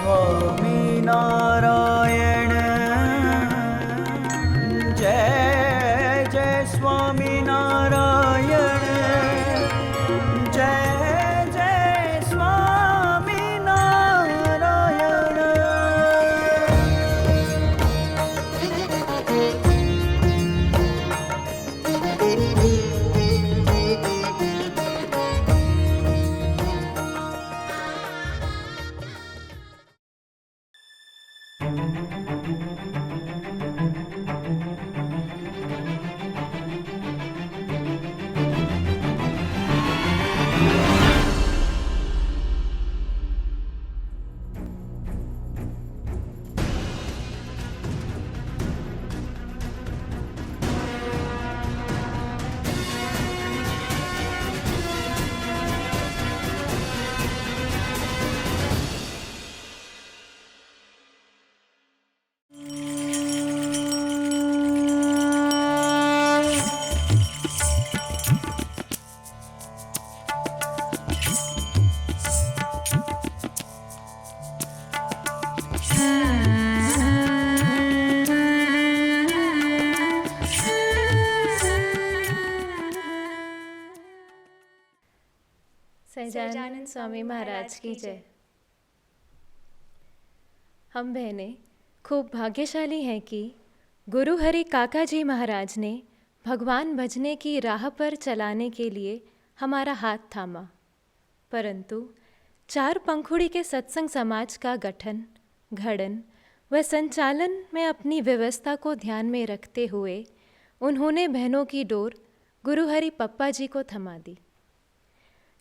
स्वामीनारायण जय जय स्वामीनारायण जय जय स्वामीनारायण। सहजानंद स्वामी महाराज की जय। हम बहनें खूब भाग्यशाली हैं कि गुरु हरि काका जी महाराज ने भगवान भजने की राह पर चलाने के लिए हमारा हाथ थामा। परंतु चार पंखुड़ी के सत्संग समाज का गठन, घड़न व संचालन में अपनी व्यवस्था को ध्यान में रखते हुए उन्होंने बहनों की डोर गुरु हरि पप्पा जी को थमा दी।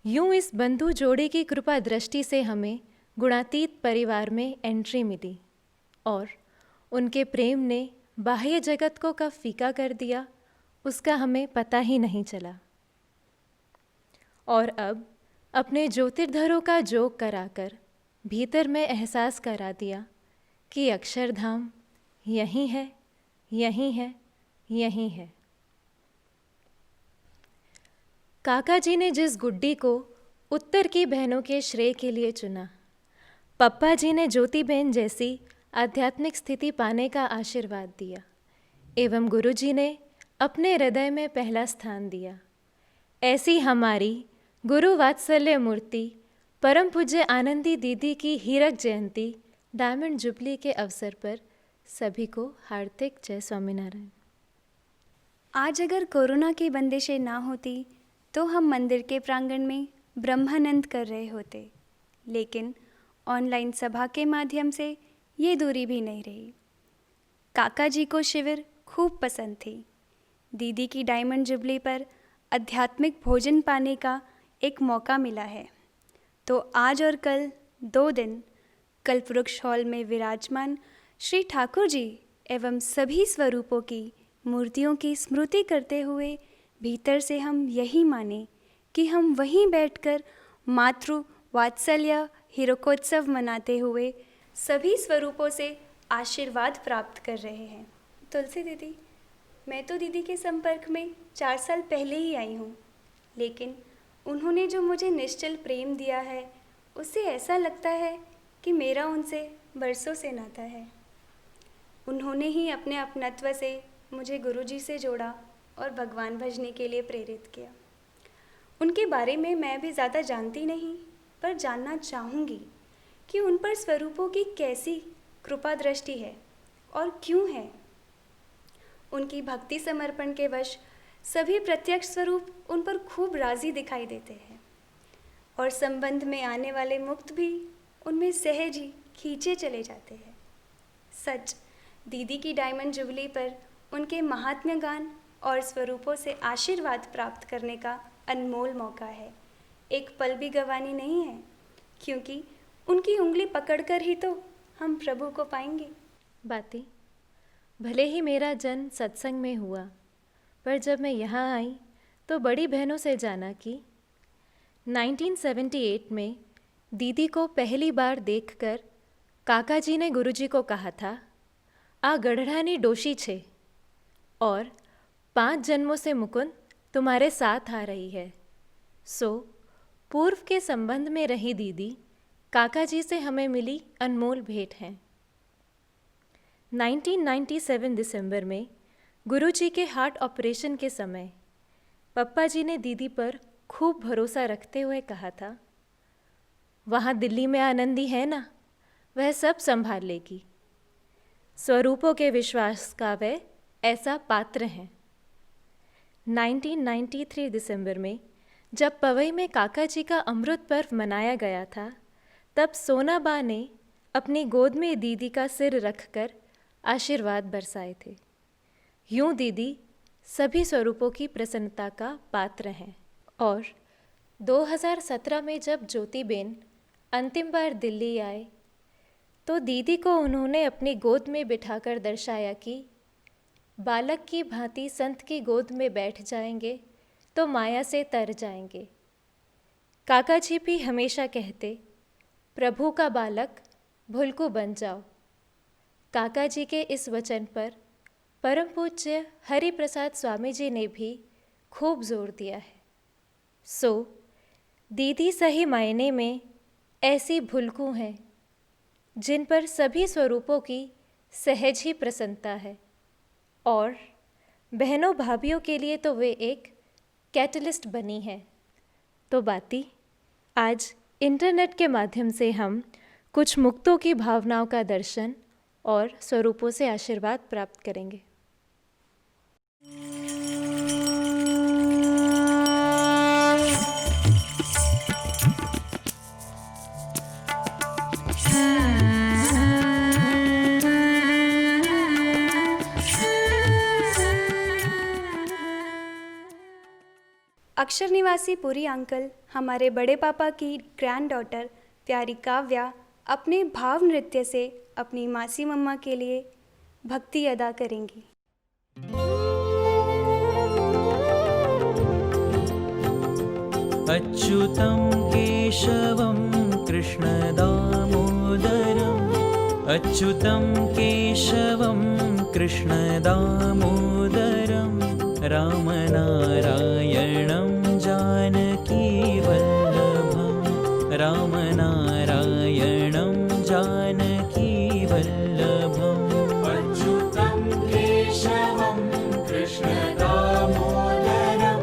यूं इस बंधु जोड़े की कृपा दृष्टि से हमें गुणातीत परिवार में एंट्री मिली और उनके प्रेम ने बाह्य जगत को कब फीका कर दिया उसका हमें पता ही नहीं चला। और अब अपने ज्योतिर्धरों का जोग कराकर भीतर में एहसास करा दिया कि अक्षरधाम यहीं है, यहीं है, यहीं है। काका जी ने जिस गुड्डी को उत्तर की बहनों के श्रेय के लिए चुना, पप्पा जी ने ज्योति बहन जैसी आध्यात्मिक स्थिति पाने का आशीर्वाद दिया एवं गुरु जी ने अपने हृदय में पहला स्थान दिया। ऐसी हमारी गुरु वात्सल्य मूर्ति परम पूज्य आनंदी दीदी की हीरक जयंती डायमंड जुबली के अवसर पर सभी को हार्दिक जय स्वामीनारायण। आज अगर कोरोना की बंदिशें ना होती तो हम मंदिर के प्रांगण में ब्रह्मानंद कर रहे होते, लेकिन ऑनलाइन सभा के माध्यम से ये दूरी भी नहीं रही। काका जी को शिविर खूब पसंद थी। दीदी की डायमंड जुबली पर आध्यात्मिक भोजन पाने का एक मौका मिला है, तो आज और कल 2 दिन कल्पवृक्ष हॉल में विराजमान श्री ठाकुर जी एवं सभी स्वरूपों की मूर्तियों की स्मृति करते हुए भीतर से हम यही माने कि हम वहीं बैठकर मातृ वात्सल्य हीरकोत्सव मनाते हुए सभी स्वरूपों से आशीर्वाद प्राप्त कर रहे हैं। तुलसी दीदी, मैं तो दीदी के संपर्क में 4 साल पहले ही आई हूँ, लेकिन उन्होंने जो मुझे निश्चल प्रेम दिया है उससे ऐसा लगता है कि मेरा उनसे बरसों से नाता है। उन्होंने ही अपने अपनत्व से मुझे गुरुजी से जोड़ा और भगवान भजने के लिए प्रेरित किया। उनके बारे में मैं भी ज़्यादा जानती नहीं, पर जानना चाहूँगी कि उन पर स्वरूपों की कैसी कृपा दृष्टि है और क्यों है। उनकी भक्ति समर्पण के वश सभी प्रत्यक्ष स्वरूप उन पर खूब राज़ी दिखाई देते हैं और संबंध में आने वाले मुक्त भी उनमें सहज ही खींचे चले जाते हैं। सच, दीदी की डायमंड जुबली पर उनके महात्म्य गान और स्वरूपों से आशीर्वाद प्राप्त करने का अनमोल मौका है। एक पल भी गंवानी नहीं है, क्योंकि उनकी उंगली पकड़कर ही तो हम प्रभु को पाएंगे। बातें भले ही मेरा जन्म सत्संग में हुआ, पर जब मैं यहाँ आई तो बड़ी बहनों से जाना कि 1978 में दीदी को पहली बार देखकर काका जी ने गुरुजी को कहा था, आ गढ़ानी डोशी छे और 5 जन्मों से मुकुंद तुम्हारे साथ आ रही है। सो पूर्व के संबंध में रही दीदी काका जी से हमें मिली अनमोल भेंट हैं। 1997 दिसंबर में गुरुजी के हार्ट ऑपरेशन के समय पप्पा जी ने दीदी पर खूब भरोसा रखते हुए कहा था, वहाँ दिल्ली में आनंदी है ना, वह सब संभाल लेगी। स्वरूपों के विश्वास का वे ऐसा पात्र हैं। 1993 दिसंबर में जब पवई में काका जी का अमृत पर्व मनाया गया था, तब सोनाबा ने अपनी गोद में दीदी का सिर रखकर आशीर्वाद बरसाए थे। यूं दीदी सभी स्वरूपों की प्रसन्नता का पात्र हैं। और 2017 में जब ज्योतिबेन अंतिम बार दिल्ली आए तो दीदी को उन्होंने अपनी गोद में बिठाकर दर्शाया कि बालक की भांति संत की गोद में बैठ जाएंगे तो माया से तर जाएंगे। काका जी भी हमेशा कहते, प्रभु का बालक भुलकु बन जाओ। काका जी के इस वचन पर परम पूज्य हरि प्रसाद स्वामी जी ने भी खूब जोर दिया है। सो दीदी सही मायने में ऐसी भुलकु हैं जिन पर सभी स्वरूपों की सहज ही प्रसन्नता है, और बहनों भाभियों के लिए तो वे एक कैटलिस्ट बनी है। तो बाती, आज इंटरनेट के माध्यम से हम कुछ मुक्तों की भावनाओं का दर्शन और स्वरूपों से आशीर्वाद प्राप्त करेंगे। अक्षर निवासी पुरी अंकल हमारे बड़े पापा की ग्रैंड डॉटर प्यारी काव्या अपने भाव नृत्य से अपनी मासी मम्मा के लिए भक्ति अदा करेंगी। अच्युतं केशवं कृष्णदामोदरम् अच्युतं केशवं कृष्णदामोदरं रामनारायणं जानकीवल्लभं रामनारायणं जानकीवल्लभम् अच्युतं केशवं कृष्णदामोदरं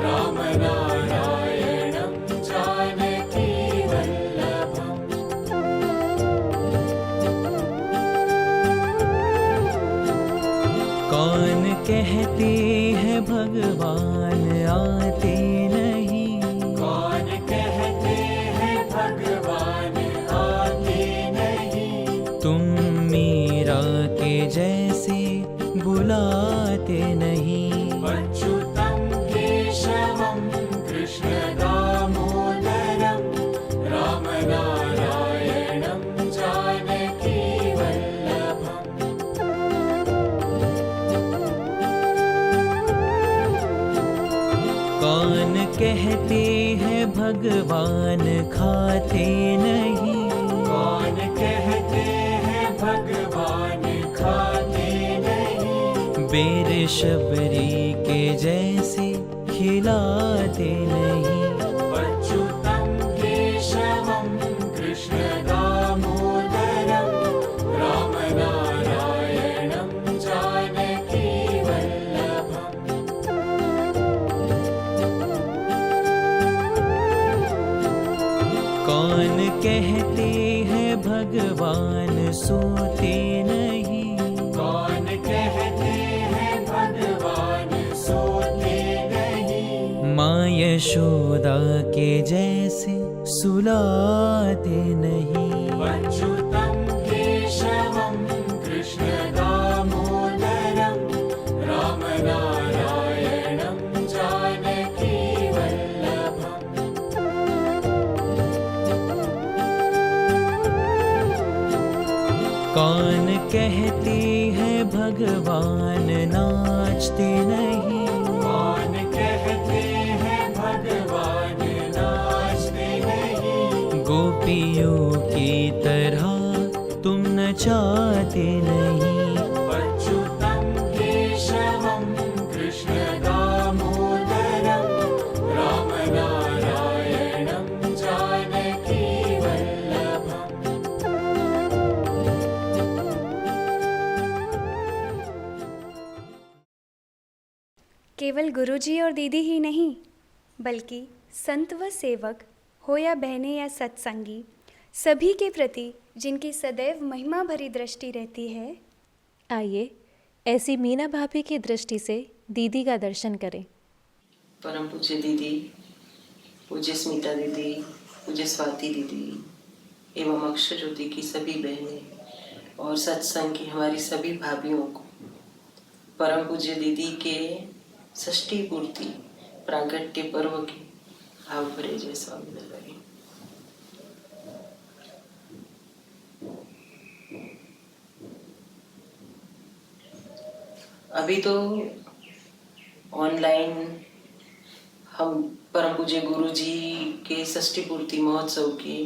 रामनारायणं जानकीवल्लभम्। कौन कहते हैं भगवान आते नहीं, कौन कहते हैं भगवान आते नहीं, तुम मीरा के जैसे बुलाते नहीं। अच्युतं केशवं कृष्णदामोदरं रामनारायणं जानकीवल्लभम्। कौन कहते हैं भगवान खाते नहीं, कौन कहते हैं भगवान खाते नहीं, बेर शबरी के जैसे खिलाते नहीं। अच्युतं केशवं कृष्णदामोदरं रामनारायणं जानकीवल्लभम्। कौन कहते हैं भगवान सोते नहीं, कौन कहते हैं भगवान सोते नहीं, माँ यशोदा के जैसे सुलाते नहीं। अच्युतं केशवं कृष्णदामोदरं रामनारायणं जानकीवल्लभम्। कौन कहते हैं भगवान नाचते नहीं, कौन कहते हैं भगवान नाचते नहीं, गोपियों की तरह तुम नचाते नहीं। अच्युतं केशवं कृष्णदामोदरं रामनारायणं जानकीवल्लभम्। केवल गुरुजी और दीदी ही नहीं, बल्कि संत व सेवक हो या बहनें या सत्संगी, सभी के प्रति जिनकी सदैव महिमा भरी दृष्टि रहती है। आइए ऐसी मीना भाभी की दृष्टि से दीदी का दर्शन करें। परम पूज्य दीदी, पूज्य स्मिता दीदी, पूज्य स्वाति दीदी एवं अक्षर ज्योति की सभी बहनें और सत्संग की हमारी सभी भाभियों को परम पूज्य दीदी के षष्ठी पूर्ति प्रागट्य पर्व के भाव भरे जय स्वामी लगे। अभी तो ऑनलाइन हम परम पूज्य गुरु जी के षष्ठी पूर्ति महोत्सव के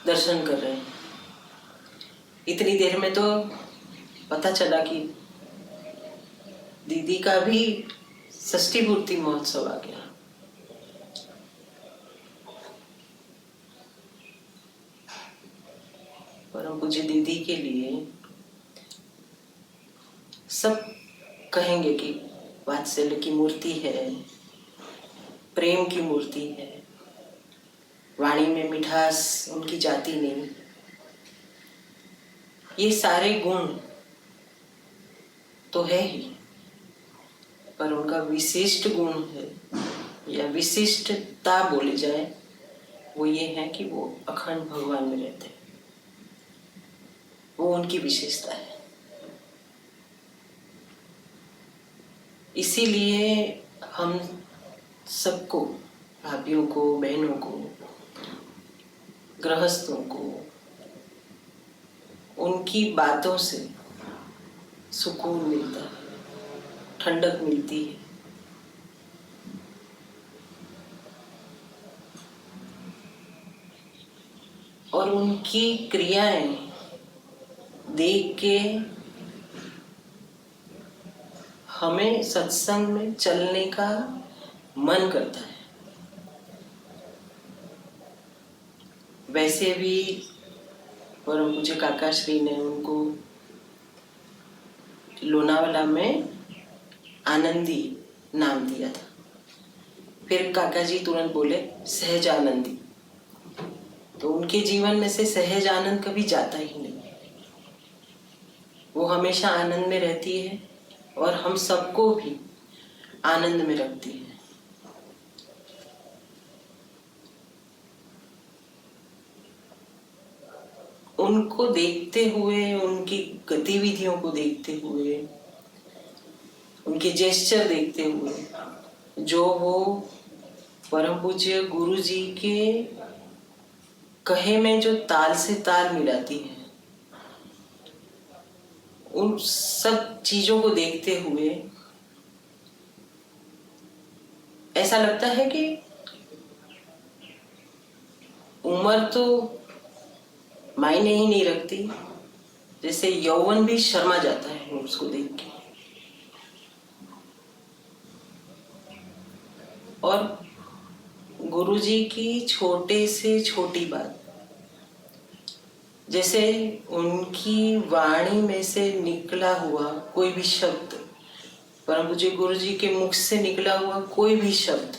दर्शन कर रहे हैं। इतनी देर में तो पता चला कि दीदी का भी षष्ठी पूर्ति महोत्सव आ गया। परम पूज्य दीदी के लिए सब कहेंगे कि वात्सल्य की मूर्ति है, प्रेम की मूर्ति है, वाणी में मिठास उनकी जाती नहीं। ये सारे गुण तो है ही, पर उनका विशिष्ट गुण है या विशिष्टता बोली जाए वो ये है कि वो अखंड भगवान में रहते हैं। वो उनकी विशेषता है। इसीलिए हम सबको, भाभियों को, बहनों को, गृहस्थों को उनकी बातों से सुकून मिलता है, ठंडक मिलती है। और उनकी क्रियाएं देख के हमें सत्संग में चलने का मन करता है। वैसे भी परम पूज्य काका श्री ने उनको लोनावाला में आनंदी नाम दिया था। फिर काका जी तुरंत बोले सहज आनंदी। तो उनके जीवन में से सहज आनंद कभी जाता ही नहीं। वो हमेशा आनंद में रहती है और हम सबको भी आनंद में रखती है। उनको देखते हुए, उनकी गतिविधियों को देखते हुए, उनके जेस्चर देखते हुए जो वो परम पूज्य गुरु जी के कहे में जो ताल से ताल मिलाती है, उन सब चीजों को देखते हुए ऐसा लगता है कि उम्र तो मायने ही नहीं रखती। जैसे यौवन भी शर्मा जाता है उसको देख के। और गुरुजी की छोटे से छोटी बात, जैसे उनकी वाणी में से निकला हुआ कोई भी शब्द, परम पूज्य गुरु जी के मुख से निकला हुआ कोई भी शब्द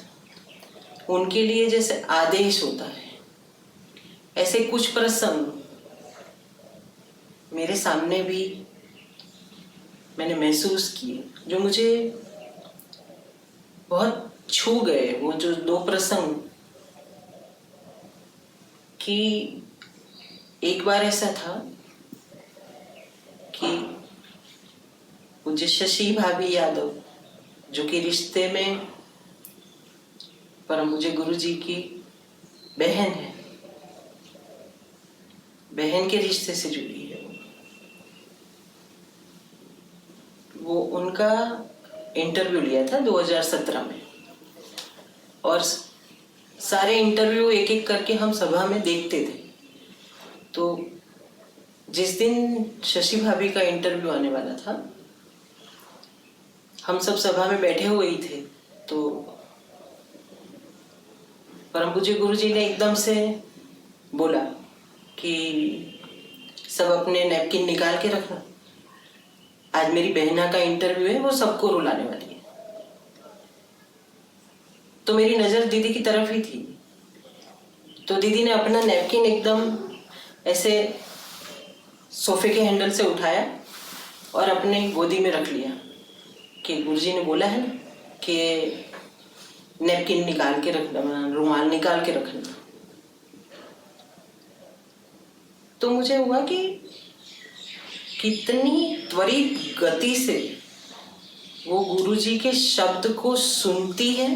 उनके लिए जैसे आदेश होता है। ऐसे कुछ प्रसंग मेरे सामने भी मैंने महसूस किए जो मुझे बहुत छू गए। वो जो दो प्रसंग कि एक बार ऐसा था कि पूज्य शशि भाभी यादव जो कि रिश्ते में परम पूज्य गुरु जी की बहन है, बहन के रिश्ते से जुड़ी है। वो उनका इंटरव्यू लिया था 2017 में और सारे इंटरव्यू एक एक करके हम सभा में देखते थे। तो जिस दिन शशि भाभी का इंटरव्यू आने वाला था, हम सब सभा में बैठे हुए ही थे। तो परम पूज्य गुरु जी ने एकदम से बोला कि सब अपने नैपकिन निकाल के रखना, आज मेरी बहना का इंटरव्यू है, वो सबको रुलाने वाली है। तो मेरी नज़र दीदी की तरफ ही थी। तो दीदी ने अपना नैपकिन एकदम ऐसे सोफे के हैंडल से उठाया और अपने गोदी में रख लिया कि गुरुजी ने बोला है ना कि नैपकिन निकाल के रखना, रुमाल निकाल के रखना। तो मुझे हुआ कि कितनी त्वरित गति से वो गुरुजी के शब्द को सुनती है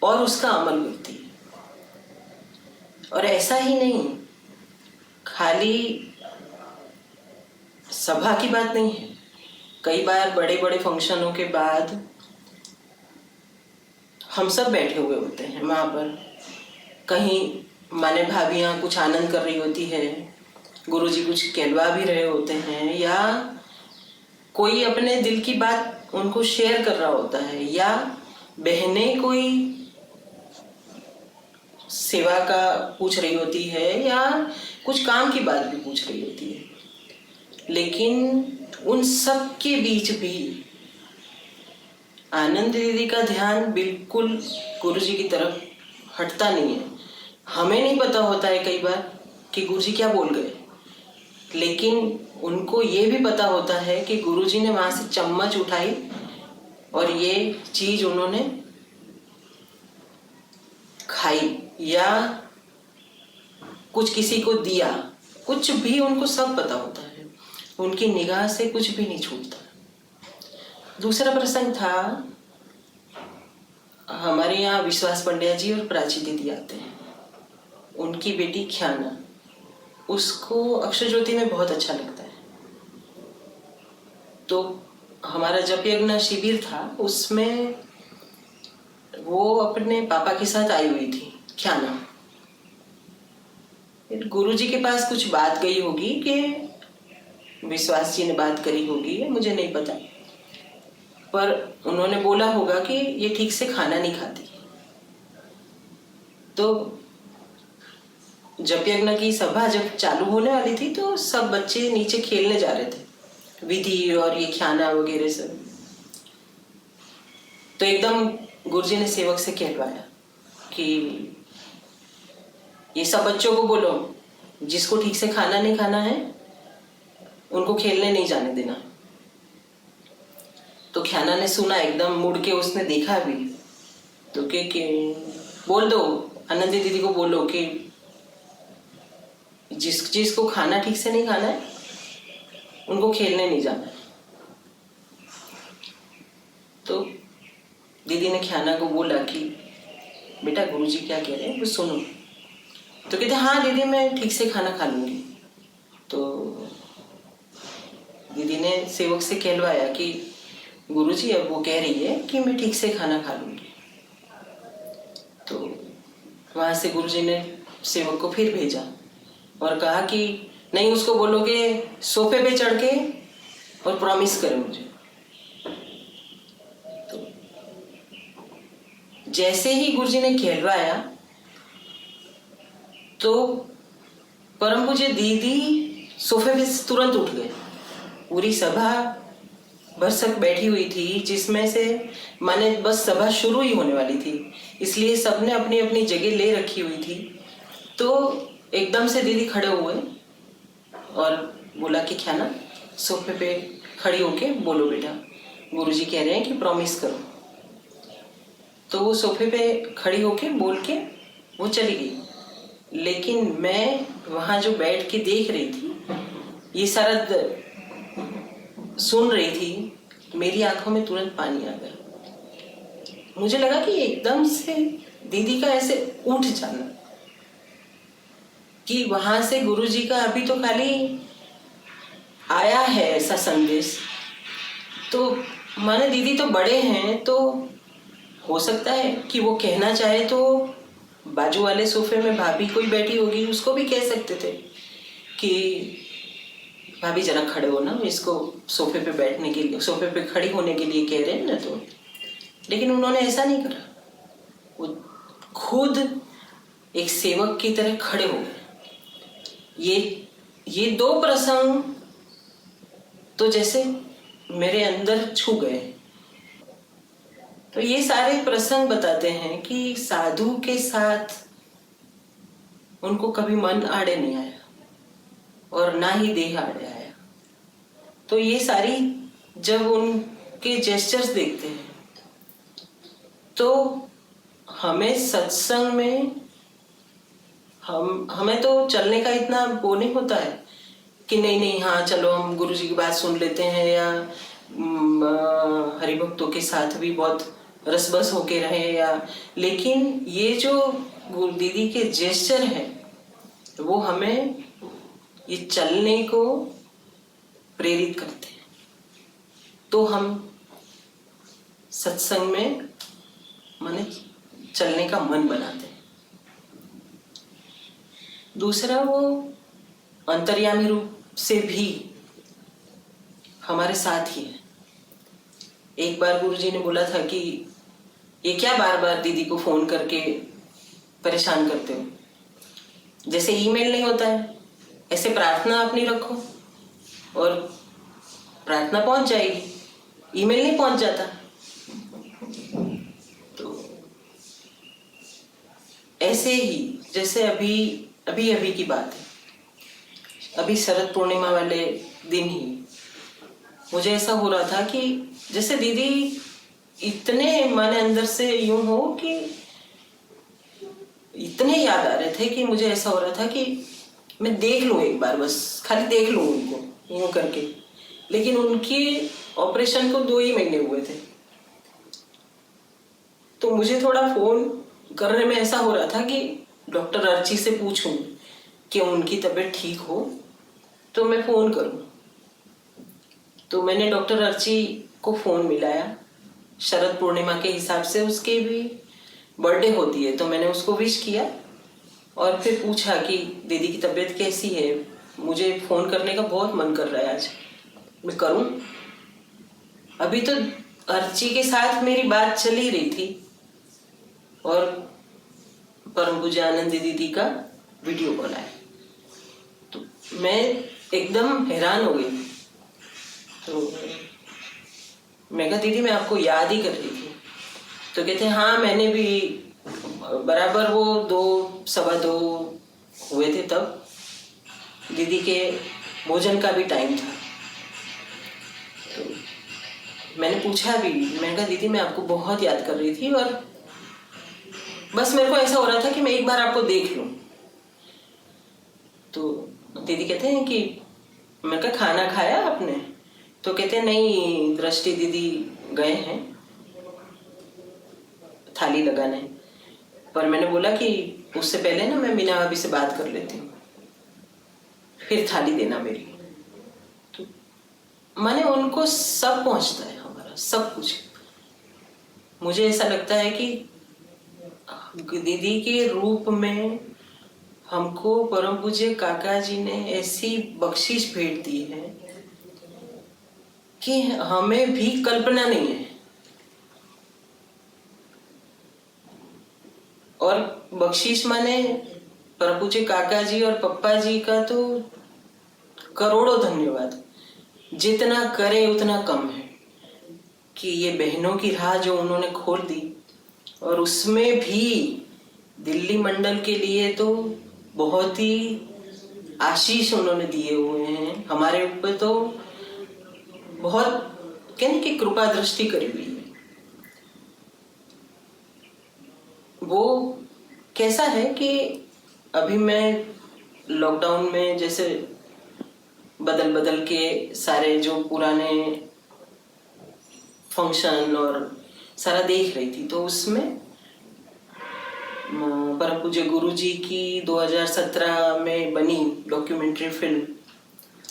और उसका अमल करती है। और ऐसा ही नहीं, खाली सभा की बात नहीं है। कई बार बड़े बड़े फंक्शनों के बाद हम सब बैठे हुए होते हैं वहाँ पर, कहीं माने भाभियाँ कुछ आनंद कर रही होती है, गुरुजी कुछ कहलवा भी रहे होते हैं, या कोई अपने दिल की बात उनको शेयर कर रहा होता है, या बहनें कोई सेवा का पूछ रही होती है या कुछ काम की बात भी पूछ रही होती है। लेकिन उन सब के बीच भी आनंद दीदी का ध्यान बिल्कुल गुरुजी की तरफ हटता नहीं है। हमें नहीं पता होता है कई बार कि गुरुजी क्या बोल गए, लेकिन उनको ये भी पता होता है कि गुरुजी ने वहाँ से चम्मच उठाई और ये चीज़ उन्होंने खाई या कुछ किसी को दिया, कुछ भी उनको सब पता होता है। उनकी निगाह से कुछ भी नहीं छूटता। दूसरा प्रसंग था, हमारे यहाँ विश्वास पंड्या जी और प्राची दीदी आते हैं। उनकी बेटी ख्याना, उसको अक्षर ज्योति में बहुत अच्छा लगता है। तो हमारा जप यज्ञ शिविर था, उसमें वो अपने पापा के साथ आई हुई थी ख्याना। गुरुजी के पास कुछ बात गई होगी कि विश्वास जी ने बात करी होगी, मुझे नहीं पता, पर उन्होंने बोला होगा कि ये ठीक से खाना नहीं खाती। तो जप यज्ञ की सभा जब चालू होने वाली थी तो सब बच्चे नीचे खेलने जा रहे थे, विधि और ये ख्याना वगैरह सब। तो एकदम गुरुजी ने सेवक से कहलवाया कि ये सब बच्चों को बोलो, जिसको ठीक से खाना नहीं खाना है उनको खेलने नहीं जाने देना। तो ख्याना ने सुना, एकदम मुड़ के उसने देखा भी, तो कि बोल दो, आनंदी दीदी को बोलो कि जिस चीज को खाना ठीक से नहीं खाना है उनको खेलने नहीं जाना है। तो दीदी ने ख्याना को बोला कि बेटा गुरुजी क्या कह रहे हैं वो सुनो। तो कहते हाँ दीदी मैं ठीक से खाना खा लूँगी। तो दीदी ने सेवक से कहलवाया कि गुरुजी अब वो कह रही है कि मैं ठीक से खाना खा लूँगी। तो वहाँ से गुरुजी ने सेवक को फिर भेजा और कहा कि नहीं, उसको बोलो कि सोफे पे चढ़ के और प्रॉमिस करे मुझे। तो जैसे ही गुरुजी ने कहलवाया तो परम पूज्य दीदी सोफे पे तुरंत उठ गए। पूरी सभा भरसक बैठी हुई थी, जिसमें से माने बस सभा शुरू ही होने वाली थी, इसलिए सबने अपनी अपनी जगह ले रखी हुई थी। तो एकदम से दीदी खड़े हुए और बोला कि ख्याना सोफे पे खड़ी होके बोलो बेटा, गुरुजी कह रहे हैं कि प्रॉमिस करो। तो वो सोफे पे खड़ी होके बोल के वो चली गई। लेकिन मैं वहाँ जो बैठ के देख रही थी, ये सारा सुन रही थी, मेरी आंखों में तुरंत पानी आ गया। मुझे लगा कि एकदम से दीदी का ऐसे उठ जाना, कि वहां से गुरुजी का अभी तो खाली आया है ऐसा संदेश। तो माने दीदी तो बड़े हैं, तो हो सकता है कि वो कहना चाहे तो बाजू वाले सोफे में भाभी कोई बैठी होगी, उसको भी कह सकते थे कि भाभी जरा खड़े हो ना, इसको सोफे पे बैठने के लिए, सोफे पे खड़ी होने के लिए कह रहे हैं ना। तो लेकिन उन्होंने ऐसा नहीं करा, वो खुद एक सेवक की तरह खड़े हो गए। ये दो प्रसंग तो जैसे मेरे अंदर छू गए। तो ये सारे प्रसंग बताते हैं कि साधु के साथ उनको कभी मन आड़े नहीं आया और ना ही देह आड़े आया। तो ये सारी जब उनके जेस्चर्स देखते हैं तो हमें सत्संग में हमें तो चलने का इतना वो नहीं होता है कि नहीं हाँ चलो हम गुरु जी की बात सुन लेते हैं या हरिभक्तों के साथ भी बहुत रसबस होके रहे या, लेकिन ये जो गुरु दीदी के जेस्चर हैं वो हमें ये चलने को प्रेरित करते हैं। तो हम सत्संग में माने चलने का मन बनाते हैं। दूसरा, वो अंतर्यामी रूप से भी हमारे साथ ही है। एक बार गुरुजी ने बोला था कि ये क्या बार बार दीदी को फोन करके परेशान करते हो, जैसे ईमेल नहीं होता है ऐसे प्रार्थना अपनी रखो और प्रार्थना पहुंच जाएगी, ईमेल नहीं पहुंच जाता। तो ऐसे ही जैसे अभी की बात है, अभी शरद पूर्णिमा वाले दिन ही मुझे ऐसा हो रहा था कि जैसे दीदी इतने माने अंदर से यूं हो कि इतने याद आ रहे थे कि मुझे ऐसा हो रहा था कि मैं देख लूं एक बार, बस खाली देख लूं उनको यूं करके। लेकिन उनकी ऑपरेशन को 2 ही महीने हुए थे, तो मुझे थोड़ा फोन करने में ऐसा हो रहा था कि डॉक्टर अर्ची से पूछूं कि उनकी तबीयत ठीक हो तो मैं फोन करूं। तो मैंने डॉक्टर अर्ची को फोन मिलाया, शरद पूर्णिमा के हिसाब से उसके भी बर्थडे होती है, तो मैंने उसको विश किया और फिर पूछा कि दीदी की तबीयत कैसी है, मुझे फोन करने का बहुत मन कर रहा है, आज मैं करूं। अभी तो अर्ची के साथ मेरी बात चल ही रही थी और परम पूज्य आनंदी दीदी का वीडियो कॉल आया, तो मैं एकदम हैरान हो गई। तो मैं कहा दीदी मैं आपको याद ही कर रही थी। तो कहते हैं हाँ मैंने भी बराबर वो 2-2:15 हुए थे, तब दीदी के भोजन का भी टाइम था। तो मैंने पूछा भी, मैंने कहा दीदी मैं आपको बहुत याद कर रही थी और बस मेरे को ऐसा हो रहा था कि मैं एक बार आपको देख लूं। तो दीदी कहते हैं कि मैंने कहा खाना खाया आपने? तो कहते हैं नहीं, दृष्टि दीदी गए हैं थाली लगाने, पर मैंने बोला कि उससे पहले ना मैं मीना भाभी से बात कर लेती हूँ, फिर थाली देना मेरी। तो माने उनको सब पहुंचता है, हमारा सब कुछ। मुझे ऐसा लगता है कि दीदी के रूप में हमको परम पूज्य काका जी ने ऐसी बख्शिश भेंट दी है कि हमें भी कल्पना नहीं है। और बख्शिश माने परम पूज्य काका जी और पप्पा जी का तो करोड़ों धन्यवाद, जितना करे उतना कम है कि ये बहनों की राह जो उन्होंने खोल दी, और उसमें भी दिल्ली मंडल के लिए तो बहुत ही आशीष उन्होंने दिए हुए हैं हमारे ऊपर, तो बहुत कहने की कृपा दृष्टि करी हुई है। वो कैसा है कि अभी मैं लॉकडाउन में जैसे बदल बदल के सारे जो पुराने फंक्शन और सारा देख रही थी, तो उसमें परम पूज्य गुरु जी की 2017 में बनी डॉक्यूमेंट्री फिल्म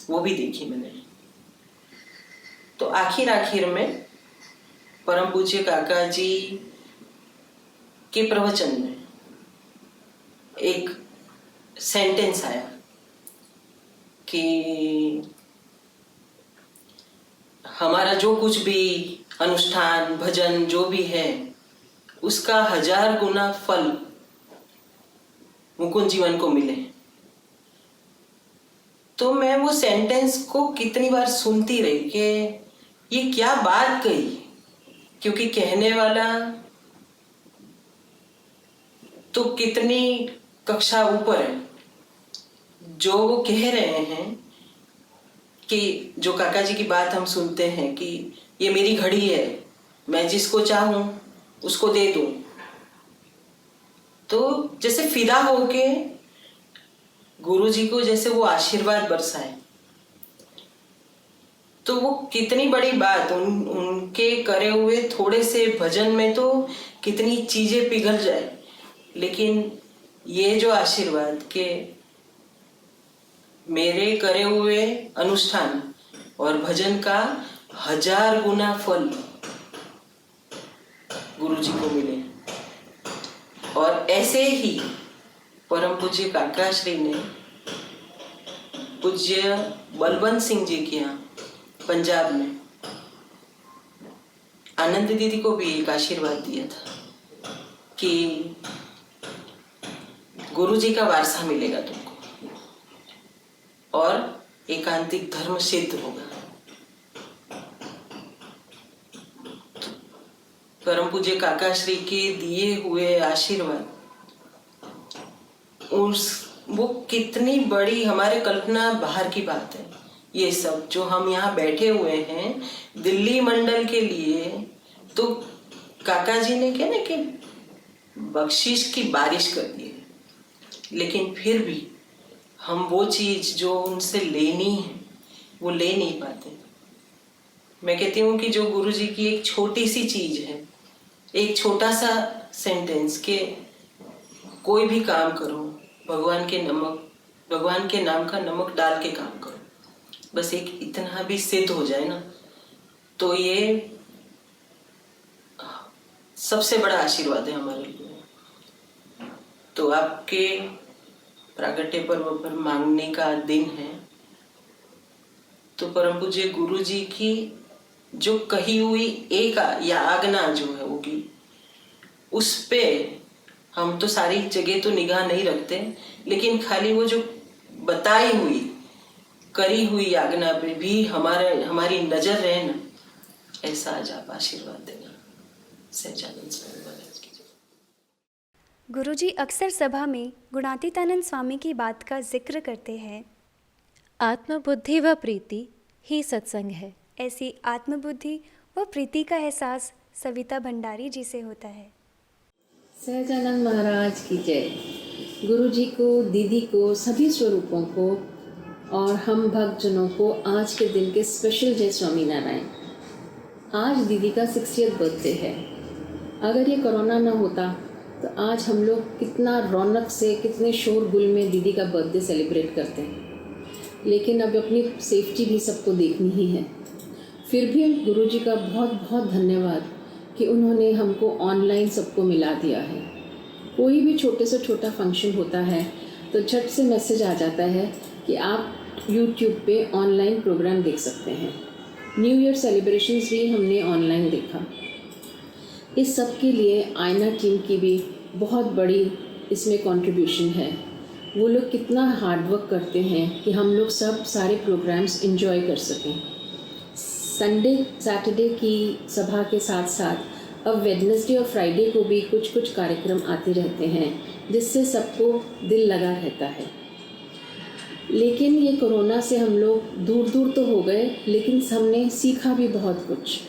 वो भी देखी मैंने। तो आखिर में परम पूज्य काका जी के प्रवचन में एक सेंटेंस आया कि हमारा जो कुछ भी अनुष्ठान भजन जो भी है उसका 1000 गुना फल मुकुंद जीवन को मिले। तो मैं वो सेंटेंस को कितनी बार सुनती रही कि ये क्या बात कही क्योंकि कहने वाला तो कितनी कक्षा ऊपर है। जो वो कह रहे हैं कि जो काका जी की बात हम सुनते हैं कि ये मेरी घड़ी है, मैं जिसको चाहूं उसको दे दूं, तो जैसे फिदा होके गुरु जी को जैसे वो आशीर्वाद बरसाए, तो वो कितनी बड़ी बात। उनके करे हुए थोड़े से भजन में तो कितनी चीजें पिघल जाए, लेकिन ये जो आशीर्वाद के मेरे करे हुए अनुष्ठान और भजन का 1000 गुना फल गुरु जी को मिले। और ऐसे ही परम पूज्य काका श्री ने पूज्य बलवंत सिंह जी के यहाँ पंजाब में आनंद दीदी को भी एक आशीर्वाद दिया था कि गुरु जी का वारसा मिलेगा तुमको और एकांतिक धर्म सिद्ध होगा। परम पूज्य काका श्री के दिए हुए आशीर्वाद वो कितनी बड़ी हमारे कल्पना बाहर की बात है। ये सब जो हम यहाँ बैठे हुए हैं दिल्ली मंडल के लिए, तो काका जी ने क्या ना कि बख्शिश की बारिश कर दी है, लेकिन फिर भी हम वो चीज जो उनसे लेनी है वो ले नहीं पाते। मैं कहती हूँ कि जो गुरु जी की एक छोटी सी चीज है, एक छोटा सा सेंटेंस के कोई भी काम करो, भगवान के नाम का नमक डाल के काम करो, बस एक इतना भी सिद्ध हो जाए ना, तो ये सबसे बड़ा आशीर्वाद है हमारे लिए। तो आपके प्रागट्य पर्व पर मांगने का दिन है, तो परम पूज्य गुरु जी की जो कही हुई एक या आज्ञा जो है होगी, उस पे हम तो सारी जगह तो निगाह नहीं रखते, लेकिन खाली वो जो बताई हुई करी हुई आज्ञा पे भी हमारी नजर रहे ना, ऐसा आज आप आशीर्वाद देना। सहजानंद स्वामी महाराज की जय। गुरुजी अक्सर सभा में गुणातीतानंद स्वामी की बात का जिक्र करते हैं। आत्मबुद्धि व प्रीति ही सत्संग है। ऐसी आत्मबुद्धि व प्रीति का एहसास सविता भंडारी जी से होता है। सहजानंद महाराज की जय। गुरु जी को, दीदी को, सभी स्वरूपों को और हम भक्तजनों को आज के दिन के स्पेशल जय स्वामीनारायण। आज दीदी का 60th बर्थडे है। अगर ये कोरोना ना होता तो आज हम लोग कितना रौनक से, कितने शोरगुल में दीदी का बर्थडे सेलिब्रेट करते हैं, लेकिन अब अपनी सेफ्टी भी सबको देखनी ही है। फिर भी गुरु जी का बहुत बहुत धन्यवाद कि उन्होंने हमको ऑनलाइन सबको मिला दिया है। कोई भी छोटे से छोटा फंक्शन होता है तो झट से मैसेज आ जाता है कि आप YouTube पे ऑनलाइन प्रोग्राम देख सकते हैं। न्यू ईयर सेलिब्रेशंस भी हमने ऑनलाइन देखा। इस सब के लिए आईना टीम की भी बहुत बड़ी इसमें कंट्रीब्यूशन है। वो लोग कितना हार्डवर्क करते हैं कि हम लोग सब सारे प्रोग्राम्स एंजॉय कर सकें। संडे सैटरडे की सभा के साथ साथ अब वेडनेसडे और फ्राइडे को भी कुछ कुछ कार्यक्रम आते रहते हैं, जिससे सबको दिल लगा रहता है। लेकिन ये कोरोना से हम लोग दूर दूर तो हो गए, लेकिन हमने सीखा भी बहुत कुछ।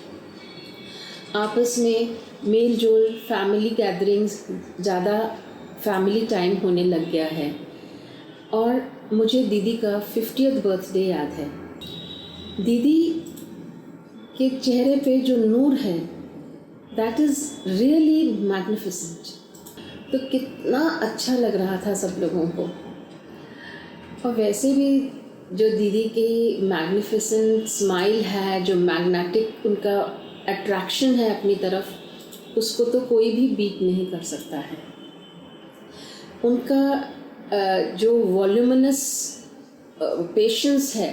आपस में मेल जोल, फैमिली गैदरिंग्स, ज़्यादा फैमिली टाइम होने लग गया है। और मुझे दीदी का 50th बर्थडे याद है। दीदी के चेहरे पे जो नूर है, दैट इज़ रियली मैग्निफिसेंट। तो कितना अच्छा लग रहा था सब लोगों को। और वैसे भी जो दीदी की मैग्निफिसेंट स्माइल है, जो मैग्नेटिक उनका अट्रैक्शन है अपनी तरफ, उसको तो कोई भी बीट नहीं कर सकता है। उनका जो वॉल्यूमिनस पेशेंस है,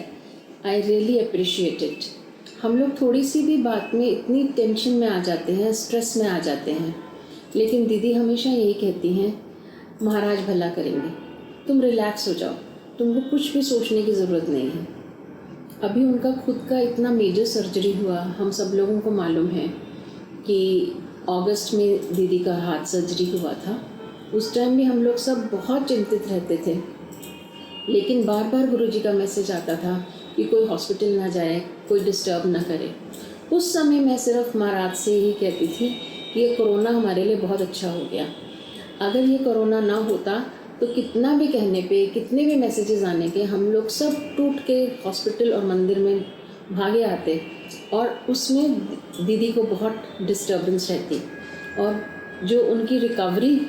आई रियली अप्रिशिएट इट। हम लोग थोड़ी सी भी बात में इतनी टेंशन में आ जाते हैं, स्ट्रेस में आ जाते हैं, लेकिन दीदी हमेशा यही कहती हैं, महाराज भला करेंगे, तुम रिलैक्स हो जाओ, तुमको कुछ भी सोचने की ज़रूरत नहीं है। अभी उनका खुद का इतना मेजर सर्जरी हुआ, हम सब लोगों को मालूम है। कि अगस्त में दीदी का हार्ट सर्जरी हुआ था, उस टाइम भी हम लोग सब बहुत चिंतित रहते थे। लेकिन बार बार गुरुजी का मैसेज आता था कि कोई हॉस्पिटल ना जाए, कोई डिस्टर्ब ना करे। उस समय मैं सिर्फ महाराज से ही कहती थी कि ये कोरोना हमारे लिए बहुत अच्छा हो गया। अगर ये कोरोना ना होता तो कितना भी कहने पे, कितने भी मैसेजेस आने के, हम लोग सब टूट के हॉस्पिटल और मंदिर में भागे आते और उसमें दीदी को बहुत डिस्टर्बेंस रहती और जो उनकी रिकवरी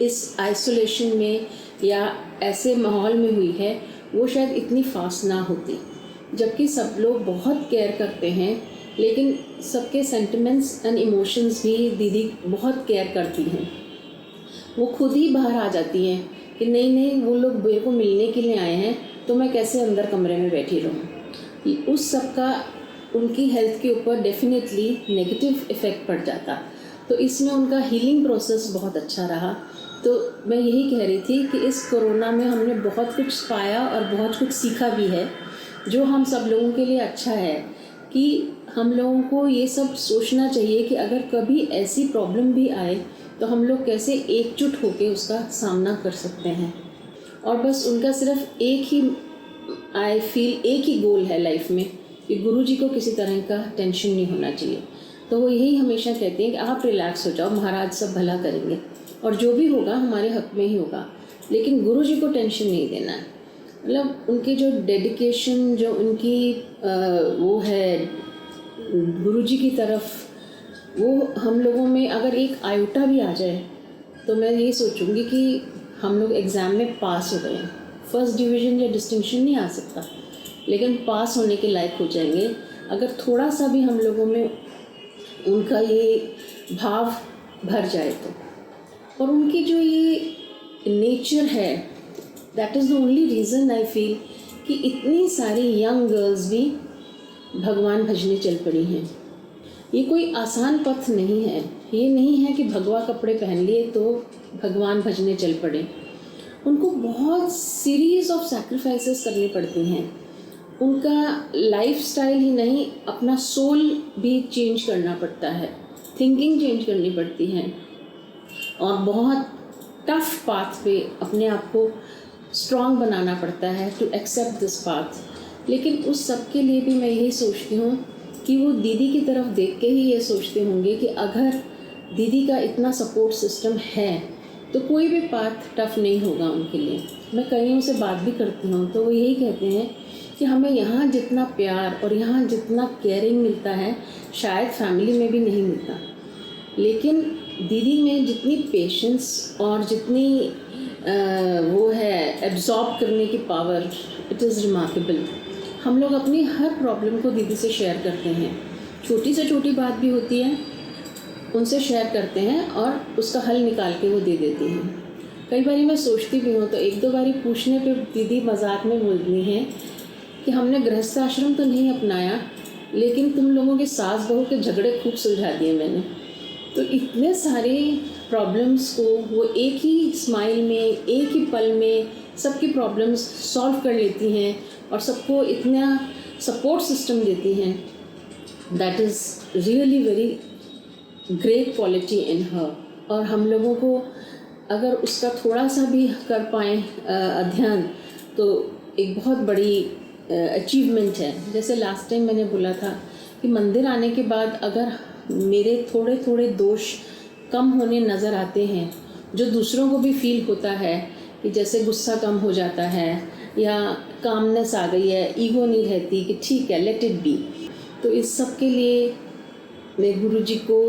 इस आइसोलेशन में या ऐसे माहौल में हुई है वो शायद इतनी फास्ट ना होती। जबकि सब लोग बहुत केयर करते हैं, लेकिन सबके सेंटिमेंट्स एंड इमोशंस भी दीदी बहुत केयर करती हैं। वो खुद ही बाहर आ जाती हैं कि नहीं वो लोग मेरे को मिलने के लिए आए हैं तो मैं कैसे अंदर कमरे में बैठी रहूँ। उस सब का उनकी हेल्थ के ऊपर डेफिनेटली नेगेटिव इफ़ेक्ट पड़ जाता। तो इसमें उनका हीलिंग प्रोसेस बहुत अच्छा रहा। तो मैं यही कह रही थी कि इस कोरोना में हमने बहुत कुछ पाया और बहुत कुछ सीखा भी है, जो हम सब लोगों के लिए अच्छा है कि हम लोगों को ये सब सोचना चाहिए कि अगर कभी ऐसी प्रॉब्लम भी आए तो हम लोग कैसे एकजुट होकर उसका सामना कर सकते हैं। और बस उनका सिर्फ एक ही एक ही गोल है लाइफ में कि गुरुजी को किसी तरह का टेंशन नहीं होना चाहिए। तो वो यही हमेशा कहते हैं कि आप रिलैक्स हो जाओ, महाराज सब भला करेंगे और जो भी होगा हमारे हक में ही होगा, लेकिन गुरुजी को टेंशन नहीं देना है। मतलब उनकी जो डेडिकेशन, जो उनकी वो है गुरुजी की तरफ, वो हम लोगों में अगर एक आयोटा भी आ जाए तो मैं ये सोचूंगी कि हम लोग एग्ज़ाम में पास हो गए। फर्स्ट डिवीज़न या डिस्टिंक्शन नहीं आ सकता, लेकिन पास होने के लायक हो जाएंगे अगर थोड़ा सा भी हम लोगों में उनका ये भाव भर जाए तो। और उनकी जो ये नेचर है, that is the only reason I feel कि इतनी सारी यंग गर्ल्स भी भगवान भजने चल पड़ी हैं। ये कोई आसान पथ नहीं है। ये नहीं है कि भगवा कपड़े पहन लिए तो भगवान भजने चल पड़े। उनको बहुत सीरीज़ ऑफ सैक्रिफाइसेस करनी पड़ती हैं। उनका लाइफस्टाइल ही नहीं, अपना सोल भी चेंज करना पड़ता है, थिंकिंग चेंज करनी पड़ती है और बहुत टफ पाथ पे अपने आप को स्ट्रॉन्ग बनाना पड़ता है टू एक्सेप्ट दिस पाथ। लेकिन उस सब के लिए भी मैं यही सोचती हूँ कि वो दीदी की तरफ देख के ही ये सोचते होंगे कि अगर दीदी का इतना सपोर्ट सिस्टम है तो कोई भी पाथ टफ नहीं होगा उनके लिए। मैं कईयों से बात भी करती हूँ तो वो यही कहते हैं कि हमें यहाँ जितना प्यार और यहाँ जितना केयरिंग मिलता है शायद फैमिली में भी नहीं मिलता, लेकिन दीदी में जितनी पेशेंस और जितनी वो है एब्जॉर्ब करने की पावर, इट इज़ रिमार्केबल। हम लोग अपनी हर प्रॉब्लम को दीदी से शेयर करते हैं, छोटी से छोटी बात भी होती है उनसे शेयर करते हैं और उसका हल निकाल के वो दे देती हैं। कई बार मैं सोचती भी हूँ तो एक दो बारी पूछने पे दीदी मजाक में बोलती हैं कि हमने गृहस्थ आश्रम तो नहीं अपनाया, लेकिन तुम लोगों के सास बहू के झगड़े खूब सुलझा दिए मैंने। तो इतने सारे प्रॉब्लम्स को वो एक ही स्माइल में, एक ही पल में सबकी प्रॉब्लम्स सॉल्व कर लेती हैं और सबको इतना सपोर्ट सिस्टम देती हैं। That is really very great quality in her. और हम लोगों को अगर उसका थोड़ा सा भी कर पाएँ अध्ययन तो एक बहुत बड़ी अचीवमेंट है। जैसे लास्ट टाइम मैंने बोला था कि मंदिर आने के बाद अगर मेरे थोड़े थोड़े दोष कम होने नज़र आते हैं, जो दूसरों को भी फील होता है कि जैसे गुस्सा कम हो जाता है या कामनेस आ गई है, ईगो नहीं रहती कि ठीक है लेट इट बी, तो इस सब के लिए मैं गुरुजी को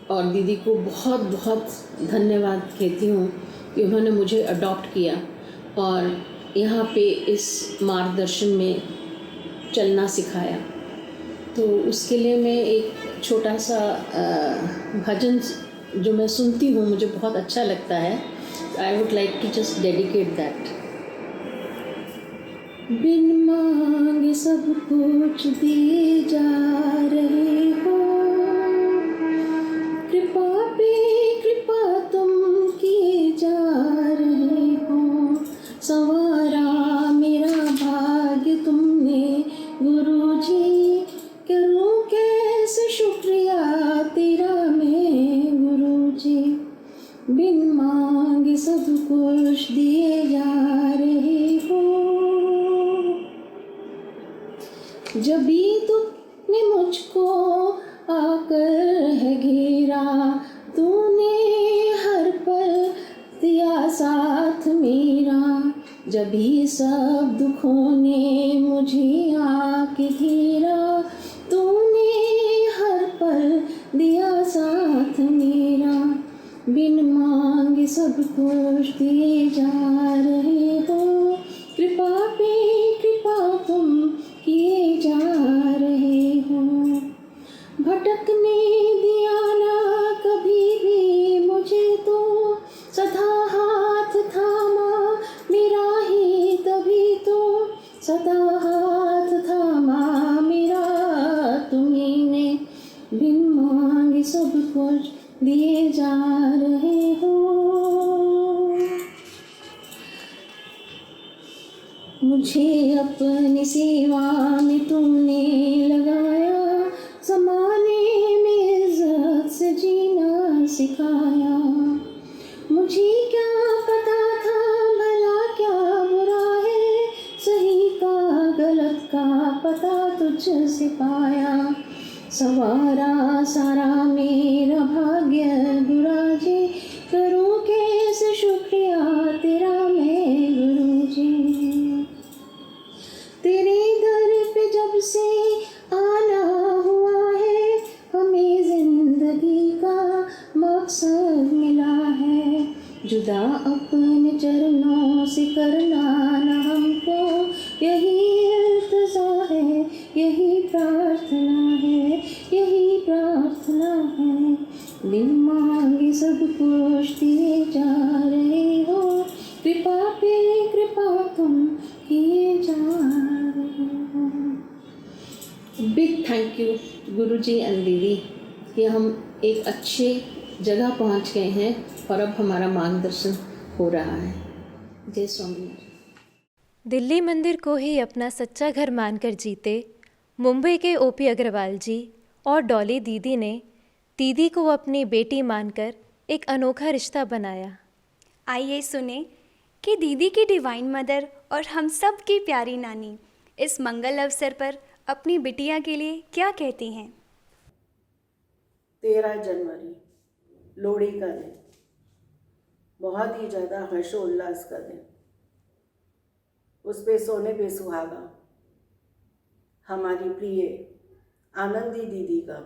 और दीदी को बहुत बहुत धन्यवाद कहती हूँ कि उन्होंने मुझे अडॉप्ट किया और यहाँ पे इस मार्गदर्शन में चलना सिखाया। तो उसके लिए मैं एक छोटा सा भजन जो मैं सुनती हूँ, मुझे बहुत अच्छा लगता है, I would like to just dedicate that. बिन मांगे सब कुछ दिए जा रहे हो, कृपा पे कृपा तुम किए जा रहे हो, संवारा मेरा भाग्य तुमने गुरुजी, करूं कैसे शुक्रिया तेरा जब भी तूने मुझको आकर है घेरा, तूने हर पल दिया साथ मेरा। जब भी सब दुखों ने मुझे आके घेरा, तूने हर पल दिया साथ मेरा। बिन मांगे सब कुछ दिए जा रहे हो, कृपा पे कृपा तुम किए जा रहे हो। भटकने दिया ना कभी भी मुझे तो, सदा हाथ थामा मेरा ही तभी तो, सदा हाथ थामा मेरा तुम्ही ने। बिन मांगे सब कुछ दिए जा रहे हो। मुझे अपनी सेवा में तुमने लगाया, ज़माने में इज्जत से जीना सिखाया। मुझे क्या पता था भला क्या बुरा है, सही का गलत का पता तुझसे पाया। सवारा सारा मेरा भाग्य गुरु जी, करूँ कैसे शुक्रिया तेरा मैं गुरु जी। तेरे दर पे जब से आना हुआ है, हमें जिंदगी का मकसद मिला है। जुदा अपने चरणों से करना ना हमको, यही इल्तिजा है, यही प्रार्थना है, यही प्रार्थना है। बिन मांगे सब कुछ दिए जा रहे हो, कृपा पे कृपा तुम किए जा रहे हो। Big thank you Guruji and दीदी कि हम एक अच्छे जगह पहुंच गए हैं और अब हमारा मार्गदर्शन हो रहा है। जय स्वामीनारायण। दिल्ली मंदिर को ही अपना सच्चा घर मानकर जीते मुंबई के ओपी अग्रवाल जी और डॉली दीदी ने दीदी को अपनी बेटी मानकर एक अनोखा रिश्ता बनाया। आइए सुने कि दीदी की डिवाइन मदर और हम सब की प्यारी नानी इस मंगल अवसर पर अपनी बिटिया के लिए क्या कहती हैं। 13 जनवरी लोहड़ी का दिन, बहुत ही ज़्यादा हर्षोल्लास का दिन। उस पे सोने पे सुहागा हमारी प्रिय आनंदी दीदी का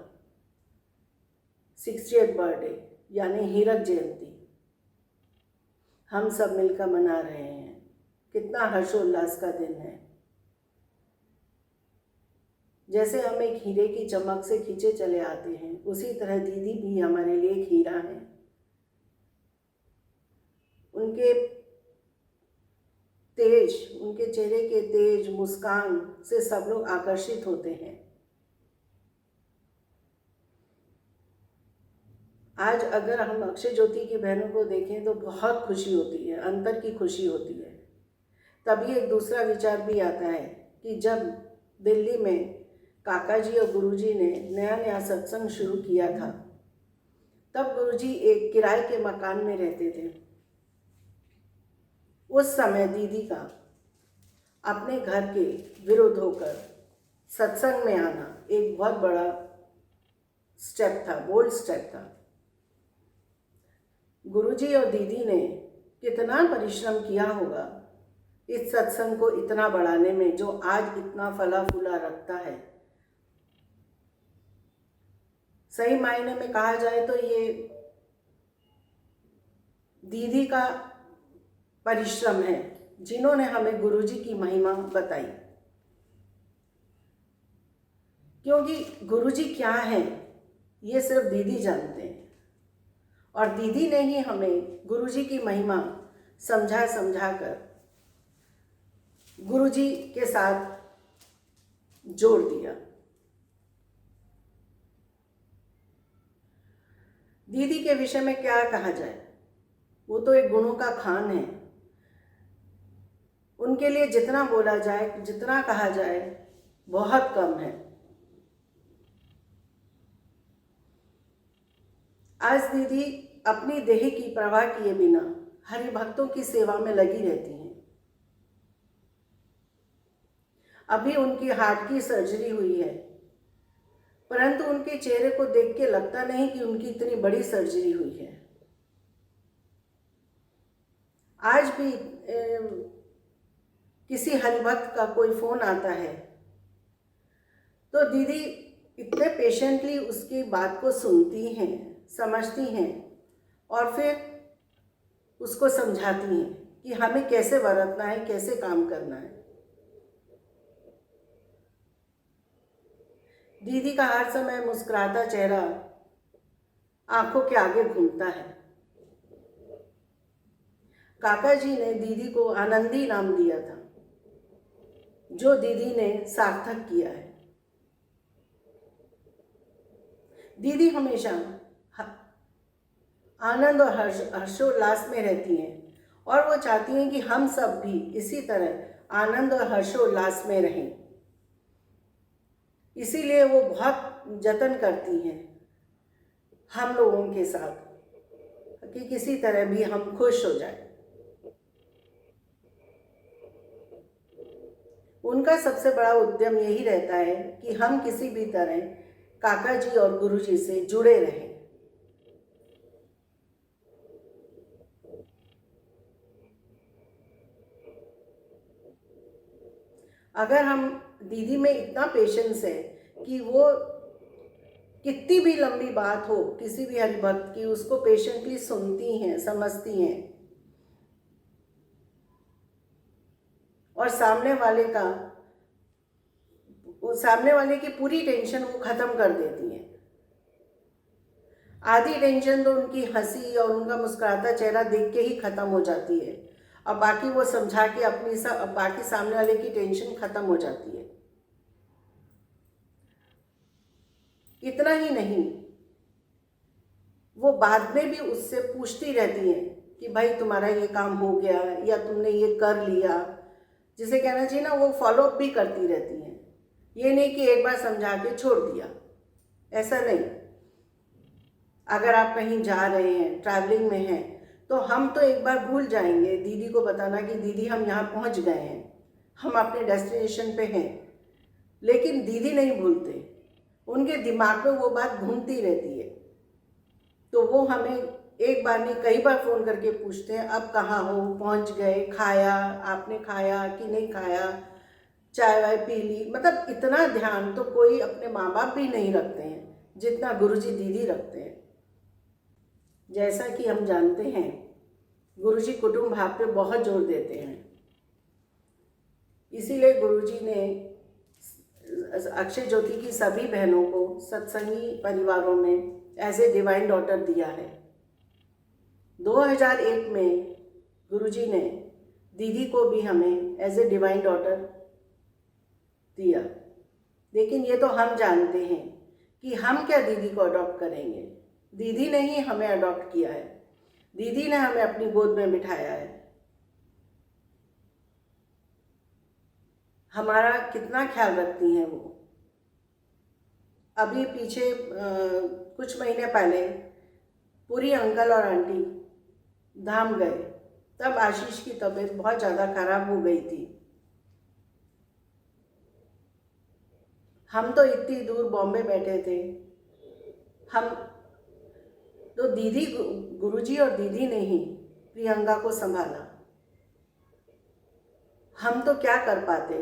60th बर्थडे यानी हीरक जयंती हम सब मिलकर मना रहे हैं। कितना हर्षोल्लास का दिन है। जैसे हम एक हीरे की चमक से खींचे चले आते हैं, उसी तरह दीदी भी हमारे लिए एक हीरा है। उनके तेज, उनके चेहरे के तेज मुस्कान से सब लोग आकर्षित होते हैं। आज अगर हम अक्षय ज्योति की बहनों को देखें तो बहुत खुशी होती है, अंतर की खुशी होती है। तभी एक दूसरा विचार भी आता है कि जब दिल्ली में काका जी और गुरुजी ने नया नया सत्संग शुरू किया था, तब गुरुजी एक किराए के मकान में रहते थे। उस समय दीदी का अपने घर के विरुद्ध होकर सत्संग में आना एक बहुत बड़ा स्टेप था, बोल्ड स्टेप था। गुरुजी और दीदी ने कितना परिश्रम किया होगा इस सत्संग को इतना बढ़ाने में, जो आज इतना फला फूला रखता है। सही मायने में कहा जाए तो ये दीदी का परिश्रम है, जिन्होंने हमें गुरुजी की महिमा बताई। क्योंकि गुरुजी क्या है ये सिर्फ दीदी जानते हैं, और दीदी ने ही हमें गुरुजी की महिमा समझा कर गुरुजी के साथ जोड़ दिया। दीदी के विषय में क्या कहा जाए, वो तो एक गुणों का खान है। उनके लिए जितना बोला जाए, जितना कहा जाए, बहुत कम है। आज दीदी अपनी देह की परवाह किए बिना हरि भक्तों की सेवा में लगी रहती हैं। अभी उनकी हार्ट की सर्जरी हुई है, परंतु उनके चेहरे को देख के लगता नहीं कि उनकी इतनी बड़ी सर्जरी हुई है। आज भी किसी हरिभक्त का कोई फ़ोन आता है तो दीदी इतने पेशेंटली उसकी बात को सुनती हैं, समझती हैं और फिर उसको समझाती हैं कि हमें कैसे बरतना है, कैसे काम करना है। दीदी का हर समय मुस्कुराता चेहरा आंखों के आगे घूमता है। काका जी ने दीदी को आनंदी नाम दिया था, जो दीदी ने सार्थक किया है। दीदी हमेशा आनंद और हर्षोल्लास में रहती हैं और वो चाहती हैं कि हम सब भी इसी तरह आनंद और हर्षोल्लास में रहें। इसीलिए वो बहुत जतन करती हैं हम लोगों के साथ कि किसी तरह भी हम खुश हो जाएं। उनका सबसे बड़ा उद्यम यही रहता है कि हम किसी भी तरह काका जी और गुरु जी से जुड़े रहें। अगर हम दीदी में इतना पेशेंस है कि वो कितनी भी लंबी बात हो किसी भी हरिभक्त की, उसको पेशेंटली सुनती हैं, समझती हैं और सामने वाले की पूरी टेंशन वो ख़त्म कर देती हैं। आधी टेंशन तो उनकी हंसी और उनका मुस्कुराता चेहरा देख के ही ख़त्म हो जाती है और बाकी वो समझा के बाकी सामने वाले की टेंशन ख़त्म हो जाती है। इतना ही नहीं, वो बाद में भी उससे पूछती रहती हैं कि भाई तुम्हारा ये काम हो गया या तुमने ये कर लिया, जिसे कहना चाहिए ना, वो फॉलो अप भी करती रहती हैं। ये नहीं कि एक बार समझा के छोड़ दिया, ऐसा नहीं। अगर आप कहीं जा रहे हैं, ट्रैवलिंग में हैं, तो हम तो एक बार भूल जाएंगे दीदी को बताना कि दीदी हम यहाँ पहुँच गए हैं, हम अपने डेस्टिनेशन पे हैं, लेकिन दीदी नहीं भूलते। उनके दिमाग में वो बात घूमती रहती है, तो वो हमें एक बार नहीं कई बार फ़ोन करके पूछते हैं, अब कहाँ हो, पहुँच गए, खाया, आपने खाया कि नहीं खाया, चाय वाय पी ली। मतलब इतना ध्यान तो कोई अपने माँ बाप भी नहीं रखते हैं जितना गुरुजी दीदी रखते हैं। जैसा कि हम जानते हैं, गुरुजी कुटुंब भाव पे बहुत जोर देते हैं। इसीलिए गुरुजी ने अक्षय ज्योति की सभी बहनों को सत्संगी परिवारों में एज ए डिवाइन डॉटर दिया है। 2001 में गुरुजी ने दीदी को भी हमें एज ए डिवाइन डॉटर दिया। लेकिन ये तो हम जानते हैं कि हम क्या दीदी को अडॉप्ट करेंगे। दीदी ने ही हमें अडॉप्ट किया है, दीदी ने हमें अपनी गोद में बिठाया है। हमारा कितना ख्याल रखती हैं वो। अभी पीछे कुछ महीने पहले पूरी अंकल और आंटी धाम गए, तब आशीष की तबीयत बहुत ज़्यादा खराब हो गई थी। हम तो इतनी दूर बॉम्बे बैठे थे, हम तो दीदी, गुरुजी और दीदी ने ही प्रियंका को संभाला। हम तो क्या कर पाते,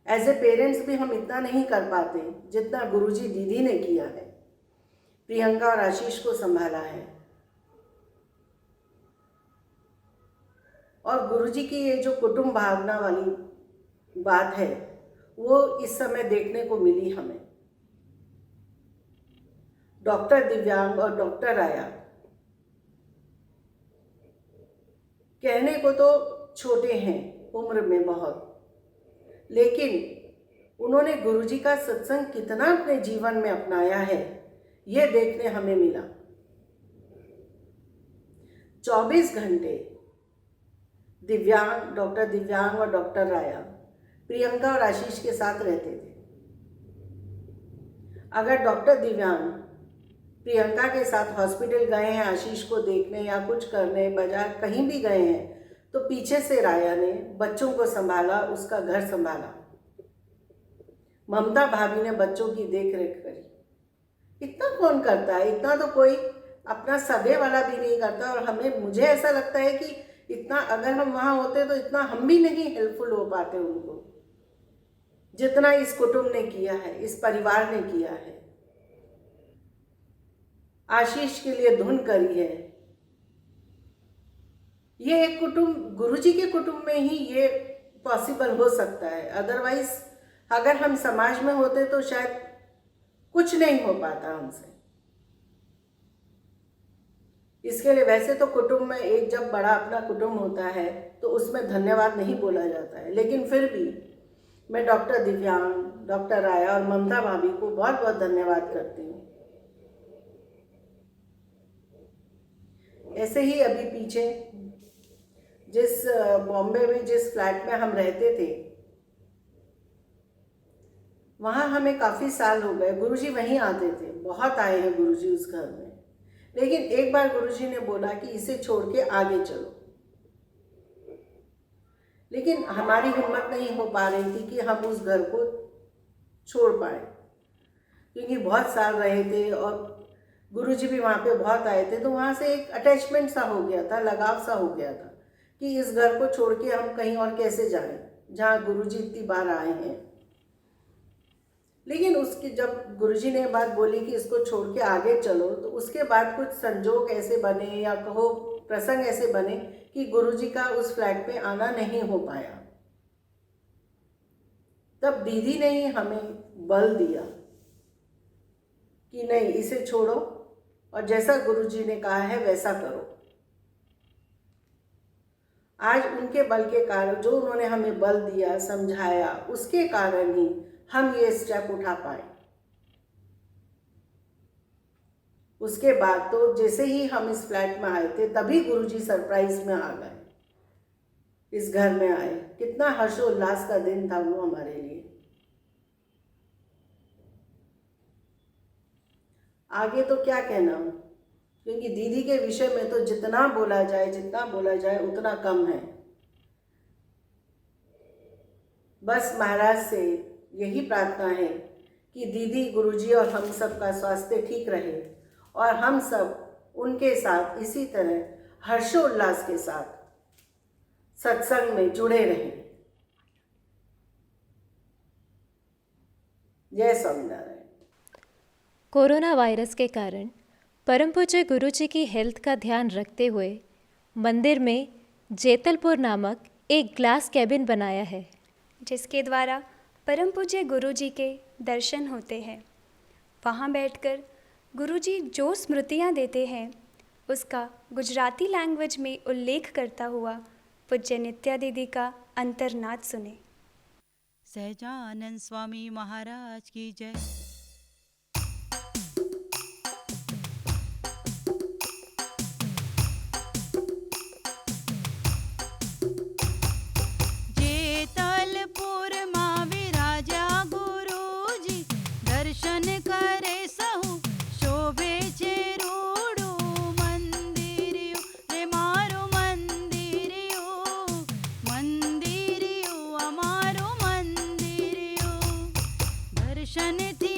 एज ए पेरेंट्स भी हम इतना नहीं कर पाते जितना गुरुजी दीदी ने किया है। प्रियंका और आशीष को संभाला है। और गुरुजी की ये जो कुटुंब भावना वाली बात है, वो इस समय देखने को मिली हमें। डॉक्टर दिव्यांग और डॉक्टर राया कहने को तो छोटे हैं उम्र में बहुत, लेकिन उन्होंने गुरुजी का सत्संग कितना अपने जीवन में अपनाया है, ये देखने हमें मिला। 24 घंटे दिव्यांग, डॉक्टर दिव्यांग और डॉक्टर राया प्रियंका और आशीष के साथ रहते थे। अगर डॉक्टर दिव्यांग प्रियंका के साथ हॉस्पिटल गए हैं आशीष को देखने या कुछ करने, बाजार कहीं भी गए हैं, तो पीछे से राया ने बच्चों को संभाला, उसका घर संभाला। ममता भाभी ने बच्चों की देख रेख करी। इतना कौन करता है? इतना तो कोई अपना सगे वाला भी नहीं करता। और मुझे ऐसा लगता है कि इतना अगर हम वहाँ होते तो इतना हम भी नहीं हेल्पफुल हो पाते उनको, जितना इस कुटुंब ने किया है, इस परिवार ने किया है। आशीष के लिए धुन करी है। ये एक कुटुंब, गुरुजी के कुटुंब में ही ये पॉसिबल हो सकता है। अदरवाइज अगर हम समाज में होते तो शायद कुछ नहीं हो पाता हमसे। इसके लिए वैसे तो कुटुंब में एक जब बड़ा अपना कुटुंब होता है तो उसमें धन्यवाद नहीं बोला जाता है, लेकिन फिर भी मैं डॉक्टर दिव्यांग, डॉक्टर राया और ममता भाभी को बहुत बहुत धन्यवाद करती हूँ। ऐसे ही अभी पीछे जिस बॉम्बे में जिस फ्लैट में हम रहते थे, वहाँ हमें काफ़ी साल हो गए। गुरुजी वहीं आते थे, बहुत आए हैं गुरुजी उस घर में। लेकिन एक बार गुरुजी ने बोला कि इसे छोड़ के आगे चलो, लेकिन हमारी हिम्मत नहीं हो पा रही थी कि हम उस घर को छोड़ पाए, क्योंकि बहुत साल रहे थे और गुरुजी भी वहाँ पे बहुत आए थे। तो वहाँ से एक अटैचमेंट सा हो गया था, लगाव सा हो गया था कि इस घर को छोड़ के हम कहीं और कैसे जाएं, जहाँ गुरुजी इतनी बार आए हैं। लेकिन उसकी जब गुरुजी ने बात बोली कि इसको छोड़ के आगे चलो, तो उसके बाद कुछ संजोग ऐसे बने या कहो प्रसंग ऐसे बने कि गुरुजी का उस फ्लैट पे आना नहीं हो पाया। तब दीदी ने ही हमें बल दिया कि नहीं, इसे छोड़ो और जैसा गुरुजी ने कहा है वैसा करो। आज उनके बल के कारण, जो उन्होंने हमें बल दिया, समझाया, उसके कारण ही हम ये स्टेप उठा पाए। उसके बाद तो जैसे ही हम इस फ्लैट में आए थे तभी गुरुजी सरप्राइज में आ गए, इस घर में आए। कितना हर्षोल्लास का दिन था वो हमारे लिए। आगे तो क्या कहना, क्योंकि दीदी के विषय में तो जितना बोला जाए उतना कम है। बस महाराज से यही प्रार्थना है कि दीदी, गुरुजी और हम सब का स्वास्थ्य ठीक रहे और हम सब उनके साथ इसी तरह हर्षोल्लास के साथ सत्संग में जुड़े रहें। जय स्वामीनारायण। कोरोना वायरस के कारण परम पूज्य गुरुजी की हेल्थ का ध्यान रखते हुए मंदिर में जेतलपुर नामक एक ग्लास कैबिन बनाया है, जिसके द्वारा परम पूज्य गुरुजी के दर्शन होते हैं। वहाँ बैठकर गुरुजी जो स्मृतियाँ देते हैं उसका गुजराती लैंग्वेज में उल्लेख करता हुआ पूज्य नित्या दीदी का अंतर्नाद सुने। सहजानंद स्वामी महाराज की जय। जेतलपुर मां विराजा गुरुजी, दर्शन करे सहु शोभे छे रूडू मंदिरियो रे मारो मंदिरियो, मंदिरियो अमारो मंदिरियो। दर्शन थी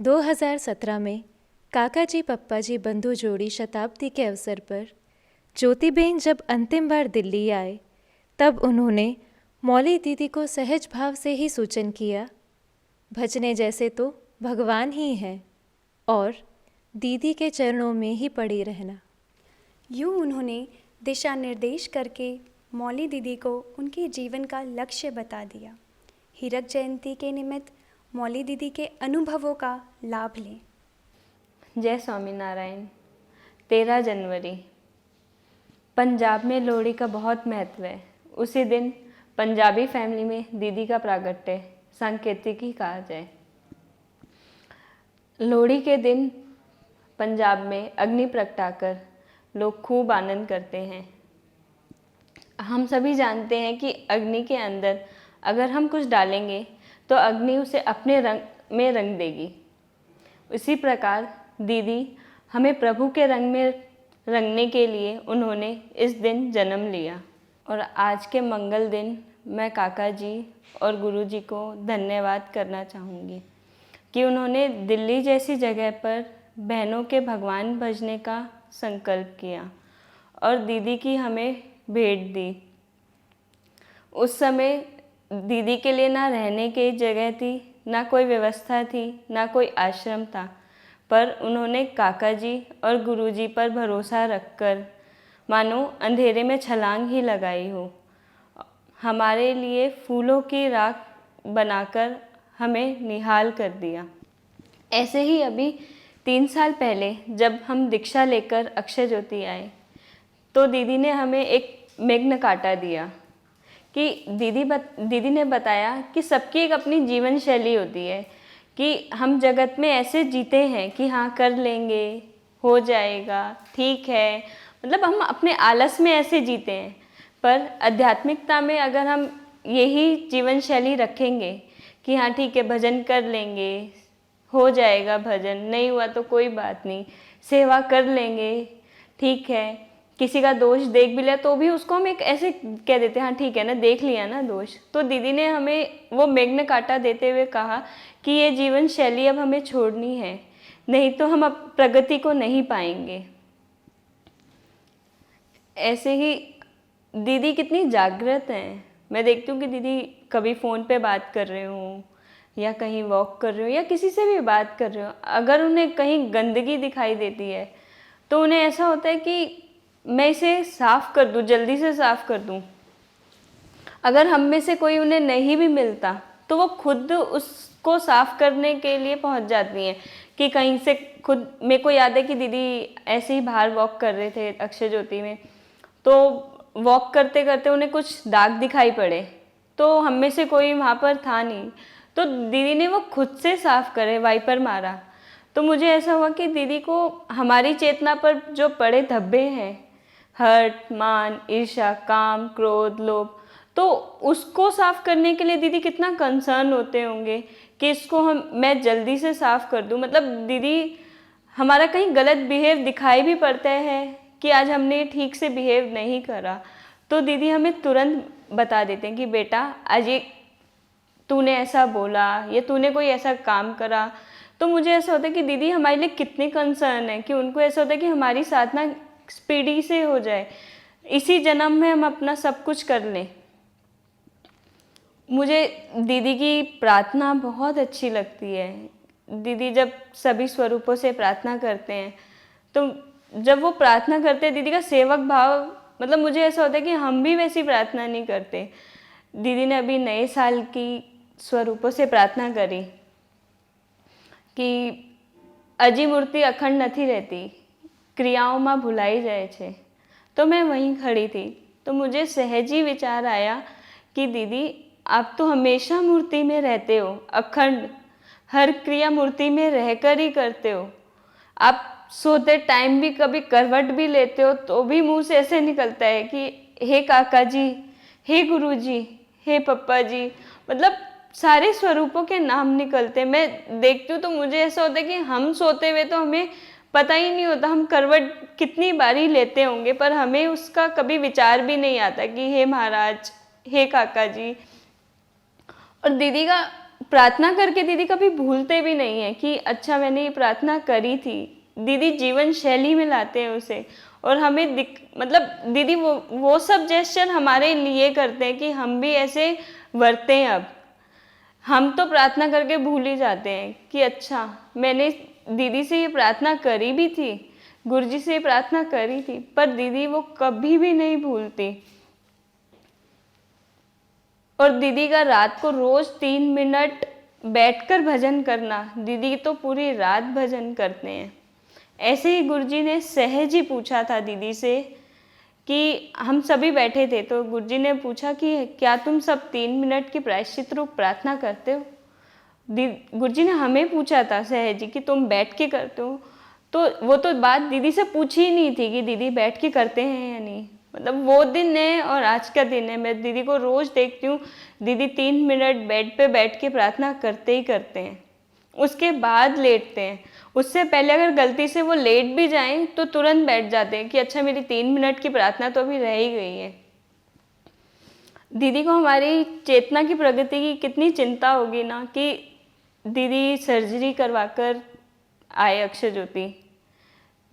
2017 में काका जी पप्पा जी बंधु जोड़ी शताब्दी के अवसर पर ज्योतिबेन जब अंतिम बार दिल्ली आए तब उन्होंने मौली दीदी को सहज भाव से ही सूचन किया, भजने जैसे तो भगवान ही हैं और दीदी के चरणों में ही पड़ी रहना। यूँ उन्होंने दिशा निर्देश करके मौली दीदी को उनके जीवन का लक्ष्य बता दिया। हीरक जयंती के निमित्त मौली दीदी के अनुभवों का लाभ लें। जय स्वामीनारायण। 13 जनवरी पंजाब में लोहड़ी का बहुत महत्व है। उसी दिन पंजाबी फैमिली में दीदी का प्रागट्य सांकेतिकी कहा जाए। लोहड़ी के दिन पंजाब में अग्नि प्रगटाकर लोग खूब आनंद करते हैं। हम सभी जानते हैं कि अग्नि के अंदर अगर हम कुछ डालेंगे तो अग्नि उसे अपने रंग में रंग देगी। इसी प्रकार दीदी हमें प्रभु के रंग में रंगने के लिए उन्होंने इस दिन जन्म लिया। और आज के मंगल दिन मैं काका जी और गुरु जी को धन्यवाद करना चाहूँगी कि उन्होंने दिल्ली जैसी जगह पर बहनों के भगवान भजने का संकल्प किया और दीदी की हमें भेंट दी। उस समय दीदी के लिए ना रहने की जगह थी, ना कोई व्यवस्था थी, ना कोई आश्रम था, पर उन्होंने काका जी और गुरु जी पर भरोसा रखकर मानो अंधेरे में छलांग ही लगाई हो। हमारे लिए फूलों की राख बनाकर हमें निहाल कर दिया। ऐसे ही अभी 3 साल पहले जब हम दीक्षा लेकर अक्षय ज्योति आए तो दीदी ने हमें एक मेघ्न काटा दिया कि दीदी ने बताया कि सबकी एक अपनी जीवन शैली होती है कि हम जगत में ऐसे जीते हैं कि हाँ कर लेंगे, हो जाएगा, ठीक है, मतलब हम अपने आलस में ऐसे जीते हैं। पर आध्यात्मिकता में अगर हम यही जीवन शैली रखेंगे कि हाँ ठीक है भजन कर लेंगे, हो जाएगा, भजन नहीं हुआ तो कोई बात नहीं, सेवा कर लेंगे, ठीक है, किसी का दोष देख भी लिया तो भी उसको हम एक ऐसे कह देते हैं हाँ ठीक है ना, देख लिया ना दोष। तो दीदी ने हमें वो मेघ्न काटा देते हुए कहा कि ये जीवन शैली अब हमें छोड़नी है, नहीं तो हम अब प्रगति को नहीं पाएंगे। ऐसे ही दीदी कितनी जागृत हैं। मैं देखती हूँ कि दीदी कभी फ़ोन पे बात कर रहे हो या कहीं वॉक कर रहे हो या किसी से भी बात कर रहे हो, अगर उन्हें कहीं गंदगी दिखाई देती है तो उन्हें ऐसा होता है कि मैं इसे साफ़ कर दूँ, जल्दी से साफ़ कर दूँ। अगर हम में से कोई उन्हें नहीं भी मिलता तो वो खुद उसको साफ़ करने के लिए पहुंच जाती हैं कि कहीं से खुद। मेरे को याद है कि दीदी ऐसे ही बाहर वॉक कर रहे थे अक्षय ज्योति में, तो वॉक करते करते उन्हें कुछ दाग दिखाई पड़े, तो हम में से कोई वहाँ पर था नहीं, तो दीदी ने वो खुद से साफ़ करे, वाइपर मारा। तो मुझे ऐसा हुआ कि दीदी को हमारी चेतना पर जो पड़े धब्बे हैं, हर्ट, मान, ईर्ष्या, काम, क्रोध, लोभ, तो उसको साफ़ करने के लिए दीदी कितना कंसर्न होते होंगे कि इसको मैं जल्दी से साफ़ कर दूं। मतलब दीदी हमारा कहीं गलत बिहेव दिखाई भी पड़ता है कि आज हमने ठीक से बिहेव नहीं करा, तो दीदी हमें तुरंत बता देते हैं कि बेटा आज ये तूने ऐसा बोला या तूने कोई ऐसा काम करा। तो मुझे ऐसा होता है कि दीदी हमारे लिए कितने कंसर्न है कि उनको ऐसा होता है कि हमारी साधना स्पीडी से हो जाए, इसी जन्म में हम अपना सब कुछ कर लें। मुझे दीदी की प्रार्थना बहुत अच्छी लगती है। दीदी जब सभी स्वरूपों से प्रार्थना करते हैं तो जब वो प्रार्थना करते हैं दीदी का सेवक भाव, मतलब मुझे ऐसा होता है कि हम भी वैसी प्रार्थना नहीं करते। दीदी ने अभी नए साल की स्वरूपों से प्रार्थना करी कि अजी मूर्ति अखंड नहीं रहती, क्रियाओं में भुलाई जाए छे। तो मैं वहीं खड़ी थी तो मुझे सहज ही विचार आया कि दीदी आप तो हमेशा मूर्ति में रहते हो, अखंड हर क्रिया मूर्ति में रहकर ही करते हो। आप सोते टाइम भी कभी करवट भी लेते हो तो भी मुंह से ऐसे निकलता है कि हे काका जी, हे गुरु जी, हे पप्पा जी, मतलब सारे स्वरूपों के नाम निकलते। मैं देखती हूँ तो मुझे ऐसा होता है कि हम सोते हुए तो हमें पता ही नहीं होता हम करवट कितनी बारी लेते होंगे, पर हमें उसका कभी विचार भी नहीं आता कि हे महाराज, हे काका जी। और दीदी का प्रार्थना करके दीदी कभी भूलते भी नहीं है कि अच्छा मैंने ये प्रार्थना करी थी। दीदी जीवन शैली में लाते हैं उसे, और हमें मतलब दीदी वो सब जेस्चर हमारे लिए करते हैं कि हम भी ऐसे वर्तें। अब हम तो प्रार्थना करके भूल ही जाते हैं कि अच्छा मैंने दीदी से ये प्रार्थना करी भी थी, गुरुजी से ये प्रार्थना करी थी, पर दीदी वो कभी भी नहीं भूलती। और दीदी का रात को रोज 3 मिनट बैठकर भजन करना, दीदी तो पूरी रात भजन करते हैं। ऐसे ही गुरुजी ने सहज ही पूछा था दीदी से कि हम सभी बैठे थे, तो गुरुजी ने पूछा कि क्या तुम सब 3 मिनट की प्रायश्चित रूप प्रार्थना करते हो। गुरुजी ने हमें पूछा था सहज ही कि तुम बैठ के करते हो, तो वो तो बात दीदी से पूछी ही नहीं थी कि दीदी बैठ के करते हैं या नहीं। मतलब वो दिन है और आज का दिन है, मैं दीदी को रोज़ देखती हूँ, दीदी 3 मिनट बेड पे बैठ के प्रार्थना करते ही करते हैं, उसके बाद लेटते हैं। उससे पहले अगर गलती से वो लेट भी जाएं तो तुरंत बैठ जाते हैं कि अच्छा मेरी 3 मिनट की प्रार्थना तो अभी रह ही गई है। दीदी को हमारी चेतना की प्रगति की कितनी चिंता होगी ना कि दीदी सर्जरी करवाकर आए अक्षय ज्योति।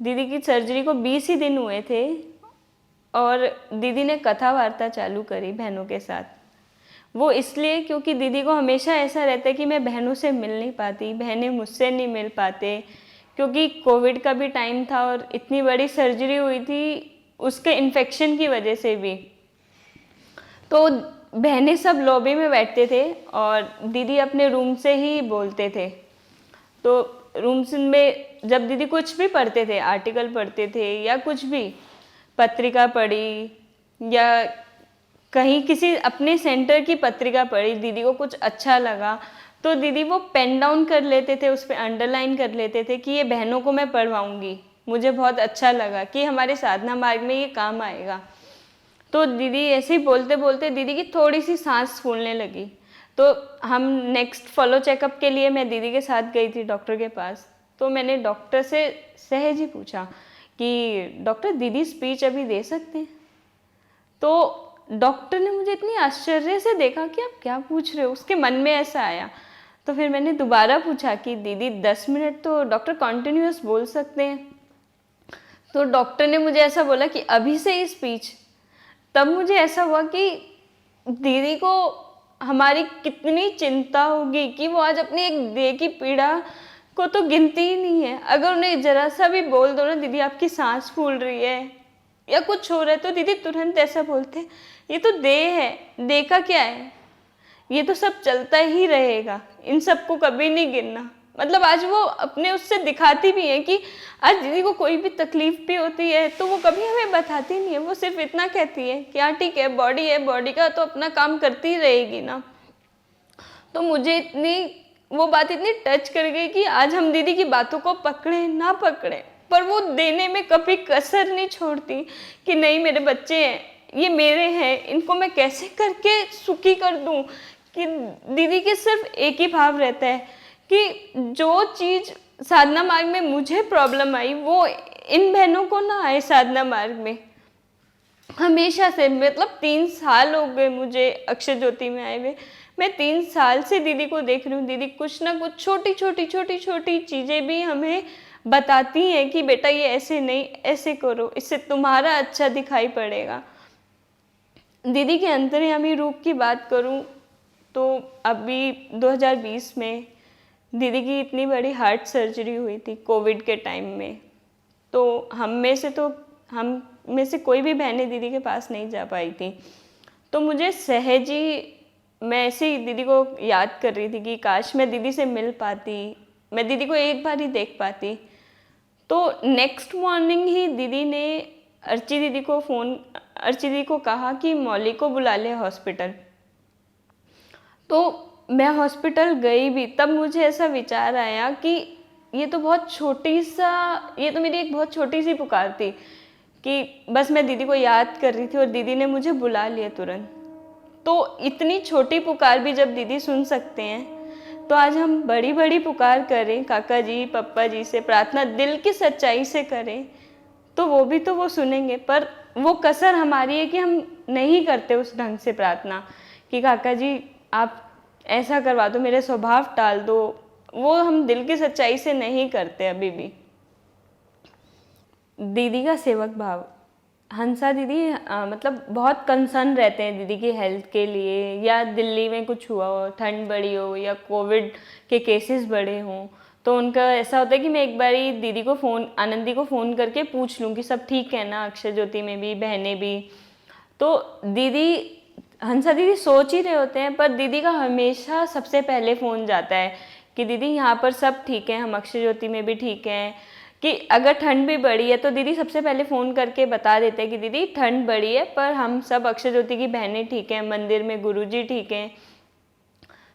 दीदी की सर्जरी को 20 ही दिन हुए थे और दीदी ने कथा वार्ता चालू करी बहनों के साथ। वो इसलिए क्योंकि दीदी को हमेशा ऐसा रहता है कि मैं बहनों से मिल नहीं पाती, बहनें मुझसे नहीं मिल पाते, क्योंकि कोविड का भी टाइम था और इतनी बड़ी सर्जरी हुई थी उसके इन्फेक्शन की वजह से भी। तो बहनें सब लॉबी में बैठते थे और दीदी अपने रूम से ही बोलते थे। तो रूम में जब दीदी कुछ भी पढ़ते थे, आर्टिकल पढ़ते थे या कुछ भी पत्रिका पढ़ी या कहीं किसी अपने सेंटर की पत्रिका पढ़ी, दीदी को कुछ अच्छा लगा तो दीदी वो पेन डाउन कर लेते थे, उस पर अंडरलाइन कर लेते थे कि ये बहनों को मैं पढ़वाऊँगी, मुझे बहुत अच्छा लगा कि हमारे साधना मार्ग में ये काम आएगा। तो दीदी ऐसे ही बोलते बोलते दीदी की थोड़ी सी सांस फूलने लगी। तो हम नेक्स्ट फॉलो चेकअप के लिए मैं दीदी के साथ गई थी डॉक्टर के पास। तो मैंने डॉक्टर से सहज ही पूछा कि डॉक्टर दीदी स्पीच अभी दे सकते हैं? तो डॉक्टर ने मुझे इतनी आश्चर्य से देखा कि आप क्या पूछ रहे हो, उसके मन में ऐसा आया। तो फिर मैंने दोबारा पूछा कि दीदी 10 मिनट तो डॉक्टर कॉन्टिन्यूस बोल सकते हैं? तो डॉक्टर ने मुझे ऐसा बोला कि अभी से ही स्पीच। तब मुझे ऐसा हुआ कि दीदी को हमारी कितनी चिंता होगी कि वो आज अपनी एक देह की पीड़ा को तो गिनती ही नहीं है। अगर उन्हें जरा सा भी बोल दो ना दीदी आपकी सांस फूल रही है या कुछ हो रहा है, तो दीदी तुरंत ऐसा बोलते ये तो देह है, देह का क्या है, ये तो सब चलता ही रहेगा, इन सबको कभी नहीं गिनना। मतलब आज वो अपने उससे दिखाती भी है कि आज दीदी को कोई भी तकलीफ भी होती है तो वो कभी हमें बताती नहीं है, वो सिर्फ इतना कहती है कि हाँ ठीक है, बॉडी है, बॉडी का तो अपना काम करती ही रहेगी ना। तो मुझे वो बात इतनी टच कर गई कि आज हम दीदी की बातों को पकड़े ना पकड़े, पर वो देने में कभी कसर नहीं छोड़ती कि नहीं मेरे बच्चे हैं, ये मेरे हैं, इनको मैं कैसे करके सुखी कर दूं। कि दीदी के सिर्फ एक ही भाव रहता है कि जो चीज़ साधना मार्ग में मुझे प्रॉब्लम आई वो इन बहनों को ना आए साधना मार्ग में। हमेशा से, मतलब 3 साल हो गए मुझे अक्षय ज्योति में आए हुए, मैं 3 साल से दीदी को देख रही हूँ। दीदी कुछ ना कुछ छोटी छोटी चीज़ें भी हमें बताती हैं कि बेटा ये ऐसे नहीं, ऐसे करो, इससे तुम्हारा अच्छा दिखाई पड़ेगा। दीदी के अंतर्यामी रूप की बात करूं तो अभी 2020 में दीदी की इतनी बड़ी हार्ट सर्जरी हुई थी कोविड के टाइम में। तो हम में से कोई भी बहनें दीदी के पास नहीं जा पाई थी। तो मुझे सहज ही मैं ऐसे ही दीदी को याद कर रही थी कि काश मैं दीदी से मिल पाती, मैं दीदी को एक बार ही देख पाती। तो नेक्स्ट मॉर्निंग ही दीदी ने अर्ची दीदी को कहा कि मौली को बुला ले हॉस्पिटल। तो मैं हॉस्पिटल गई भी, तब मुझे ऐसा विचार आया कि ये तो मेरी एक बहुत छोटी सी पुकार थी कि बस मैं दीदी को याद कर रही थी और दीदी ने मुझे बुला लिया तुरंत। तो इतनी छोटी पुकार भी जब दीदी सुन सकते हैं तो आज हम बड़ी बड़ी पुकार करें, काका जी पप्पा जी से प्रार्थना दिल की सच्चाई से करें तो वो सुनेंगे। पर वो कसर हमारी है कि हम नहीं करते उस ढंग से प्रार्थना कि काका जी आप ऐसा करवा दो, मेरे स्वभाव टाल दो, वो हम दिल की सच्चाई से नहीं करते अभी भी। दीदी का सेवक भाव, हंसा दीदी मतलब बहुत कंसर्न रहते हैं दीदी की हेल्थ के लिए, या दिल्ली में कुछ हुआ हो, ठंड बढ़ी हो या कोविड के केसेस बढ़े हों, तो उनका ऐसा होता है कि मैं एक बारी दीदी को आनंदी को फ़ोन करके पूछ लूँ कि सब ठीक है ना, अक्षय ज्योति में भी, बहनें भी। तो दीदी, हंसा दीदी सोच ही रहे होते हैं, पर दीदी का हमेशा सबसे पहले फ़ोन जाता है कि दीदी यहाँ पर सब ठीक है, हम अक्षय ज्योति में भी ठीक हैं। कि अगर ठंड भी बढ़ी है तो दीदी सबसे पहले फ़ोन करके बता देते हैं कि दीदी ठंड बढ़ी है, पर हम सब अक्षय ज्योति की बहनें ठीक हैं, मंदिर में गुरुजी ठीक हैं।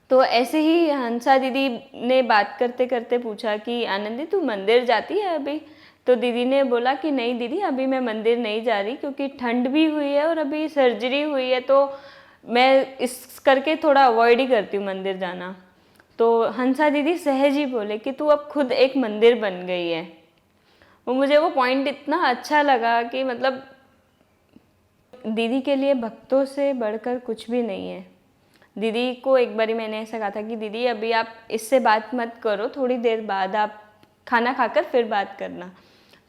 तो ऐसे ही हंसा दीदी ने बात करते करते पूछा कि आनंदी तू मंदिर जाती है अभी? तो दीदी ने बोला कि नहीं दीदी, अभी मैं मंदिर नहीं जा रही, क्योंकि ठंड भी हुई है और अभी सर्जरी हुई है, तो मैं इस करके थोड़ा अवॉइड ही करती हूँ मंदिर जाना। तो हंसा दीदी सहज ही बोले कि तू अब खुद एक मंदिर बन गई है। मुझे वो पॉइंट इतना अच्छा लगा कि मतलब दीदी के लिए भक्तों से बढ़कर कुछ भी नहीं है। दीदी को एक बारी मैंने ऐसा कहा था कि दीदी अभी आप इससे बात मत करो, थोड़ी देर बाद आप खाना खाकर फिर बात करना।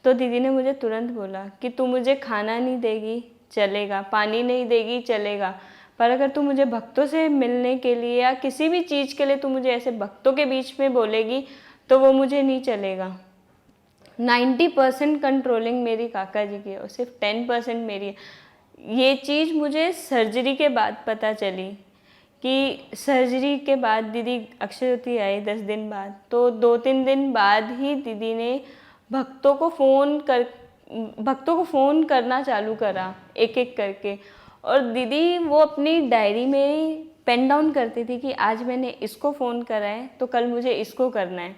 तो दीदी ने मुझे तुरंत बोला कि तू मुझे खाना नहीं देगी चलेगा, पानी नहीं देगी चलेगा, पर अगर तू मुझे भक्तों से मिलने के लिए या किसी भी चीज़ के लिए तू मुझे ऐसे भक्तों के बीच में बोलेगी तो वो मुझे नहीं चलेगा। 90% कंट्रोलिंग मेरी काका जी की है और सिर्फ 10% मेरी है। ये चीज़ मुझे सर्जरी के बाद पता चली कि सर्जरी के बाद दीदी अक्षय ज्योति आई 10 दिन बाद, तो 2-3 दिन बाद ही दीदी ने भक्तों को फ़ोन करना चालू करा एक एक करके। और दीदी वो अपनी डायरी में पेन डाउन करती थी कि आज मैंने इसको फ़ोन करा है तो कल मुझे इसको करना है।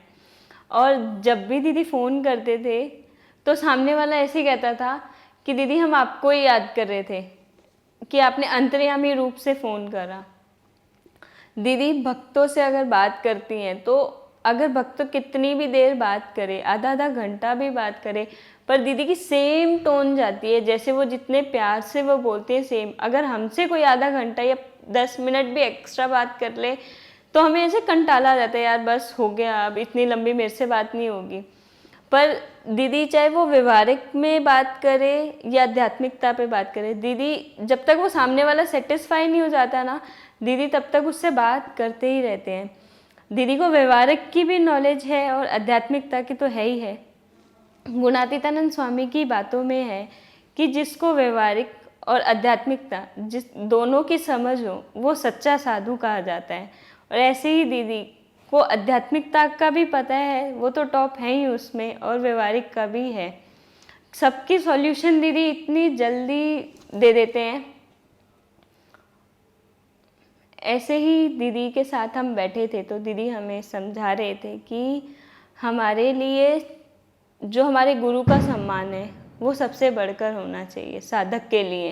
और जब भी दीदी फ़ोन करते थे तो सामने वाला ऐसे ही कहता था कि दीदी हम आपको ही याद कर रहे थे कि आपने अंतर्यामी रूप से फ़ोन करा। दीदी भक्तों से अगर बात करती हैं तो अगर भक्त कितनी भी देर बात करे, आधा घंटा भी बात करे, पर दीदी की सेम टोन जाती है, जैसे वो जितने प्यार से वो बोलती है सेम। अगर हमसे कोई आधा घंटा या 10 मिनट भी एक्स्ट्रा बात कर ले तो हमें ऐसे कंटाला आ जाता है, यार बस हो गया, अब इतनी लंबी मेरे से बात नहीं होगी। पर दीदी चाहे वो व्यवहारिक में बात करे या आध्यात्मिकता पे बात करे, दीदी जब तक वो सामने वाला सेटिस्फाई नहीं हो जाता ना, दीदी तब तक उससे बात करते ही रहते हैं। दीदी को व्यवहारिक की भी नॉलेज है और आध्यात्मिकता की तो है ही है। गुणातीतानंद स्वामी की बातों में है कि जिसको व्यवहारिक और आध्यात्मिकता जिस दोनों की समझ हो वो सच्चा साधु कहा जाता है। और ऐसे ही दीदी को आध्यात्मिकता का भी पता है, वो तो टॉप है ही उसमें, और व्यवहारिक का भी है। सबकी सॉल्यूशन दीदी इतनी जल्दी दे देते हैं। ऐसे ही दीदी के साथ हम बैठे थे तो दीदी हमें समझा रहे थे कि हमारे लिए जो हमारे गुरु का सम्मान है वो सबसे बढ़कर होना चाहिए साधक के लिए।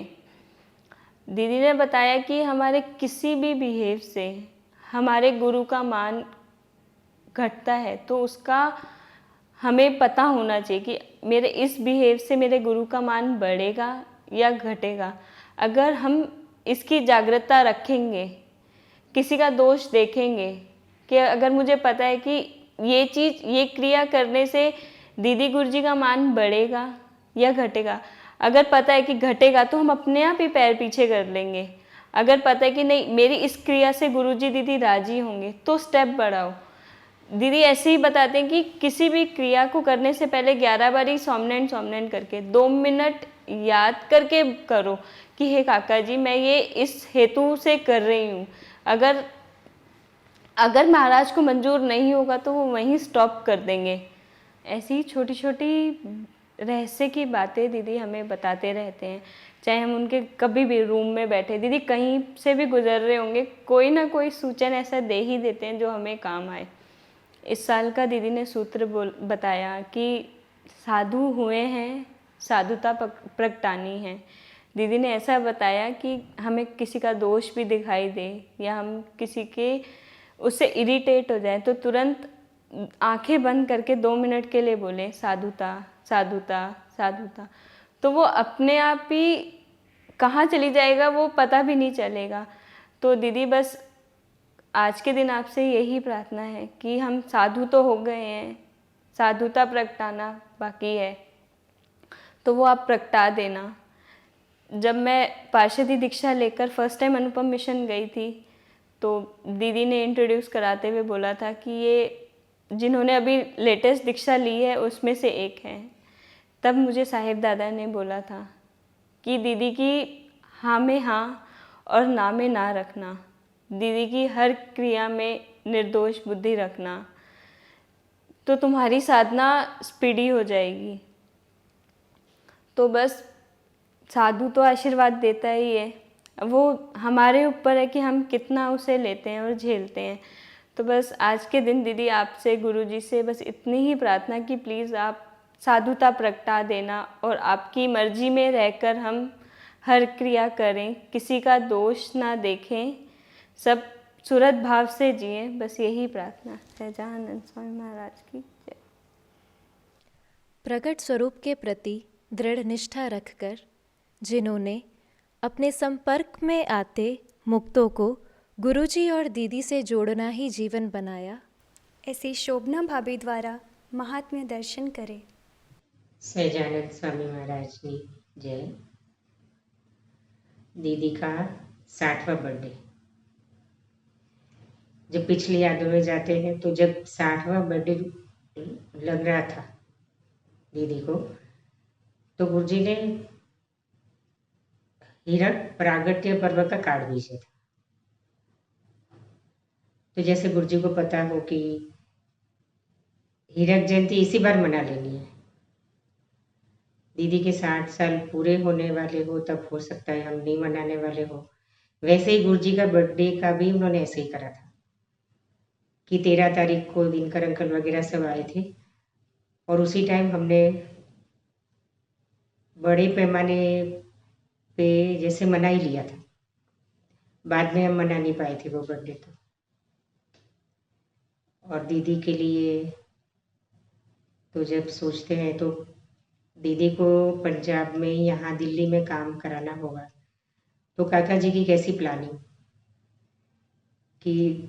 दीदी ने बताया कि हमारे किसी भी बिहेव से हमारे गुरु का मान घटता है तो उसका हमें पता होना चाहिए कि मेरे इस बिहेव से मेरे गुरु का मान बढ़ेगा या घटेगा। अगर हम इसकी जागरूकता रखेंगे, किसी का दोष देखेंगे कि अगर मुझे पता है कि ये चीज़, ये क्रिया करने से दीदी गुरुजी का मान बढ़ेगा या घटेगा, अगर पता है कि घटेगा तो हम अपने आप ही पैर पीछे कर लेंगे। अगर पता है कि नहीं मेरी इस क्रिया से गुरुजी दीदी राजी होंगे तो स्टेप बढ़ाओ। दीदी ऐसे ही बताते हैं कि किसी भी क्रिया को करने से पहले 11 बारी सोमनैन करके 2 मिनट याद करके करो कि हे काका जी मैं ये इस हेतु से कर रही हूँ। अगर महाराज को मंजूर नहीं होगा तो वो वहीं स्टॉप कर देंगे। ऐसी ही छोटी छोटी रहस्य की बातें दीदी हमें बताते रहते हैं। चाहे हम उनके कभी भी रूम में बैठे, दीदी कहीं से भी गुजर रहे होंगे, कोई ना कोई सूचन ऐसा दे ही देते हैं जो हमें काम आए। इस साल का दीदी ने सूत्र बताया कि साधु हुए हैं, साधुता प्रगटानी है। दीदी ने ऐसा बताया कि हमें किसी का दोष भी दिखाई दे या हम किसी के उससे इरिटेट हो जाए तो तुरंत आंखें बंद करके 2 मिनट के लिए बोले साधुता साधुता साधुता, तो वो अपने आप ही कहाँ चली जाएगा वो पता भी नहीं चलेगा। तो दीदी बस आज के दिन आपसे यही प्रार्थना है कि हम साधु तो हो गए हैं, साधुता प्रगटाना बाकी है, तो वो आप प्रगटा देना। जब मैं पार्षदी दीक्षा लेकर फर्स्ट टाइम अनुपम मिशन गई थी तो दीदी ने इंट्रोड्यूस कराते हुए बोला था कि ये जिन्होंने अभी लेटेस्ट दीक्षा ली है उसमें से एक हैं। तब मुझे साहिब दादा ने बोला था कि दीदी की हाँ में हाँ और ना में ना रखना, दीदी की हर क्रिया में निर्दोष बुद्धि रखना, तो तुम्हारी साधना स्पीडी हो जाएगी। तो बस साधु तो आशीर्वाद देता ही है, वो हमारे ऊपर है कि हम कितना उसे लेते हैं और झेलते हैं। तो बस आज के दिन दीदी आपसे, गुरुजी से बस इतनी ही प्रार्थना कि प्लीज़ आप साधुता प्रगटा देना और आपकी मर्जी में रहकर हम हर क्रिया करें, किसी का दोष ना देखें, सब सुरत भाव से जिए। बस यही प्रार्थना। सहजानंद स्वामी महाराज की जय। प्रकट स्वरूप के प्रति दृढ़ निष्ठा रखकर जिन्होंने अपने संपर्क में आते मुक्तों को गुरुजी और दीदी से जोड़ना ही जीवन बनाया, ऐसी शोभना भाभी द्वारा महात्म्य दर्शन करें। सहजानंद स्वामी महाराज की जय। दीदी का 60वां बर्थडे। जब पिछली यादों में जाते हैं तो जब 60वां बर्थडे लग रहा था दीदी को, तो गुरुजी ने हीरक प्रागट्य पर्व का कार्ड भेजा था। तो जैसे गुरुजी को पता हो कि हीरक जयंती इसी बार मना लेनी है, दीदी के 60 साल पूरे होने वाले हो, तब हो सकता है हम नहीं मनाने वाले हो। वैसे ही गुरुजी का बर्थडे का भी उन्होंने ऐसे ही करा था कि 13 तारीख को दिनकर अंकल वगैरह सब आए थे और उसी टाइम हमने बड़े पैमाने पे जैसे मना ही लिया था। बाद में हम मना नहीं पाए थे वो बर्थडे तो। और दीदी के लिए तो जब सोचते हैं तो दीदी को पंजाब में, यहाँ दिल्ली में काम कराना होगा, तो काका जी की कैसी प्लानिंग कि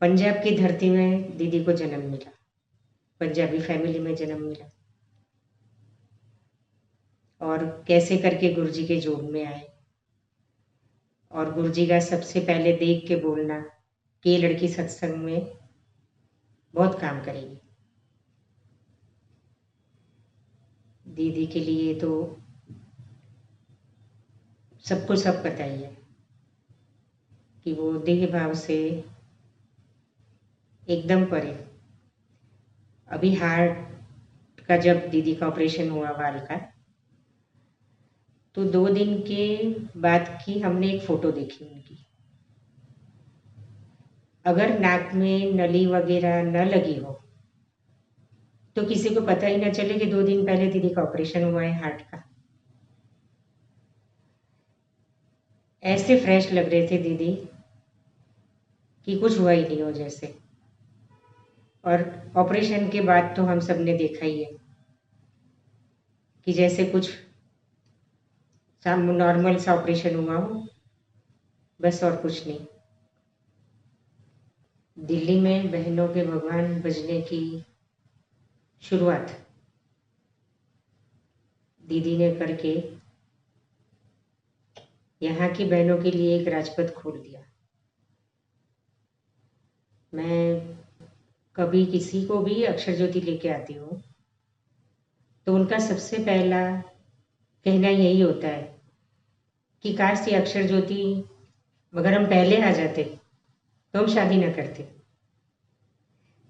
पंजाब की धरती में दीदी को जन्म मिला, पंजाबी फैमिली में जन्म मिला, और कैसे करके गुरुजी के जोड़ में आए। और गुरुजी का सबसे पहले देख के बोलना कि ये लड़की सत्संग में बहुत काम करेगी। दीदी के लिए तो सबको सब पता ही है कि वो देह भाव से एकदम परे। अभी हार्ट का जब दीदी का ऑपरेशन हुआ वाल का, तो 2 दिन के बाद की हमने एक फोटो देखी उनकी। अगर नाक में नली वगैरह न लगी हो तो किसी को पता ही ना चले कि 2 दिन पहले दीदी का ऑपरेशन हुआ है हार्ट का। ऐसे फ्रेश लग रहे थे दीदी कि कुछ हुआ ही नहीं हो जैसे। और ऑपरेशन के बाद तो हम सब ने देखा ही है कि जैसे कुछ नॉर्मल सा ऑपरेशन हुआ हो, बस और कुछ नहीं। दिल्ली में बहनों के भगवान भजने की शुरुआत दीदी ने करके यहाँ की बहनों के लिए एक राजपथ खोल दिया। मैं कभी किसी को भी अक्षर ज्योति लेके आती हूँ तो उनका सबसे पहला कहना यही होता है कि काश ये अक्षर ज्योति अगर हम पहले आ जाते तो हम शादी न करते।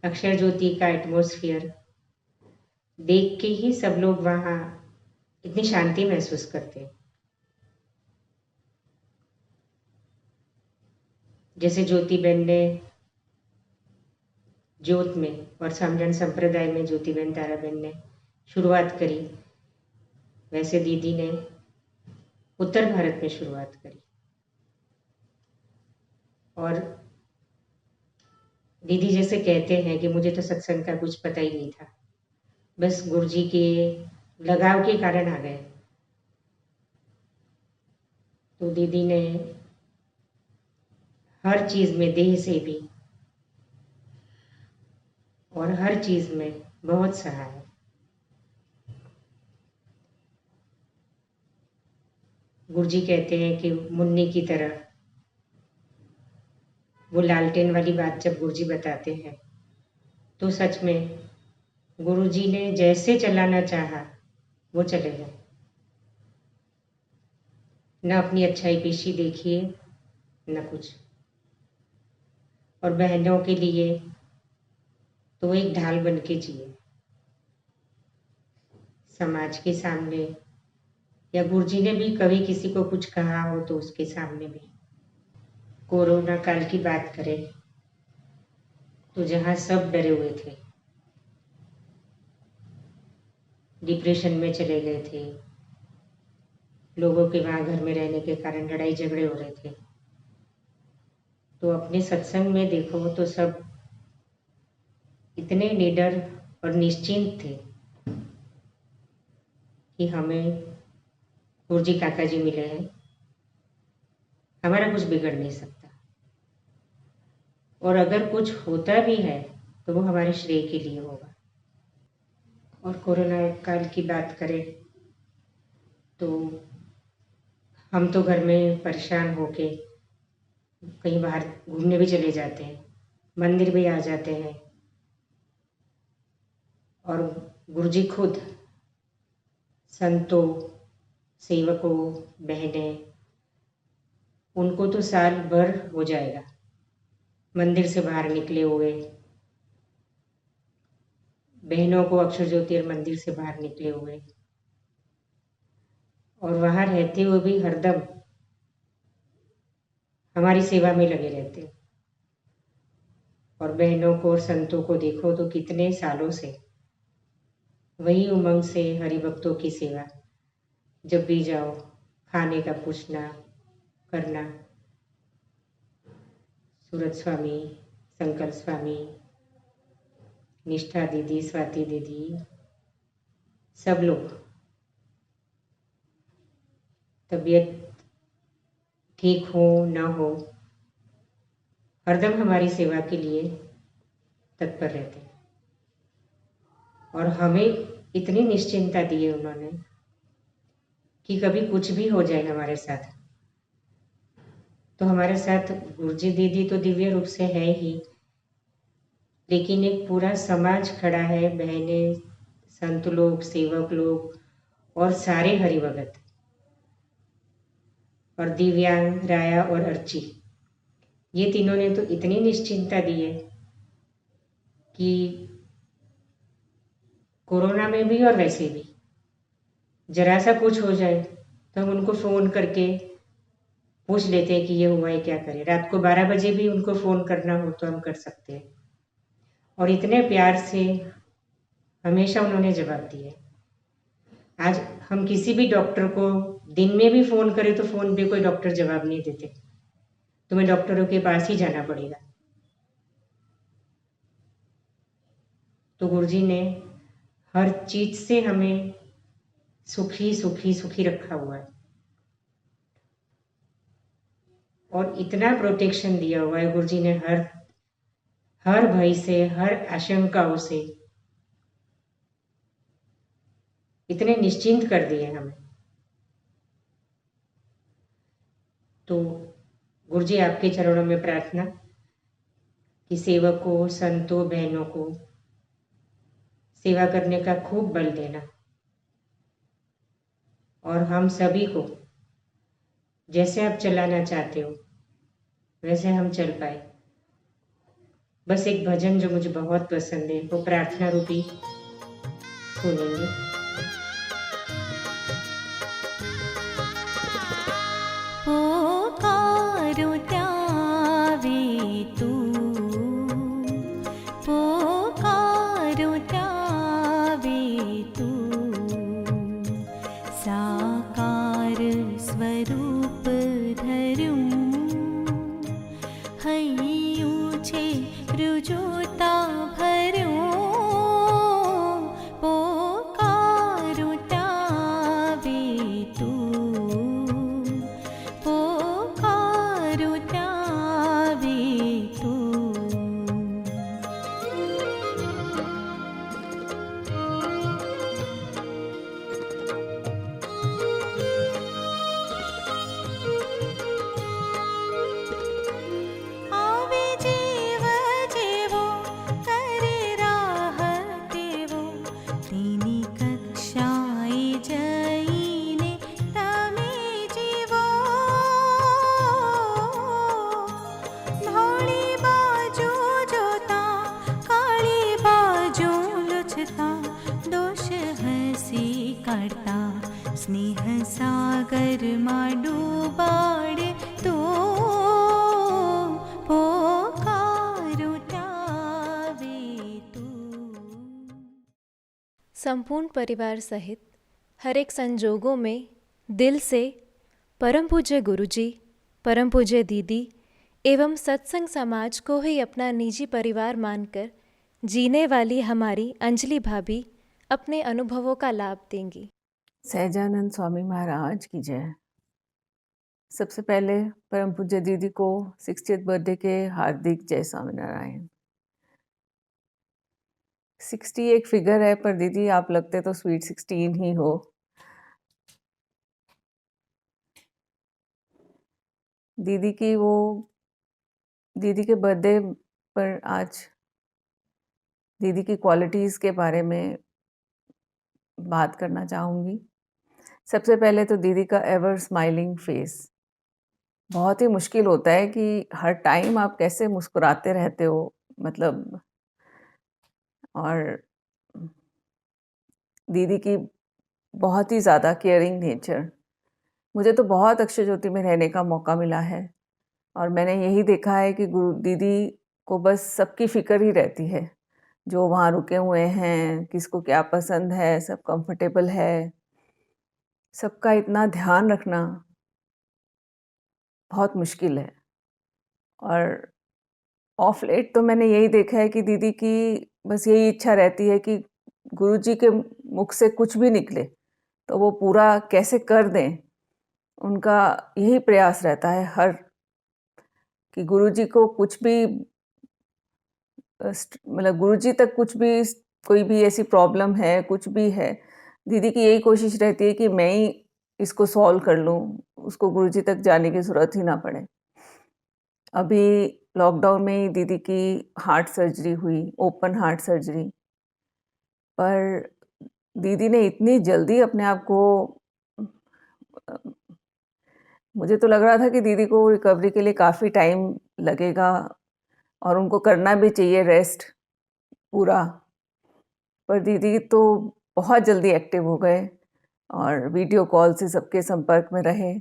अक्षर ज्योति का एटमॉस्फेयर देख के ही सब लोग वहाँ इतनी शांति महसूस करते हैं। जैसे ज्योति बहन ने ज्योत में और समझन संप्रदाय में ज्योति बहन तारा बहन ने शुरुआत करी, वैसे दीदी ने उत्तर भारत में शुरुआत करी। और दीदी जैसे कहते हैं कि मुझे तो सत्संग का कुछ पता ही नहीं था, बस गुरुजी के लगाव के कारण आ गए। तो दीदी ने हर चीज़ में, देह से भी, और हर चीज़ में बहुत सहाय। गुरुजी कहते हैं कि मुन्नी की तरह, वो लालटेन वाली बात जब गुरुजी बताते हैं तो सच में गुरुजी ने जैसे चलाना चाहा वो चले गए। न अपनी अच्छाई पेशी देखिए न कुछ। और बहनों के लिए तो एक ढाल बन के जिए, समाज के सामने, या गुरुजी ने भी कभी किसी को कुछ कहा हो तो उसके सामने भी। कोरोना काल की बात करें तो जहाँ सब डरे हुए थे, डिप्रेशन में चले गए थे, लोगों के वहाँ घर में रहने के कारण लड़ाई झगड़े हो रहे थे, तो अपने सत्संग में देखो तो सब इतने निडर और निश्चिंत थे कि हमें गुरुजी काका जी मिले हैं, हमारा कुछ बिगड़ नहीं सकता, और अगर कुछ होता भी है तो वो हमारे श्रेय के लिए होगा। और कोरोना काल की बात करें तो हम तो घर में परेशान होके कहीं बाहर घूमने भी चले जाते हैं, मंदिर भी आ जाते हैं, और गुरुजी खुद संतों, सेवकों, बहनें, उनको तो साल भर हो जाएगा मंदिर से बाहर निकले हुए, बहनों को अक्षर ज्योति और मंदिर से बाहर निकले हुए, और वहाँ रहते हुए भी हरदम हमारी सेवा में लगे रहते हैं। और बहनों को और संतों को देखो तो कितने सालों से वही उमंग से हरि भक्तों की सेवा, जब भी जाओ खाने का पूछना करना। सूरज स्वामी, संकल्प स्वामी, निष्ठा दीदी, स्वाति दीदी, सब लोग तबीयत ठीक हो न हो हरदम हमारी सेवा के लिए तत्पर रहते हैं। और हमें इतनी निश्चिंता दी है उन्होंने कि कभी कुछ भी हो जाए हमारे साथ, तो हमारे साथ गुरुजी दीदी तो दिव्य रूप से है ही, लेकिन एक पूरा समाज खड़ा है, बहनें, संत लोग, सेवक लोग और सारे हरिभगत, और दिव्यांग, राया और अर्ची, ये तीनों ने तो इतनी निश्चिंता दी है कि कोरोना में भी और वैसे भी जरा सा कुछ हो जाए तो हम उनको फ़ोन करके पूछ लेते हैं कि ये हुआ है, क्या करें। रात को 12 बजे भी उनको फ़ोन करना हो तो हम कर सकते हैं, और इतने प्यार से हमेशा उन्होंने जवाब दिए। आज हम किसी भी डॉक्टर को दिन में भी फ़ोन करें तो फ़ोन पे कोई डॉक्टर जवाब नहीं देते, तुम्हें डॉक्टरों के पास ही जाना पड़ेगा। तो गुरुजी ने हर चीज़ से हमें सुखी सुखी सुखी रखा हुआ है, और इतना प्रोटेक्शन दिया हुआ है गुरुजी ने हर भय से, हर आशंकाओं से इतने निश्चिंत कर दिए हमें। तो गुरुजी आपके चरणों में प्रार्थना कि सेवकों, संतों, बहनों को सेवा करने का खूब बल देना, और हम सभी को जैसे आप चलाना चाहते हो वैसे हम चल पाए। बस एक भजन जो मुझे बहुत पसंद है वो प्रार्थना रूपी सुनेंगे। पोकारो त्यावे तू, पोकारो त्यावे तू, साकार स्वरूप धरूं, हयूं छे रुजुता भरूं, पोकारो त्यावे तू, पोकारो त्यावे सागर मां डूबाड़ तो पोकारो त्यावे तू। संपूर्ण परिवार सहित हर एक संजोगों में दिल से परम पूज्य गुरुजी, परम पूज्य दीदी एवं सत्संग समाज को ही अपना निजी परिवार मानकर जीने वाली हमारी अंजलि भाभी अपने अनुभवों का लाभ देंगी। सहजानंद स्वामी महाराज की जय। सबसे पहले परम पूज्य दीदी को 60th बर्थडे के हार्दिक जय स्वामीनारायण। 60 एक फिगर है, पर दीदी आप लगते तो स्वीट 16 ही हो। दीदी के बर्थडे पर आज दीदी की क्वालिटीज़ के बारे में बात करना चाहूँगी। सबसे पहले तो दीदी का एवर स्माइलिंग फेस। बहुत ही मुश्किल होता है कि हर टाइम आप कैसे मुस्कुराते रहते हो, मतलब। और दीदी की बहुत ही ज़्यादा केयरिंग नेचर। मुझे तो बहुत अक्षय ज्योति में रहने का मौका मिला है और मैंने यही देखा है कि गुरु दीदी को बस सबकी फ़िक्र ही रहती है। जो वहाँ रुके हुए हैं, किसको क्या पसंद है, सब कंफर्टेबल है, सबका इतना ध्यान रखना बहुत मुश्किल है। और ऑफ लेट तो मैंने यही देखा है कि दीदी की बस यही इच्छा रहती है कि गुरुजी के मुख से कुछ भी निकले तो वो पूरा कैसे कर दें। उनका यही प्रयास रहता है हर कि गुरुजी को कुछ भी मतलब गुरुजी तक कुछ भी कोई भी ऐसी प्रॉब्लम है, कुछ भी है, दीदी की यही कोशिश रहती है कि मैं ही इसको सॉल्व कर लूँ, उसको गुरुजी तक जाने की ज़रूरत ही ना पड़े। अभी लॉकडाउन में ही दीदी की हार्ट सर्जरी हुई, ओपन हार्ट सर्जरी। पर दीदी ने इतनी जल्दी अपने आप को, मुझे तो लग रहा था कि दीदी को रिकवरी के लिए काफ़ी टाइम लगेगा और उनको करना भी चाहिए रेस्ट पूरा। पर दीदी तो बहुत जल्दी एक्टिव हो गए और वीडियो कॉल से सबके संपर्क में रहे।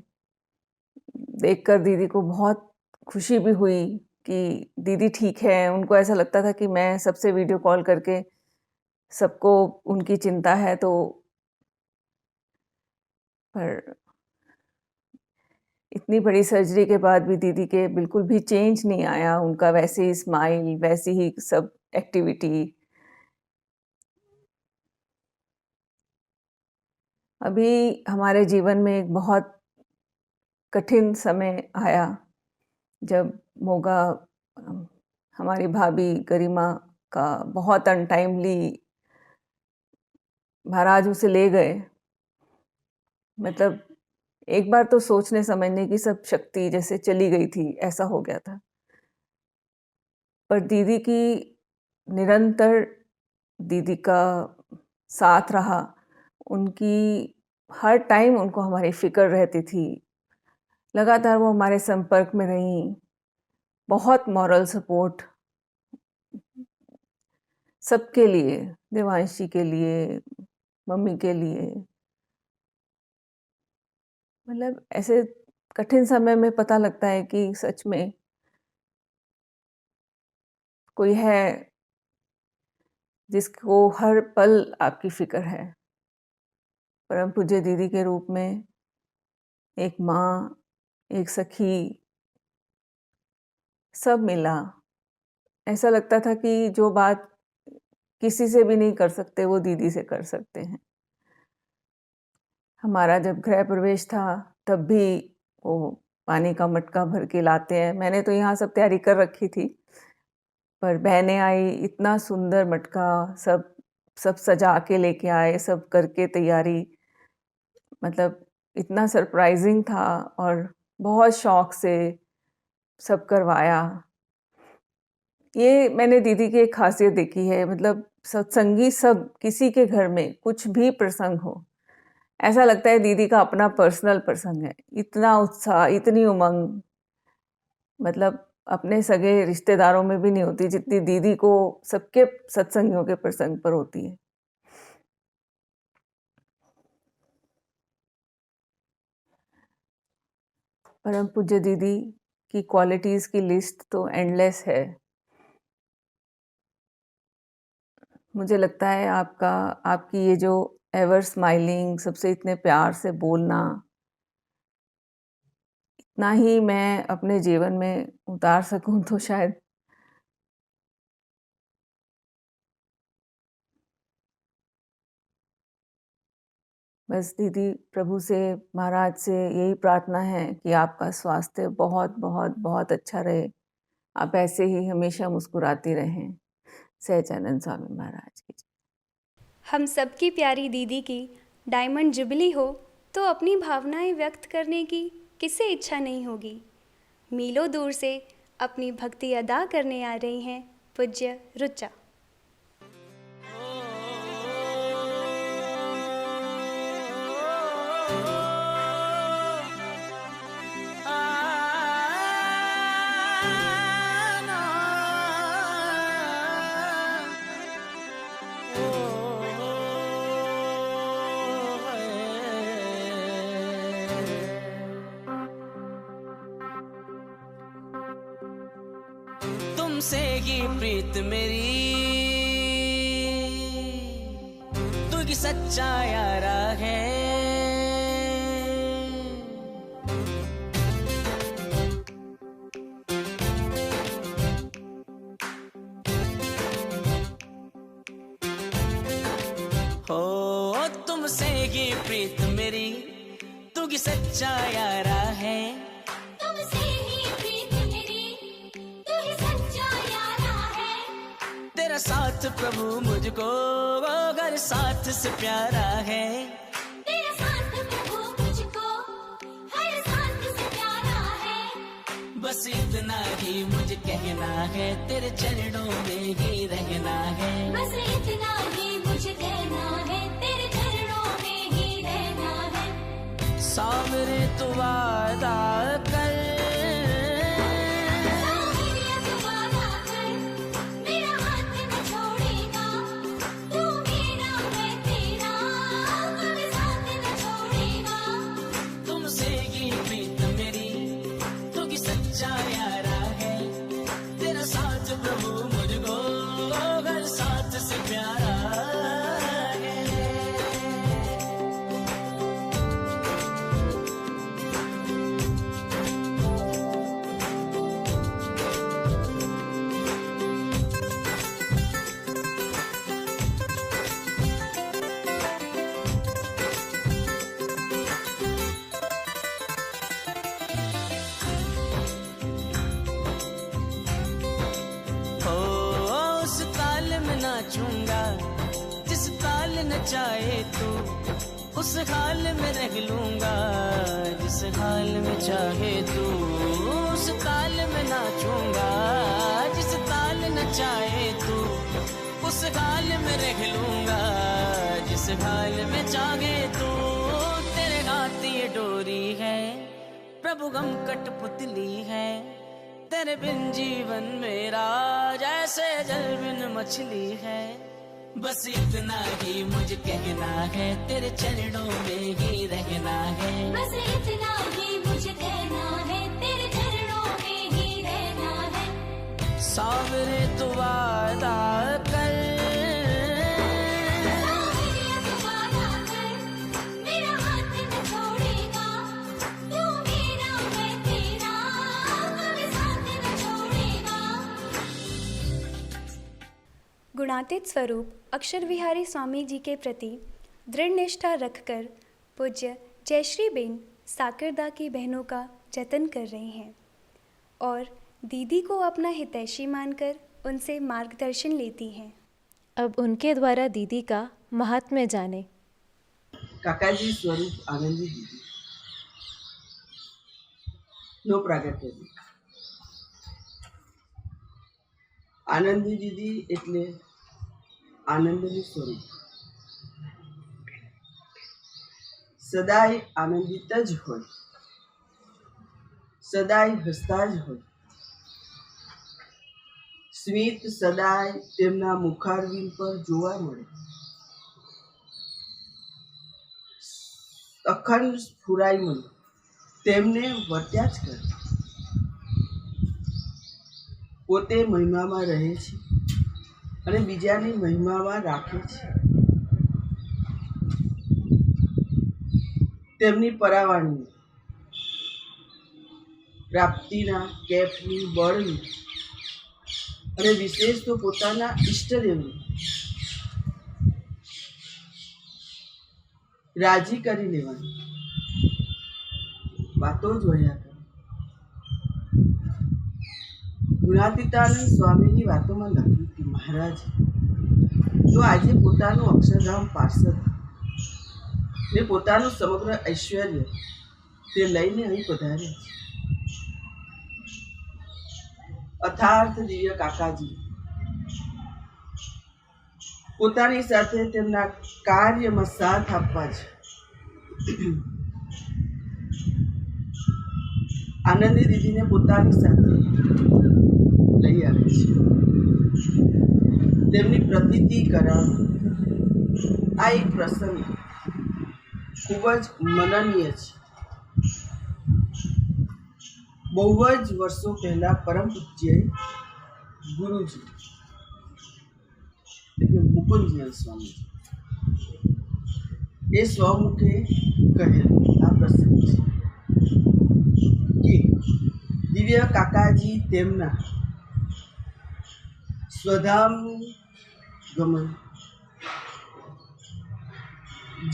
देखकर दीदी को बहुत खुशी भी हुई कि दीदी ठीक है। उनको ऐसा लगता था कि मैं सबसे वीडियो कॉल करके सबको उनकी चिंता है तो, पर इतनी बड़ी सर्जरी के बाद भी दीदी के बिल्कुल भी चेंज नहीं आया। उनका वैसे ही स्माइल, वैसी ही सब एक्टिविटी। अभी हमारे जीवन में एक बहुत कठिन समय आया जब मोगा हमारी भाभी गरिमा का बहुत अनटाइमली महाराज उसे ले गए। मतलब एक बार तो सोचने समझने की सब शक्ति जैसे चली गई थी, ऐसा हो गया था। पर दीदी की निरंतर, दीदी का साथ रहा। उनकी हर टाइम उनको हमारी फ़िक्र रहती थी। लगातार वो हमारे संपर्क में रहीं। बहुत मॉरल सपोर्ट सबके लिए, देवांशी के लिए, मम्मी के लिए। मतलब ऐसे कठिन समय में पता लगता है कि सच में कोई है जिसको हर पल आपकी फ़िक्र है। परम पूज्य दीदी के रूप में एक माँ, एक सखी, सब मिला। ऐसा लगता था कि जो बात किसी से भी नहीं कर सकते वो दीदी से कर सकते हैं। हमारा जब गृह प्रवेश था तब भी वो पानी का मटका भर के लाते हैं। मैंने तो यहाँ सब तैयारी कर रखी थी, पर बहनें आई, इतना सुंदर मटका सब सजा के लेके आए, सब करके तैयारी। मतलब इतना सरप्राइजिंग था और बहुत शौक से सब करवाया। ये मैंने दीदी की एक खासियत देखी है। मतलब सत्संगी सब, किसी के घर में कुछ भी प्रसंग हो, ऐसा लगता है दीदी का अपना पर्सनल प्रसंग है। इतना उत्साह, इतनी उमंग, मतलब अपने सगे रिश्तेदारों में भी नहीं होती जितनी दीदी को सबके सत्संगियों के प्रसंग पर होती है। परम पूज्य दीदी की क्वालिटीज़ की लिस्ट तो एंडलेस है। मुझे लगता है आपकी ये जो एवर स्माइलिंग, सबसे इतने प्यार से बोलना, इतना ही मैं अपने जीवन में उतार सकूँ तो शायद बस दीदी, प्रभु से, महाराज से यही प्रार्थना है कि आपका स्वास्थ्य बहुत बहुत बहुत अच्छा रहे। आप ऐसे ही हमेशा मुस्कुराती रहें। सहजानंद स्वामी महाराज की जय। हम सबकी प्यारी दीदी की डायमंड जुबली हो तो अपनी भावनाएं व्यक्त करने की किसे इच्छा नहीं होगी। मीलों दूर से अपनी भक्ति अदा करने आ रही हैं पूज्य रुचा। तुमसे ही प्रीत मेरी, तू की सच्चा यारा है। हो तुमसे ही प्रीत मेरी, तू की सच्चा यारा है। तुमसे ही प्रीत मेरी, तू ही सच्चा यारा है। तेरा साथ प्रभु मुझको हर साथ से प्यारा है। तेरा साथ प्रभु मुझको हर साथ से प्यारा है। बस इतना ही मुझे कहना है, तेरे चरणों में ही रहना है। बस इतना ही मुझे कहना है, तेरे चरणों में ही रहना है। सावरे तू वादा कर, सावरिया तू वादा कर, मेरा हाथ न छोड़ेगा। तू मेरा मैं तेरा, कभी साथ न छोड़ेगा। तुमसे ही प्रीत मेरी, तू की सच्चा यारा है। तेरा साथ प्रभु मुझको हर साथ से प्यारा है। हो उस ताल में नाचूंगा जिस ताल नचाए तू, उस हाल में रह लूंगा जिस हाल में चाहे तू। उस ताल में नाचूंगा जिस ताल नचाए तू, उस हाल में रह लूंगा जिस हाल में चाहे तू। तेरे हाथ ये डोरी है प्रभु, गम कठपुतली है। तेरे बिन जीवन मेरा जैसे जल बिन मछली है। बस इतना ही मुझे कहना है, तेरे चरणों में ही रहना है। बस इतना ही मुझे कहना है, तेरे चरणों में ही रहना है। सावरे तू वादा कर, सावरिया तू वादा कर, मेरा हाथ न छोड़ेगा। तू मेरा मैं तेरा, कभी साथ न छोड़ेगा। गुणातीत स्वरूप अक्षर विहारी स्वामी जी के प्रति दृढ़ निष्ठा रखकर पूज्य जयश्री बेन साकरदा की बहनों का जतन कर रही हैं और दीदी को अपना हितैषी मानकर उनसे मार्गदर्शन लेती हैं। अब उनके द्वारा दीदी का महात्म्य जाने। काकाजी स्वरूप आनंदी दीदी નો પ્રાગટ્ય દી। આનંદી દીદી એટલે આનંદનું સ્વરૂપ, સદાય આનંદિત જ હોય, સદાય હસતા જ હોય। સ્મિત સદાય તેમના મુખારવિંદ પર જોવા મળે। અખંડ સ્ફુરાયમય તેમને વર્ત્યા જ કરે. પોતે મહિમામાં રહે છે અને બીજાને મહિમામાં રાખે છે. તેમની પરાવાણી પ્રાપ્તિના કેફની બળની અને વિશેષ તો પોતાના ઈષ્ટદેવની રાજી કરી લેવાની વાતો જ વળ્યા કરે. ગુણાતીતાનંદ સ્વામીની વાતોમાં લખ્યું કે મહારાજ તો આજે પોતાનું અક્ષરધામ પાર્ષદ ને પોતાનું સમગ્ર ઐશ્વર્ય તે લઈને અહીં પધાર્યા છે. અર્થાર્થ દિવ્ય કાકાજી પોતાની સાથે તેમના કાર્યમાં સાથ આપવા છે. આનંદી દીદીને પોતાની સાથે લઈ આવે છે. તેમની પ્રતીતિ કરાવ આ એક પ્રસંગ ખૂબ જ મનનીય છે. બહુ જ વર્ષો પહેલા પરમ પૂજ્ય ગુરુજી એટલે મુકુંદજી સ્વામી એ સ્વમુખે કહેલું આ પ્રસંગ છે કે દિવ્ય કાકાજી તેમના સ્વધામ ગમન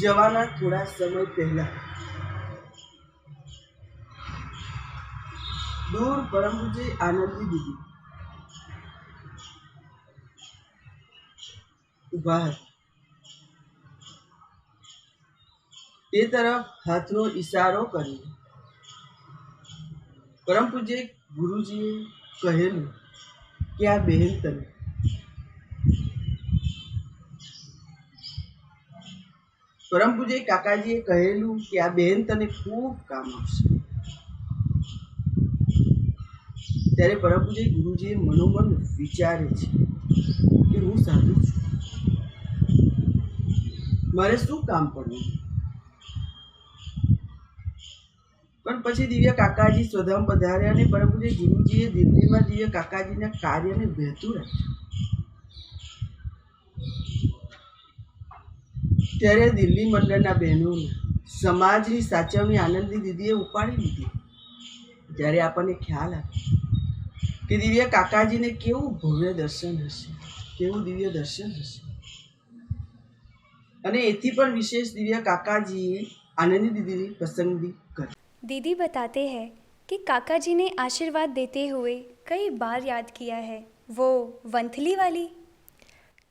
જવાના થોડા સમય પહેલા દૂર પરમ પૂજ્ય આનંદી દીદી ઉભા હતા. તે તરફ હાથનો ઈશારો કર્યો. પરમ પૂજ્ય ગુરુજીએ કહેલું કે આ બહેન તમે પરમ પૂજ્ય કાકાજીએ કહેલું કે આ બહેન તને ખૂબ કામ આવશે. ત્યારે પરમ પૂજ્ય ગુરુજીએ મનોમન વિચારે છે કે હું સાધુ છું, મારે શું કામ પડવું. પણ પછી દિવ્ય કાકાજી સ્વધામ પધાર્યા અને પરમ પૂજ્ય ગુરુજીએ દિલ્હીમાં દિવ્ય કાકાજીના કાર્યને વહેતું રાખ્યું. ત્યારે દિલ્હી મંડળના બહેનોને સમાજની સાચવણી આનંદી દીદીએ ઉપાડી લીધી. ત્યારે આપણને ખ્યાલ આવ્યો કે દિવ્ય કાકાજીને કેવું ભવ્ય દર્શન હશે, કેવું દિવ્ય દર્શન હશે. અને એથી પણ વિશેષ દિવ્ય કાકાજીએ आनंदी दीदी ने पसंदगी कर। दीदी बताते हैं कि काका जी ने आशीर्वाद देते हुए कई बार याद किया है, वो वंथली वाली।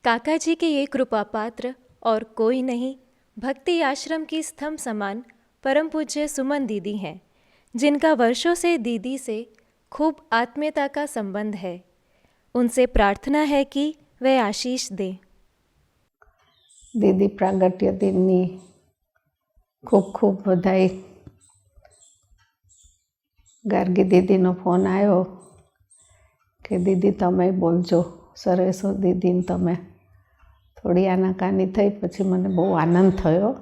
काका जी के ये कृपा पात्र और कोई नहीं, भक्ति आश्रम की स्तंभ समान परम पूज्य सुमन दीदी हैं, जिनका वर्षों से दीदी से खूब आत्मीयता का संबंध है। उनसे प्रार्थना है कि वे आशीष दें। दीदी प्रागट्य दिननी खूब खूब बधाई। गार्गी दीदीनो फोन आयो कि दीदी तमे बोलजो, सरसो दीदी ने तमे। थोड़ी आनाकानी थई, पछी मने बहु आनंद थयो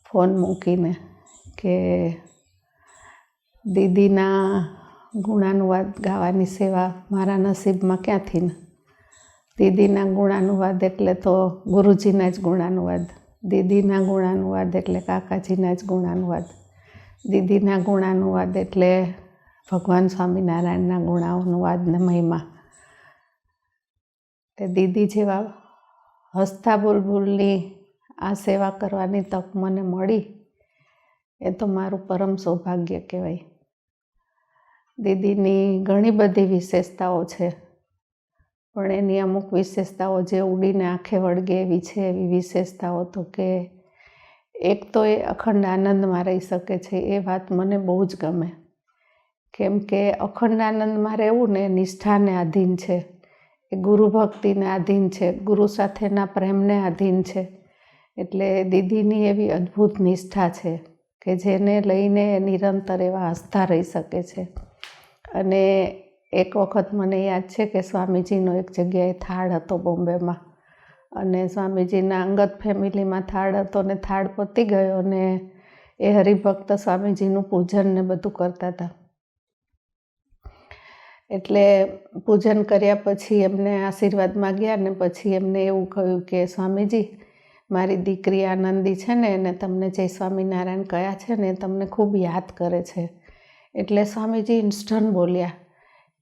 फोन मूकीने के दीदीना गुणानुवाद गावानी सेवा मारा नसीब में क्यांथी ने। दीदीना गुणानुवाद एटले तो गुरुजीना ज गुणानुवाद, दीदीना गुणानुवाद एटले काकाजीना ज गुणानुवाद, दीदीना गुणानुवाद एटले भगवान स्वामीनारायणना गुणानुवाद ने महिमा। दीदी जेवा हसता बुलबुलनी आ सेवा करवानी तक मने मळी ए तो मारुं परम सौभाग्य कहेवाय। दीदीनी घणी बधी विशेषताओ छे, पण एनी अमुक विशेषताओ जे उडीने आंखे वळगे एवी छे। एवी विशेषताओ तो के एक तो ए अखंड आनंद में रही सके छे, ए वात मने बहु ज गमे। केम के अखंड आनंद में रहेवुं ने निष्ठा ने अधीन छे, गुरु भक्ति ने अधीन छे, गुरु साथेना प्रेम ने अधीन छे। एटले दीदीनी एवी अद्भुत निष्ठा छे के जेने लईने निरंतर एवा हसता रही सके छे। अने एक वखत मने याद छे के स्वामीजीनो एक जग्याए थाळ हतो बॉम्बे में, अने स्वामीजीना अंगत फेमिली में थाळ हतो ने थाळ पती गयो ने એ હરિભક્ત સ્વામીજીનું પૂજન ને બધું કરતા હતા. એટલે પૂજન કર્યા પછી એમને આશીર્વાદ માગ્યા ને પછી એમને એવું કહ્યું કે સ્વામીજી, મારી દીકરી આનંદી છે ને એને તમને જય સ્વામિનારાયણ કહ્યા છે ને તમને ખૂબ યાદ કરે છે. એટલે સ્વામીજી ઇન્સ્ટન્ટ બોલ્યા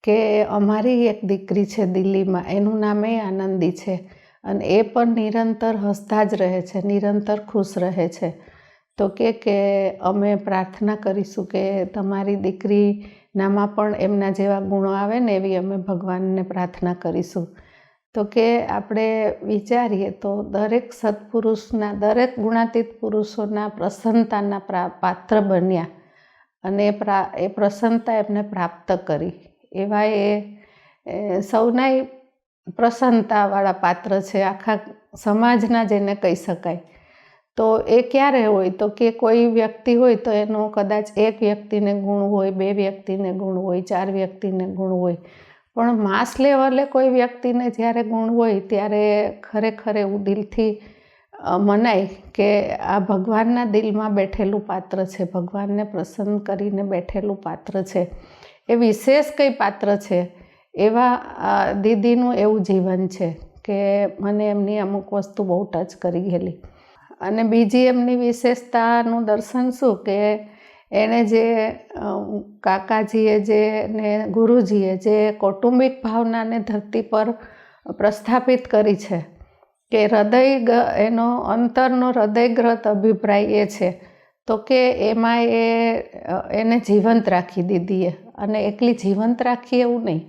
કે અમારી એક દીકરી છે દિલ્હીમાં, એનું નામ એ આનંદી છે અને એ પણ નિરંતર હસતા જ રહે છે, નિરંતર ખુશ રહે છે. તો કે અમે પ્રાર્થના કરીશું કે તમારી દીકરીનામાં પણ એમના જેવા ગુણો આવે ને એવી અમે ભગવાનને પ્રાર્થના કરીશું. તો કે આપણે વિચારીએ તો દરેક સત્પુરુષના, દરેક ગુણાતીત પુરુષોના પ્રસન્નતાના પાત્ર બન્યા અને એ પ્રસન્નતા એમને પ્રાપ્ત કરી. એવા એ સૌના પ્રસન્નતાવાળા પાત્ર છે, આખા સમાજના જેને કહી શકાય. તો એ ક્યારે હોય તો કે કોઈ વ્યક્તિ હોય તો એનો કદાચ એક વ્યક્તિને ગુણ હોય, બે વ્યક્તિને ગુણ હોય, ચાર વ્યક્તિને ગુણ હોય, પણ માસ લેવલે કોઈ વ્યક્તિને જ્યારે ગુણ હોય ત્યારે ખરેખર એવું દિલથી મનાય કે આ ભગવાનના દિલમાં બેઠેલું પાત્ર છે, ભગવાનને પ્રસન્ન કરીને બેઠેલું પાત્ર છે, એ વિશેષ કંઈ પાત્ર છે. એવા દીદીનું એવું જીવન છે કે મને એમની અમુક વસ્તુ બહુ ટચ કરી ગયેલી. અને બીજી એમની વિશેષતાનું દર્શન શું કે એણે જે કાકાજીએ જે ને ગુરુજીએ જે કૌટુંબિક ભાવનાને ધરતી પર પ્રસ્થાપિત કરી છે કે એનો અંતરનો હૃદયગ્રત અભિપ્રાય એ છે તો કે એમાં એને જીવંત રાખી દીધી અને એકલી જીવંત રાખી એવું નહીં,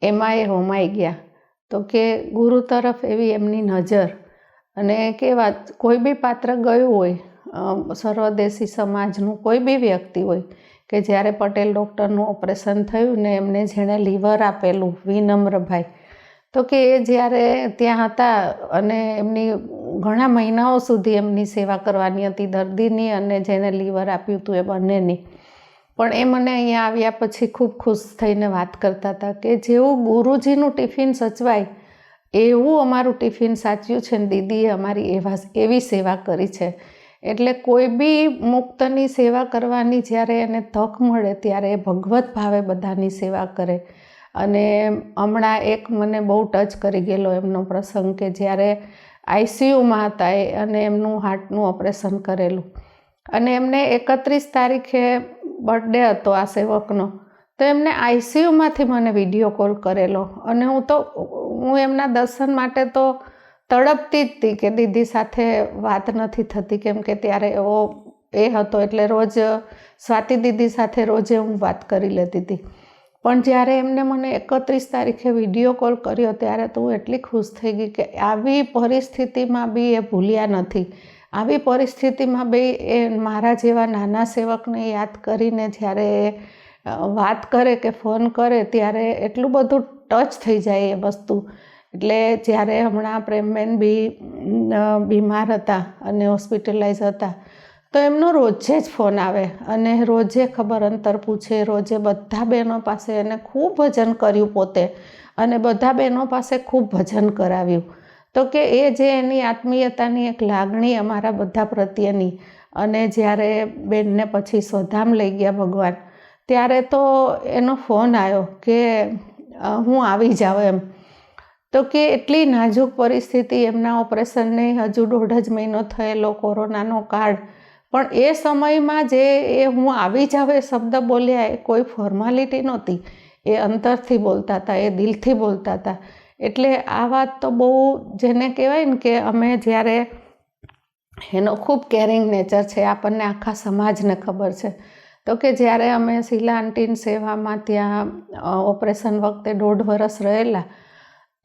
એમાં એ હોમાઈ ગયા. તો કે ગુરુ તરફ એવી એમની નજર. અને કેવા કોઈ બી પાત્ર ગયું હોય સર્વદેશી સમાજનું કોઈ બી વ્યક્તિ હોય કે જ્યારે પટેલ ડૉક્ટરનું ઓપરેશન થયું ને એમને જેણે લીવર આપેલું વિનમ્રભાઈ, તો કે એ જ્યારે ત્યાં હતા અને એમની ઘણા મહિનાઓ સુધી એમની સેવા કરવાની હતી દર્દીની અને જેને લીવર આપ્યું હતું એ બંનેની. પણ એ મને અહીંયા આવ્યા પછી ખૂબ ખુશ થઈને વાત કરતા હતા કે જેવું ગુરુજીનું ટિફિન સચવાય એવું અમારું ટિફિન સાચ્યું છે ને દીદીએ અમારી એવી સેવા કરી છે. એટલે કોઈ બી મુક્તની સેવા કરવાની જ્યારે એને તક મળે ત્યારે એ ભગવત ભાવે બધાની સેવા કરે. અને હમણાં એક મને બહુ ટચ કરી ગયેલો એમનો પ્રસંગ કે જ્યારે આઈસીયુમાં હતા અને એમનું હાર્ટનું ઓપરેશન કરેલું અને એમને 31 તારીખે બર્થડે હતો આ સેવકનો, તો એમને આઈસીયુમાંથી મને વિડીયો કોલ કરેલો અને હું એમના દર્શન માટે તો તડપતી જ હતી કે દીદી સાથે વાત નથી થતી, કેમ કે ત્યારે એવો એ હતો એટલે રોજ સ્વાતિ દીદી સાથે રોજે હું વાત કરી લેતી હતી. પણ જ્યારે એમને મને 31 તારીખે વિડીયો કોલ કર્યો ત્યારે તો હું એટલી ખુશ થઈ ગઈ કે આવી પરિસ્થિતિમાં બી એ ભૂલ્યા નથી. આવી પરિસ્થિતિમાં બી એ મારા જેવા નાના સેવકને યાદ કરીને જ્યારે વાત કરે કે ફોન કરે ત્યારે એટલું બધું ટચ થઈ જાય એ વસ્તુ. એટલે જ્યારે હમણાં પ્રેમબેન બી બીમાર હતા અને હોસ્પિટલાઇઝ હતા તો એમનો રોજે જ ફોન આવે અને રોજે ખબર અંતર પૂછે, રોજે બધા બહેનો પાસે એને ખૂબ ભજન કર્યું પોતે અને બધા બહેનો પાસે ખૂબ ભજન કરાવ્યું. તો કે એ જે એની આત્મીયતાની એક લાગણી અમારા બધા પ્રત્યેની, અને જ્યારે બેનને પછી સ્વધામ લઈ ગયા ભગવાન ત્યારે તો એનો ફોન આવ્યો કે હું આવી જાઉં એમ. તો કે એટલી નાજુક પરિસ્થિતિ, એમના ઓપરેશનને હજુ 1.5 મહિનો થયેલો, કોરોનાનો કાળ, પણ એ સમયમાં જે હું આવી જાઉં એ શબ્દ બોલ્યા એ કોઈ ફોર્માલિટી નહોતી, એ અંતરથી બોલતા હતા, એ દિલથી બોલતા હતા. એટલે આ વાત તો બહુ જેને કહેવાય ને કે અમે જ્યારે એનો ખૂબ કેરિંગ નેચર છે, આપણને આખા સમાજને ખબર છે. તો કે જ્યારે અમે શીલા આંટીની સેવામાં ત્યાં ઓપરેશન વખતે 1.5 વર્ષ રહેલા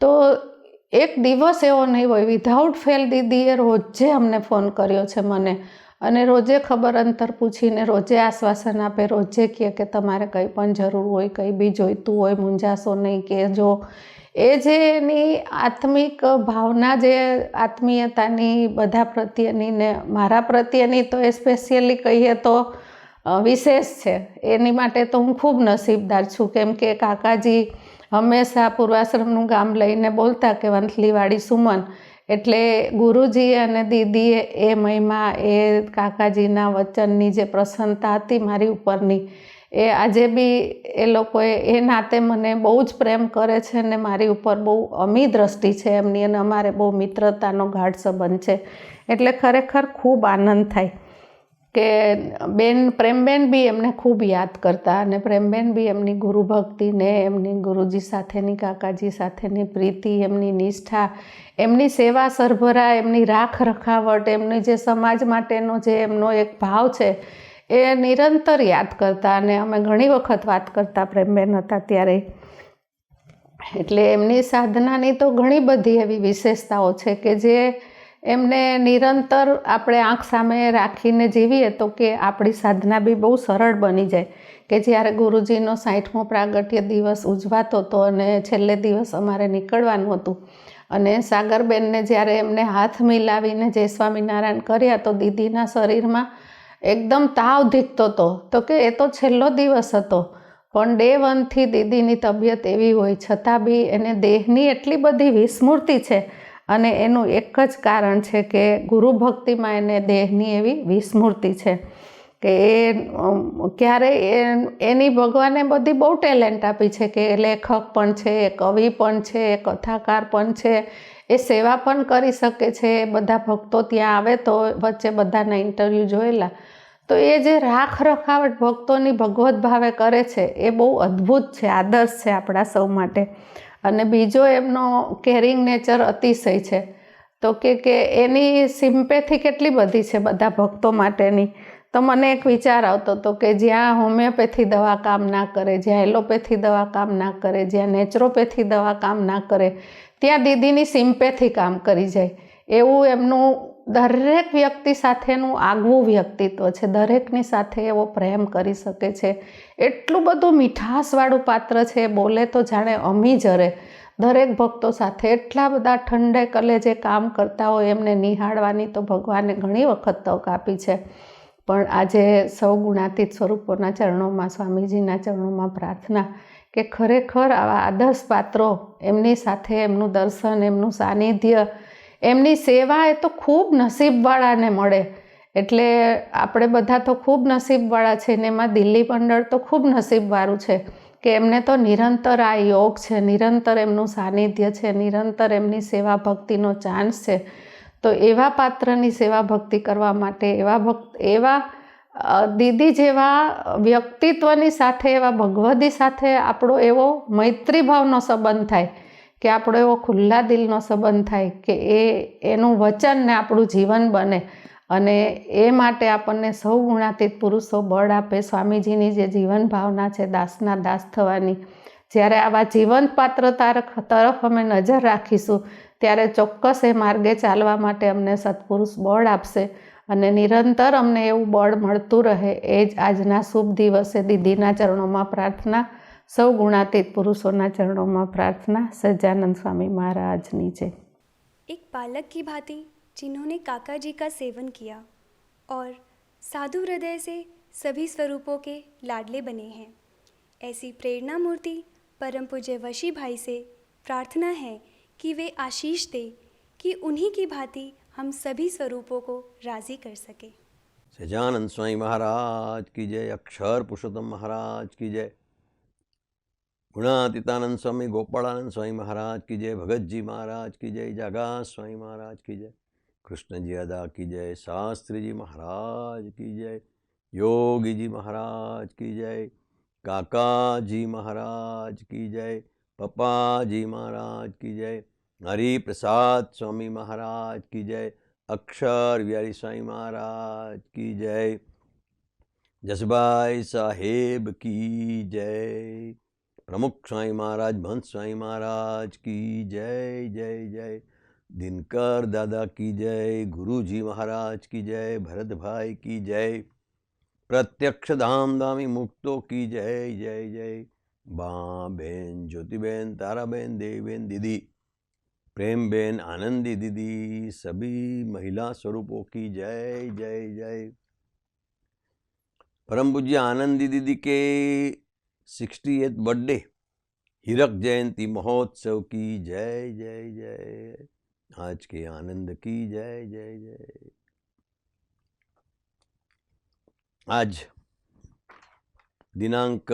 તો એક દિવસ એવો નહીં હોય વિધાઉટ ફેલ દીદીએ રોજે અમને ફોન કર્યો છે મને, અને રોજે ખબર અંતર પૂછીને રોજે આશ્વાસન આપે, રોજે કહે કે તમારે કંઈ પણ જરૂર હોય, કંઈ બી જોઈતું હોય મૂંઝાશો નહીં કહેજો. એ જે એની આત્મિક ભાવના, જે આત્મીયતાની બધા પ્રત્યેની ને મારા પ્રત્યેની તો એ સ્પેશિયલી કહીએ તો વિશેષ છે. એની માટે તો હું ખૂબ નસીબદાર છું, કેમ કે કાકાજી હંમેશા પૂર્વાશ્રમનું ગામ લઈને બોલતા કે વંથલીવાળી સુમન એટલે ગુરુજી અને દીદીએ એ મહિમા એ કાકાજીના વચનની જે પ્રસન્નતા હતી મારી ઉપરની એ આજે બી એ લોકોએ એ નાતે મને બહુ જ પ્રેમ કરે છે ને મારી ઉપર બહુ અમી દ્રષ્ટિ છે એમની અને અમારે બહુ મિત્રતાનો ગાઢ સંબંધ છે. એટલે ખરેખર ખૂબ આનંદ થાય કે પ્રેમબેન બી એમને ખૂબ યાદ કરતા અને પ્રેમબેન બી એમની ગુરુ ભક્તિને એમની ગુરુજી સાથેની કાકાજી સાથેની પ્રીતિ, એમની નિષ્ઠા, એમની સેવા સરભરા, એમની રાખ રખાવટ, એમની જે સમાજ માટેનો જે એમનો એક ભાવ છે એ નિરંતર યાદ કરતા અને અમે ઘણી વખત વાત કરતા પ્રેમબેન હતા ત્યારે. એટલે એમની સાધનાની તો ઘણી બધી એવી વિશેષતાઓ છે કે જે એમને નિરંતર આપણે આંખ સામે રાખીને જીવીએ તો કે આપણી સાધના બી બહુ સરળ બની જાય. કે જ્યારે ગુરુજીનો 60મો પ્રાગટ્ય દિવસ ઉજવાતો હતો અને છેલ્લે દિવસ અમારે નીકળવાનું હતું અને સાગરબેનને જ્યારે એમને હાથ મિલાવીને જય સ્વામિનારાયણ કર્યા તો દીદીના શરીરમાં એકદમ તાવ ધીકતો હતો. તો કે એ તો છેલ્લો દિવસ હતો પણ ડે 1થી દીદીની તબિયત એવી હોય છતાં બી એને દેહની એટલી બધી વિસ્મૃતિ છે અને એનું એક જ કારણ છે કે ગુરુ ભક્તિમાં એને દેહની એવી વિસ્મૃતિ છે કે એ ક્યારેય એની ભગવાને બધી બહુ ટેલેન્ટ આપી છે કે લેખક પણ છે, કવિ પણ છે, કથાકાર પણ છે, એ સેવા પણ કરી શકે છે. બધા ભક્તો ત્યાં આવે તો વચ્ચે બધાના ઇન્ટરવ્યૂ જોયેલા તો એ જે રાખ રખાવટ ભક્તોની ભગવત ભાવે કરે છે એ બહુ અદ્ભુત છે, આદર્શ છે આપણા સૌ માટે. અને બીજો એમનો કેરિંગ નેચર અતિશય છે. તો કે એની સિમ્પેથી કેટલી બધી છે બધા ભક્તો માટેની. તો મને એક વિચાર આવતો હતો કે જ્યાં હોમિયોપેથી દવા કામ ના કરે, જ્યાં એલોપેથી દવા કામ ના કરે, જ્યાં નેચરોપેથી દવા કામ ના કરે ત્યાં દીદીની સિમ્પેથી કામ કરી જાય. એવું એમનું દરેક વ્યક્તિ સાથેનું આગવું વ્યક્તિત્વ છે. દરેકની સાથે એવો પ્રેમ કરી શકે છે. એટલું બધું મીઠાશવાળું પાત્ર છે. બોલે તો જાણે અમી જરે. દરેક ભક્તો સાથે એટલા બધા ઠંડે કલેજે કામ કરતા હોય એમને નિહાળવાની તો ભગવાને ઘણી વખત તક આપી છે. પણ આજે સૌ ગુણાતીત સ્વરૂપોના ચરણોમાં, સ્વામીજીના ચરણોમાં પ્રાર્થના કે ખરેખર આવા આદર્શ પાત્રો એમની સાથે એમનું દર્શન, એમનું સાનિધ્ય, એમની સેવા એ તો ખૂબ નસીબવાળાને મળે. એટલે આપણે બધા તો ખૂબ નસીબવાળા છે ને એમાં દિલ્હી મંડળ તો ખૂબ નસીબવાળું છે કે એમને તો નિરંતર આ યોગ છે, નિરંતર એમનું સાનિધ્ય છે, નિરંતર એમની સેવા ભક્તિનો ચાન્સ છે. તો એવા પાત્રની સેવા ભક્તિ કરવા માટે એવા દીદી જેવા વ્યક્તિત્વની સાથે, એવા ભગવદી સાથે આપણો એવો મૈત્રી ભાવનો સંબંધ થાય કે આપણો એવો ખુલ્લા દિલનો સંબંધ થાય કે એનું વચન ને આપણું જીવન બને. અને એ માટે આપણને સૌ ગુણાતીત પુરુષો બળ આપે. સ્વામીજીની જે જીવન ભાવના છે દાસના દાસ થવાની, જ્યારે આવા જીવંત પાત્ર તરફ અમે નજર રાખીશું ત્યારે ચોક્કસ એ માર્ગે ચાલવા માટે અમને સત્પુરુષ બળ આપશે અને નિરંતર અમને એવું બળ મળતું રહે. એ જ આજના શુભ દિવસે દીદીના ચરણોમાં પ્રાર્થના, સૌ गुणातीत पुरुषों चरणों में प्रार्थना. सज्जानंद स्वामी महाराजनी जय. एक बालक की भांति जिन्होंने काका जी का सेवन किया और साधु हृदय से सभी स्वरूपों के लाडले बने हैं, ऐसी प्रेरणा मूर्ति परम पूज्य वशी भाई से प्रार्थना है कि वे आशीष दे कि उन्हीं की भांति हम सभी स्वरूपों को राजी कर सके. सज्जानंद स्वामी महाराज की जय. अक्षर पुरुषोत्तम महाराज की जय. गुणातीतानंद स्वामी गोपालानंद स्वामी महाराज की जय. भगत जी महाराज की जय. जागा स्वामी महाराज की जय. कृष्ण जी अदा की जय. शास्त्री जी महाराज की जय. योगी जी महाराज की जय. काका जी महाराज की जय. पप्पा जी महाराज की जय. हरि प्रसाद स्वामी महाराज की जय. अक्षर बिहारी स्वामी महाराज की जय. जसभाई साहेब की जय. प्रमुख स्वामी महाराज महंत स्वामी महाराज की जय जय जय. दिनकर दादा की जय. गुरु जी महाराज की जय. भरत भाई की जय. प्रत्यक्ष धाम धामी मुक्तों की जय जय जय. बा बेन, ज्योतिबेन, ताराबेन, देवीबेन, दीदी प्रेमबेन, आनंदी दीदी, सभी महिला स्वरूपों की जय जय जय. परम पूज्य आनंदी दीदी के 68th बर्थडे हीरक जयंती महोत्सव की जय जय जय. आज के आनंद की जय जय जय। आज दिनांक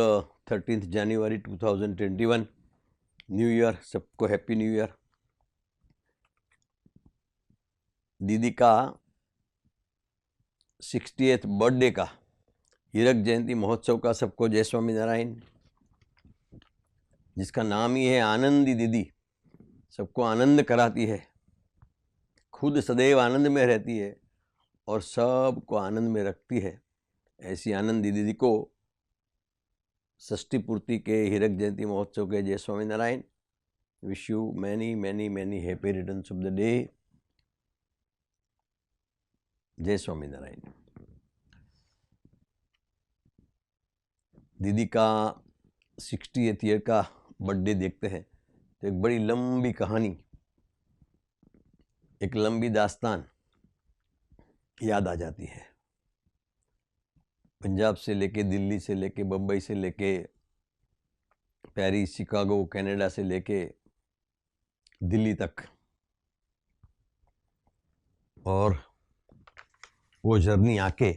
13 जनवरी 2021, न्यू ईयर, सबको हैप्पी न्यू ईयर। दीदी का 60th बर्थडे का हीरक जयंती महोत्सव का सबको जय स्वामीनारायण, जिसका नाम ही है आनंदी दीदी। सबको आनंद कराती है, खुद सदैव आनंद में रहती है और सबको आनंद में रखती है। ऐसी आनंदी दीदी को षष्ठी पूर्ति के हीरक जयंती महोत्सव के जय Swaminarayan. Wish you many many many happy returns of the day. जय स्वामीनारायण। दीदी का 60th ईयर का बर्थडे देखते हैं तो एक बड़ी लंबी कहानी, एक लंबी दास्तान याद आ जाती है। पंजाब से लेके, दिल्ली से लेके, बम्बई से लेके, पेरिस, शिकागो, कनाडा से लेके दिल्ली तक, और वो जर्नी आके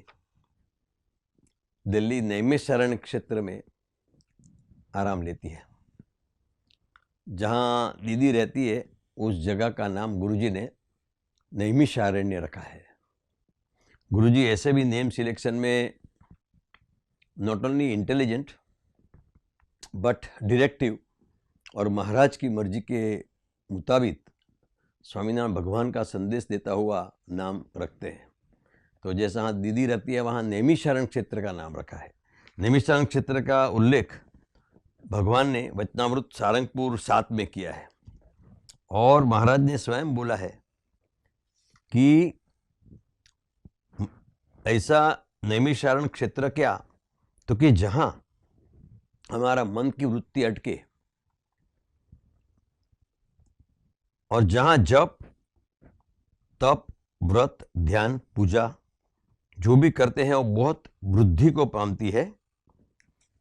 दिल्ली नैमिषारण्य क्षेत्र में आराम लेती है। जहाँ दीदी रहती है उस जगह का नाम गुरुजी ने नैमिषारण्य रखा है। गुरुजी ऐसे भी नेम सिलेक्शन में not only intelligent but directive और महाराज की मर्जी के मुताबिक स्वामीनारायण भगवान का संदेश देता हुआ नाम रखते हैं। तो जैसा हाँ दीदी रहती है वहाँ नैमिषारण्य क्षेत्र का नाम रखा है। नैमिषारण्य क्षेत्र का उल्लेख भगवान ने वचनामृत सारंगपुर 7 में किया है और महाराज ने स्वयं बोला है कि ऐसा नैमिषारण्य क्षेत्र क्या, तो कि जहाँ हमारा मन की वृत्ति अटके और जहाँ जप, तप, व्रत, ध्यान, पूजा जो भी करते हैं वो बहुत वृद्धि को पामती है।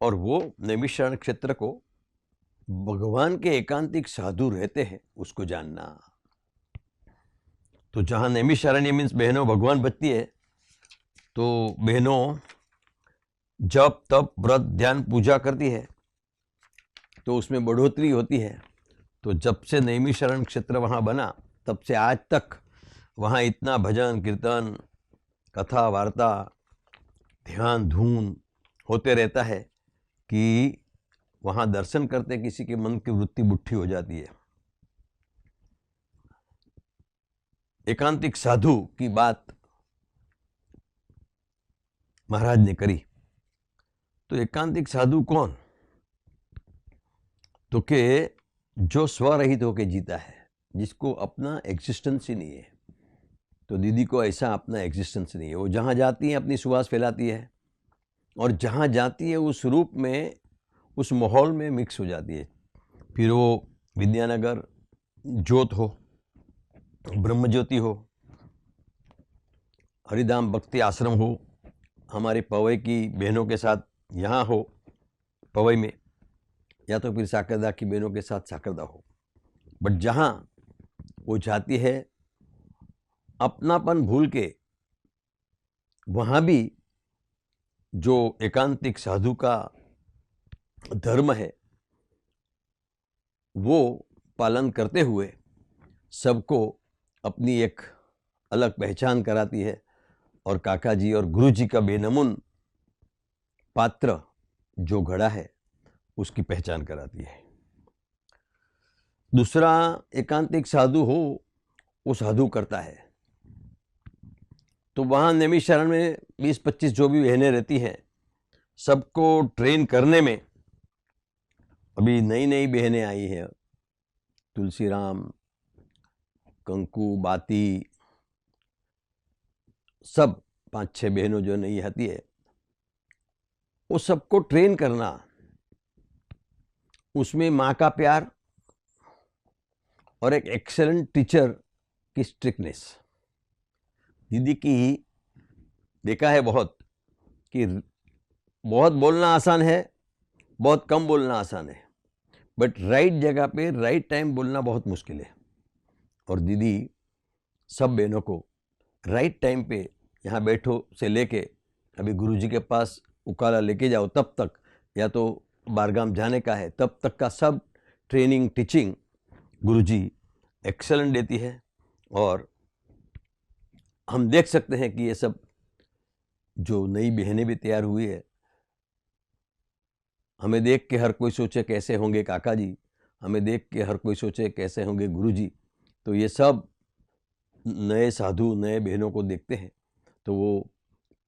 और वो नैमिषारण्य क्षेत्र को भगवान के एकांतिक साधु रहते हैं उसको जानना। तो जहाँ नैमिषारण्य मीन्स बहनों भगवान बचती है, तो बहनों जप, तप, व्रत, ध्यान, पूजा करती है तो उसमें बढ़ोतरी होती है। तो जब से नैमिषारण्य क्षेत्र वहाँ बना तब से आज तक वहाँ इतना भजन, कीर्तन, कथा, वार्ता, ध्यान, धून होते रहता है कि वहाँ दर्शन करते किसी के मन की वृत्ति बुट्ठी हो जाती है। एकांतिक साधु की बात महाराज ने करी। तो एकांतिक साधु कौन, तो के जो स्वरहित होके जीता है, जिसको अपना एग्जिस्टेंस ही नहीं है। तो दीदी को ऐसा अपना एग्जिस्टेंस नहीं है। वो जहाँ जाती है अपनी सुवास फैलाती है और जहाँ जाती है उस रूप में, उस माहौल में मिक्स हो जाती है। फिर वो विद्यानगर ज्योत हो, ब्रह्म ज्योति हो, हरिधाम भक्ति आश्रम हो, हमारे पवई की बहनों के साथ यहाँ हो पवई में, या तो फिर साकरदा की बहनों के साथ साकरदा हो। बट जहाँ वो जाती है अपनापन भूल के, वहाँ भी जो एकांतिक साधु का धर्म है वो पालन करते हुए सबको अपनी एक अलग पहचान कराती है और काका जी और गुरु जी का बेनमून पात्र जो घड़ा है उसकी पहचान कराती है। दूसरा, एकांतिक साधु हो वो साधु करता है। तो वहाँ नैमिषारण्य में 20-25 जो भी बहनें रहती हैं, सबको ट्रेन करने में अभी नई नई बहनें आई हैं, तुलसीराम, कंकु, बाती, सब 5-6 बहनों जो नई आती है, वो सबको ट्रेन करना, उसमें माँ का प्यार और एक एक्सेलेंट टीचर की स्ट्रिक्टनेस। दीदी की देखा है बहुत कि बहुत बोलना आसान है, बहुत कम बोलना आसान है, बट राइट जगह पे राइट टाइम बोलना बहुत मुश्किल है। और दीदी सब बहनों को राइट टाइम पे यहाँ बैठो से लेके अभी गुरुजी के पास उकाला लेके जाओ तब तक, या तो बारगाम जाने का है तब तक का सब ट्रेनिंग टीचिंग गुरुजी एक्सेलेंट देती है। और हम देख सकते हैं कि ये सब जो नई बहनें भी तैयार हुई है, हमें देख के हर कोई सोचे कैसे होंगे काका जी, हमें देख के हर कोई सोचे कैसे होंगे गुरुजी। तो ये सब नए साधु नए बहनों को देखते हैं तो वो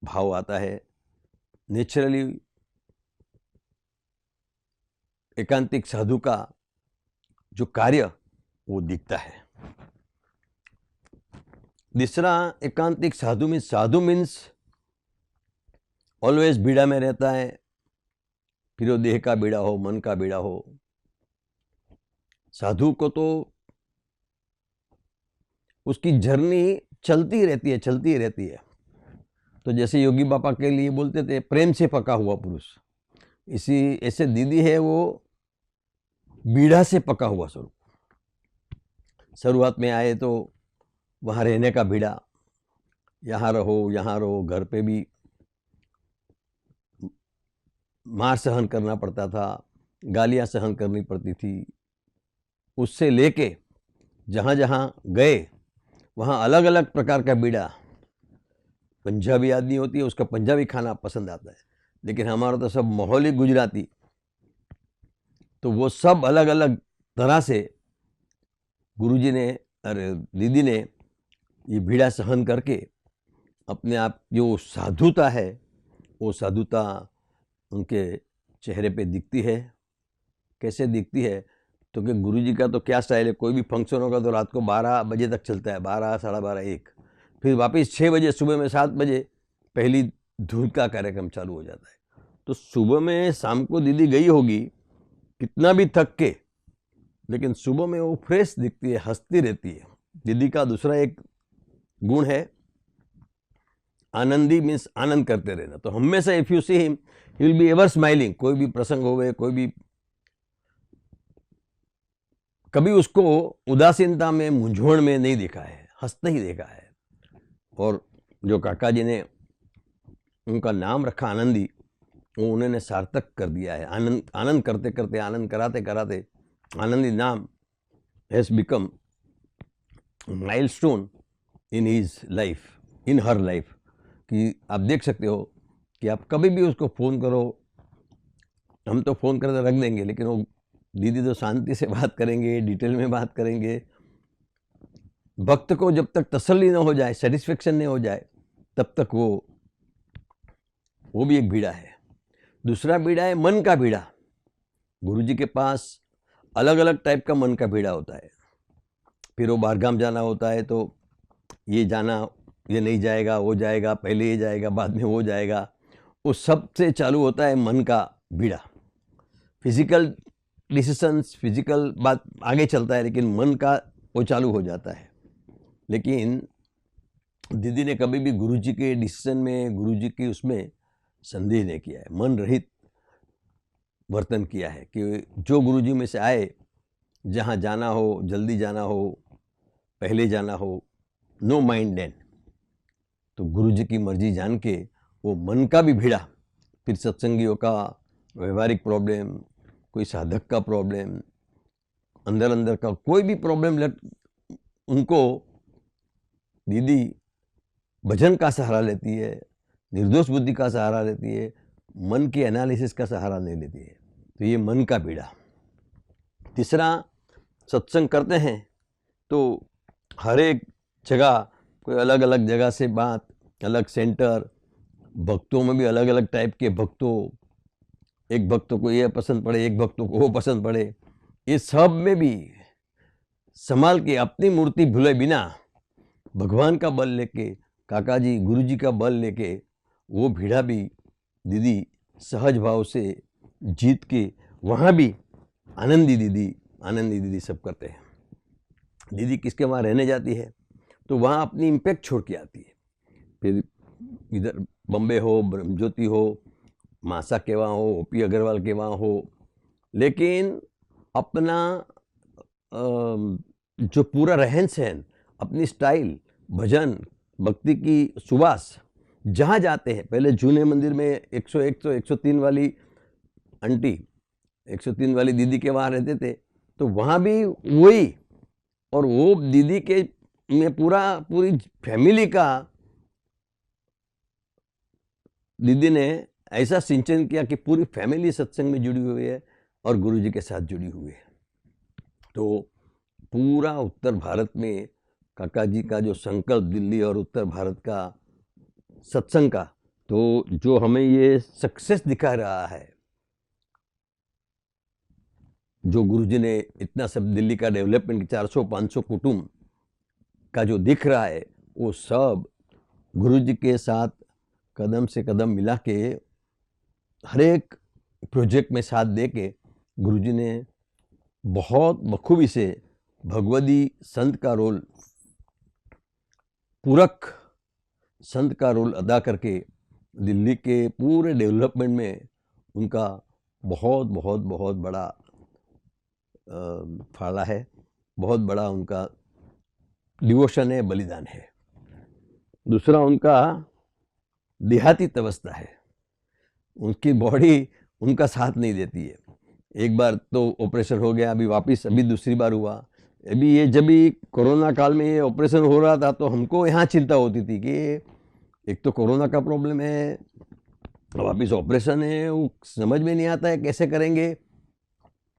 भाव आता है, नेचुरली एकांतिक साधु का जो कार्य वो दिखता है। दूसरा, एकांतिक साधु मीन्स ऑलवेज बीड़ा में रहता है, फिर वो देह का बीड़ा हो मन का बीड़ा हो। साधु को तो उसकी जर्नी चलती रहती है। तो जैसे योगी बाबा के लिए बोलते थे प्रेम से पका हुआ पुरुष, इसी ऐसे दीदी है वो बीड़ा से पका हुआ स्वरूप। शुरुआत में आए तो वहाँ रहने का बीड़ा, यहाँ रहो, घर पे भी मार सहन करना पड़ता था, गालियाँ सहन करनी पड़ती थी। उससे लेके जहाँ जहाँ गए वहाँ अलग अलग प्रकार का बीड़ा। पंजाबी आदमी होती है, उसका पंजाबी खाना पसंद आता है, लेकिन हमारा तो सब माहौली गुजराती, तो वो सब अलग अलग तरह से गुरुजी ने दीदी ने ये बीड़ा सहन करके अपने आप जो साधुता है वो साधुता उनके चेहरे पे दिखती है। कैसे दिखती है तो कि गुरुजी का तो क्या स्टाइल है, कोई भी फंक्शन होगा तो रात को 12 बजे तक चलता है, 12, 12:30, 1, फिर वापस 6 बजे, सुबह में 7 बजे पहली धुन का कार्यक्रम चालू हो जाता है। तो सुबह में शाम को दीदी गई होगी कितना भी थक के, लेकिन सुबह में वो फ्रेश दिखती है, हंसती रहती है। दीदी का दूसरा एक गुण है आनंदी, मीन्स आनंद करते रहना। तो हमेशा if you see him he will be ever smiling. कोई भी प्रसंग होवे, कोई भी, कभी उसको उदासीनता में मूंझवण में नहीं देखा है, हंसते ही देखा है। और जो काका जी ने उनका नाम रखा आनंदी, वो उन्होंने सार्थक कर दिया है। आनंद करते करते, आनंद कराते कराते आनंदी नाम has become milestone in his life, in her life. कि आप देख सकते हो कि आप कभी भी उसको फ़ोन करो, हम तो फ़ोन करके रख देंगे, लेकिन वो दीदी तो शांति से बात करेंगे, डिटेल में बात करेंगे। भक्त को जब तक तसल्ली न हो जाए, सेटिस्फेक्शन नहीं हो जाए, तब तक वो भी एक बीड़ा है। दूसरा बीड़ा है मन का बीड़ा। गुरुजी के पास अलग अलग टाइप का मन का बीड़ा होता है। फिर वो बारगाम जाना होता है तो ये जाना, ये नहीं जाएगा, वो जाएगा, पहले ये जाएगा, बाद में वो जाएगा। उस सब से चालू होता है मन का बीड़ा। फिजिकल डिसीजंस, फिजिकल बात आगे चलता है, लेकिन मन का वो चालू हो जाता है। लेकिन दीदी ने कभी भी गुरुजी के डिसीजन में, गुरुजी की उसमें संदेह नहीं किया है, मन रहित वर्तन किया है कि जो गुरुजी में से आए, जहाँ जाना हो, जल्दी जाना हो, पहले जाना हो, नो माइंड देन। तो गुरुजी की मर्जी जान के वो मन का भी भिड़ा। फिर सत्संगियों का व्यवहारिक प्रॉब्लम, कोई साधक का प्रॉब्लम, अंदर का कोई भी प्रॉब्लम उनको दीदी भजन का सहारा लेती है, निर्दोष बुद्धि का सहारा लेती है, मन के एनालिसिस का सहारा नहीं लेती है। तो ये मन का बीड़ा। तीसरा, सत्संग करते हैं तो हर एक जगह कोई अलग अलग जगह से बात, अलग सेंटर, भक्तों में भी अलग अलग टाइप के भक्तों, एक भक्तों को ये पसंद पड़े, एक भक्तों को वो पसंद पड़े। ये सब में भी संभाल के अपनी मूर्ति भूले बिना भगवान का बल लेके, काका जी गुरुजी का बल लेके वो भीड़ा भी दीदी सहज भाव से जीत के वहाँ भी आनंदी दीदी सब करते हैं। दीदी किसके वहाँ रहने जाती है तो वहाँ अपनी इम्पैक्ट छोड़ के आती है। फिर इधर बम्बे हो, ब्रह्मज्योति हो, मासा के वहाँ हो, ओपी अग्रवाल के वहाँ हो, लेकिन अपना जो पूरा रहन सहन, अपनी स्टाइल, भजन, भक्ति की सुवास, जहाँ जाते हैं, पहले जूने मंदिर में 103 वाली आंटी, 103 वाली दीदी के वहाँ रहते थे, तो वहाँ भी वही, और वो दीदी के में पूरी फैमिली का दीदी ने ऐसा सिंचन किया कि पूरी फैमिली सत्संग में जुड़ी हुई है और गुरुजी के साथ जुड़ी हुई है। तो पूरा उत्तर भारत में काका जी का जो संकल्प, दिल्ली और उत्तर भारत का सत्संग का, तो जो हमें ये सक्सेस दिखा रहा है, जो गुरुजी ने इतना सब दिल्ली का डेवलपमेंट 400-500 कुटुंब का जो दिख रहा है, वो सब गुरुजी के साथ कदम से कदम मिला के हर एक प्रोजेक्ट में साथ दे के गुरुजी ने बहुत बखूबी से भगवदी संत का रोल, पूरक संत का रोल अदा करके दिल्ली के पूरे डेवलपमेंट में उनका बहुत बहुत बहुत बड़ा फाड़ा है, बहुत बड़ा उनका डिवोशन है, बलिदान है। दूसरा उनका देहाती अवस्था है, उनकी बॉडी उनका साथ नहीं देती है। एक बार तो ऑपरेशन हो गया, अभी वापस अभी दूसरी बार हुआ। अभी ये जब भी कोरोना काल में ये ऑपरेशन हो रहा था तो हमको यहाँ चिंता होती थी कि एक तो कोरोना का प्रॉब्लम है, वापस ऑपरेशन है, वो समझ में नहीं आता है कैसे करेंगे।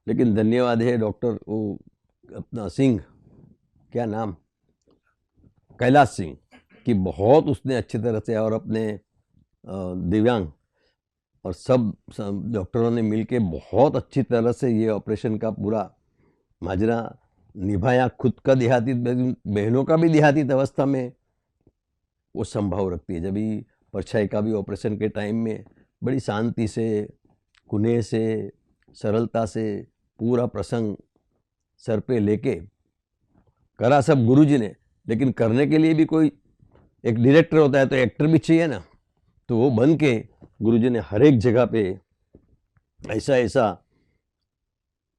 लेकिन धन्यवाद है डॉक्टर वो अपना सिंह, क्या नाम, कैलाश सिंह, कि बहुत उसने अच्छी तरह से और अपने दिव्यांग और सब डॉक्टरों ने मिलके बहुत अच्छी तरह से ये ऑपरेशन का पूरा माजरा निभाया। खुद का देहाती, बहनों का भी देहाती अवस्था में वो संभव रखती है। जब भी परछाई का भी ऑपरेशन के टाइम में बड़ी शांति से, कुने से, सरलता से पूरा प्रसंग सर पे लेके करा सब गुरुजी ने। लेकिन करने के लिए भी कोई एक डायरेक्टर होता है तो एक्टर भी चाहिए ना, तो वो बन के गुरुजी ने हर एक जगह पे ऐसा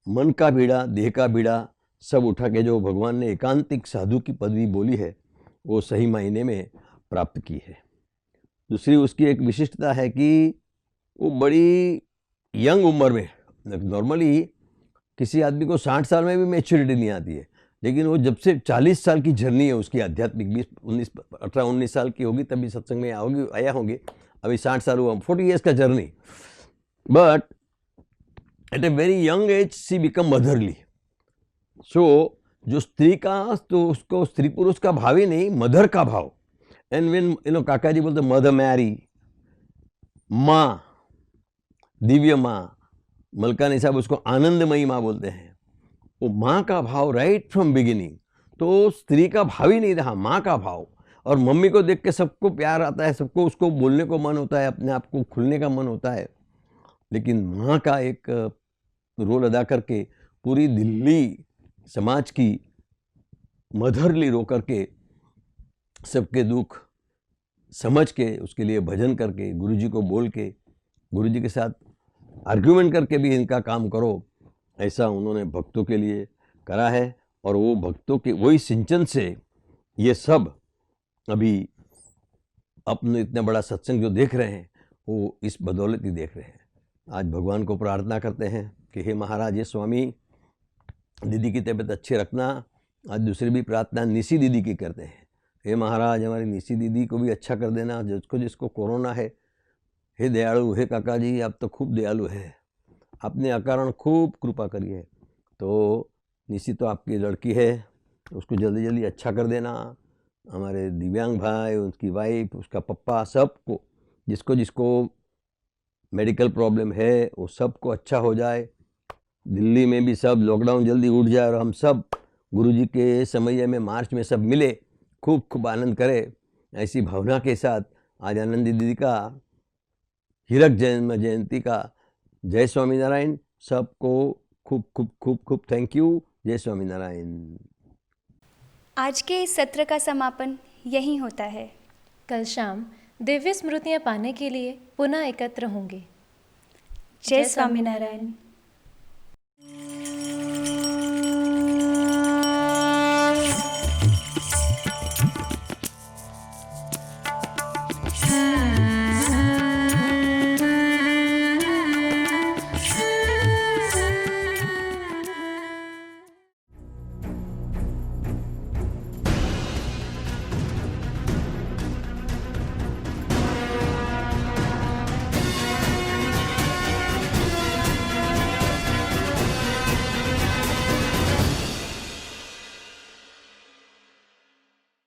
मन का बीड़ा, देह का बीड़ा सब उठा के जो भगवान ने एकांतिक साधु की पदवी बोली है वो सही मायने में प्राप्त की है। दूसरी उसकी एक विशिष्टता है कि वो बड़ी यंग उम्र में, नॉर्मली किसी आदमी को 60 साल में भी मैच्योरिटी नहीं आती है, लेकिन वो जब से 40 साल की जर्नी है उसकी आध्यात्मिक, 18-19 साल की होगी तभी सत्संग में आया होंगे, अभी 60 साल हुआ, 40 ईयर्स का journey, but at a very young age she become motherly. So जो स्त्री का, तो उसको स्त्री पुरुष का भाव ही नहीं, मदर का भाव। एंड व्हेन काका जी बोलते मदर मैरी, माँ, दिव्य माँ, मलकानी साहब उसको आनंदमयी माँ बोलते हैं। वो माँ का भाव राइट फ्रॉम बिगिनिंग, तो स्त्री का भाव ही नहीं रहा, माँ का भाव। और मम्मी को देख के सबको प्यार आता है, सबको उसको बोलने को मन होता है, अपने आप को खुलने का मन होता है। लेकिन माँ का एक रोल अदा करके पूरी दिल्ली समाज की मदरली रो करके सबके दुख समझ के उसके लिए भजन करके गुरुजी को बोल के गुरुजी के साथ आर्ग्यूमेंट करके भी इनका काम करो, ऐसा उन्होंने भक्तों के लिए करा है। और वो भक्तों के वही सिंचन से ये सब अभी अपने इतना बड़ा सत्संग जो देख रहे हैं वो इस बदौलत ही देख रहे हैं। आज भगवान को प्रार्थना करते हैं कि हे महाराज, ये स्वामी दीदी की तबीयत अच्छी रखना। आज दूसरी भी प्रार्थना निशी दीदी की करते हैं, हे महाराज हमारी निशी दीदी को भी अच्छा कर देना, जिसको कोरोना है। हे दयालु, हे काका जी आप तो खूब दयालु है, आपने अकारण खूब कृपा करी है। तो निशी तो आपकी लड़की है, उसको जल्दी जल्दी अच्छा कर देना। हमारे दिव्यांग भाई, उसकी वाइफ, उसका पप्पा, सबको जिसको जिसको मेडिकल प्रॉब्लम है वो सबको अच्छा हो जाए। दिल्ली में भी सब लॉकडाउन जल्दी उठ जाए और हम सब गुरुजी के समय में मार्च में सब मिले, खूब खूब आनंद करें। ऐसी भावना के साथ आज आनंदी दीदी का हीरक जयंती का जय स्वामीनारायण। सबको खूब खूब खूब खूब थैंक यू। जय स्वामीनारायण। आज के इस सत्र का समापन यहीं होता है। कल शाम दिव्य स्मृतियाँ पाने के लिए पुनः एकत्र होंगे। जय स्वामीनारायण।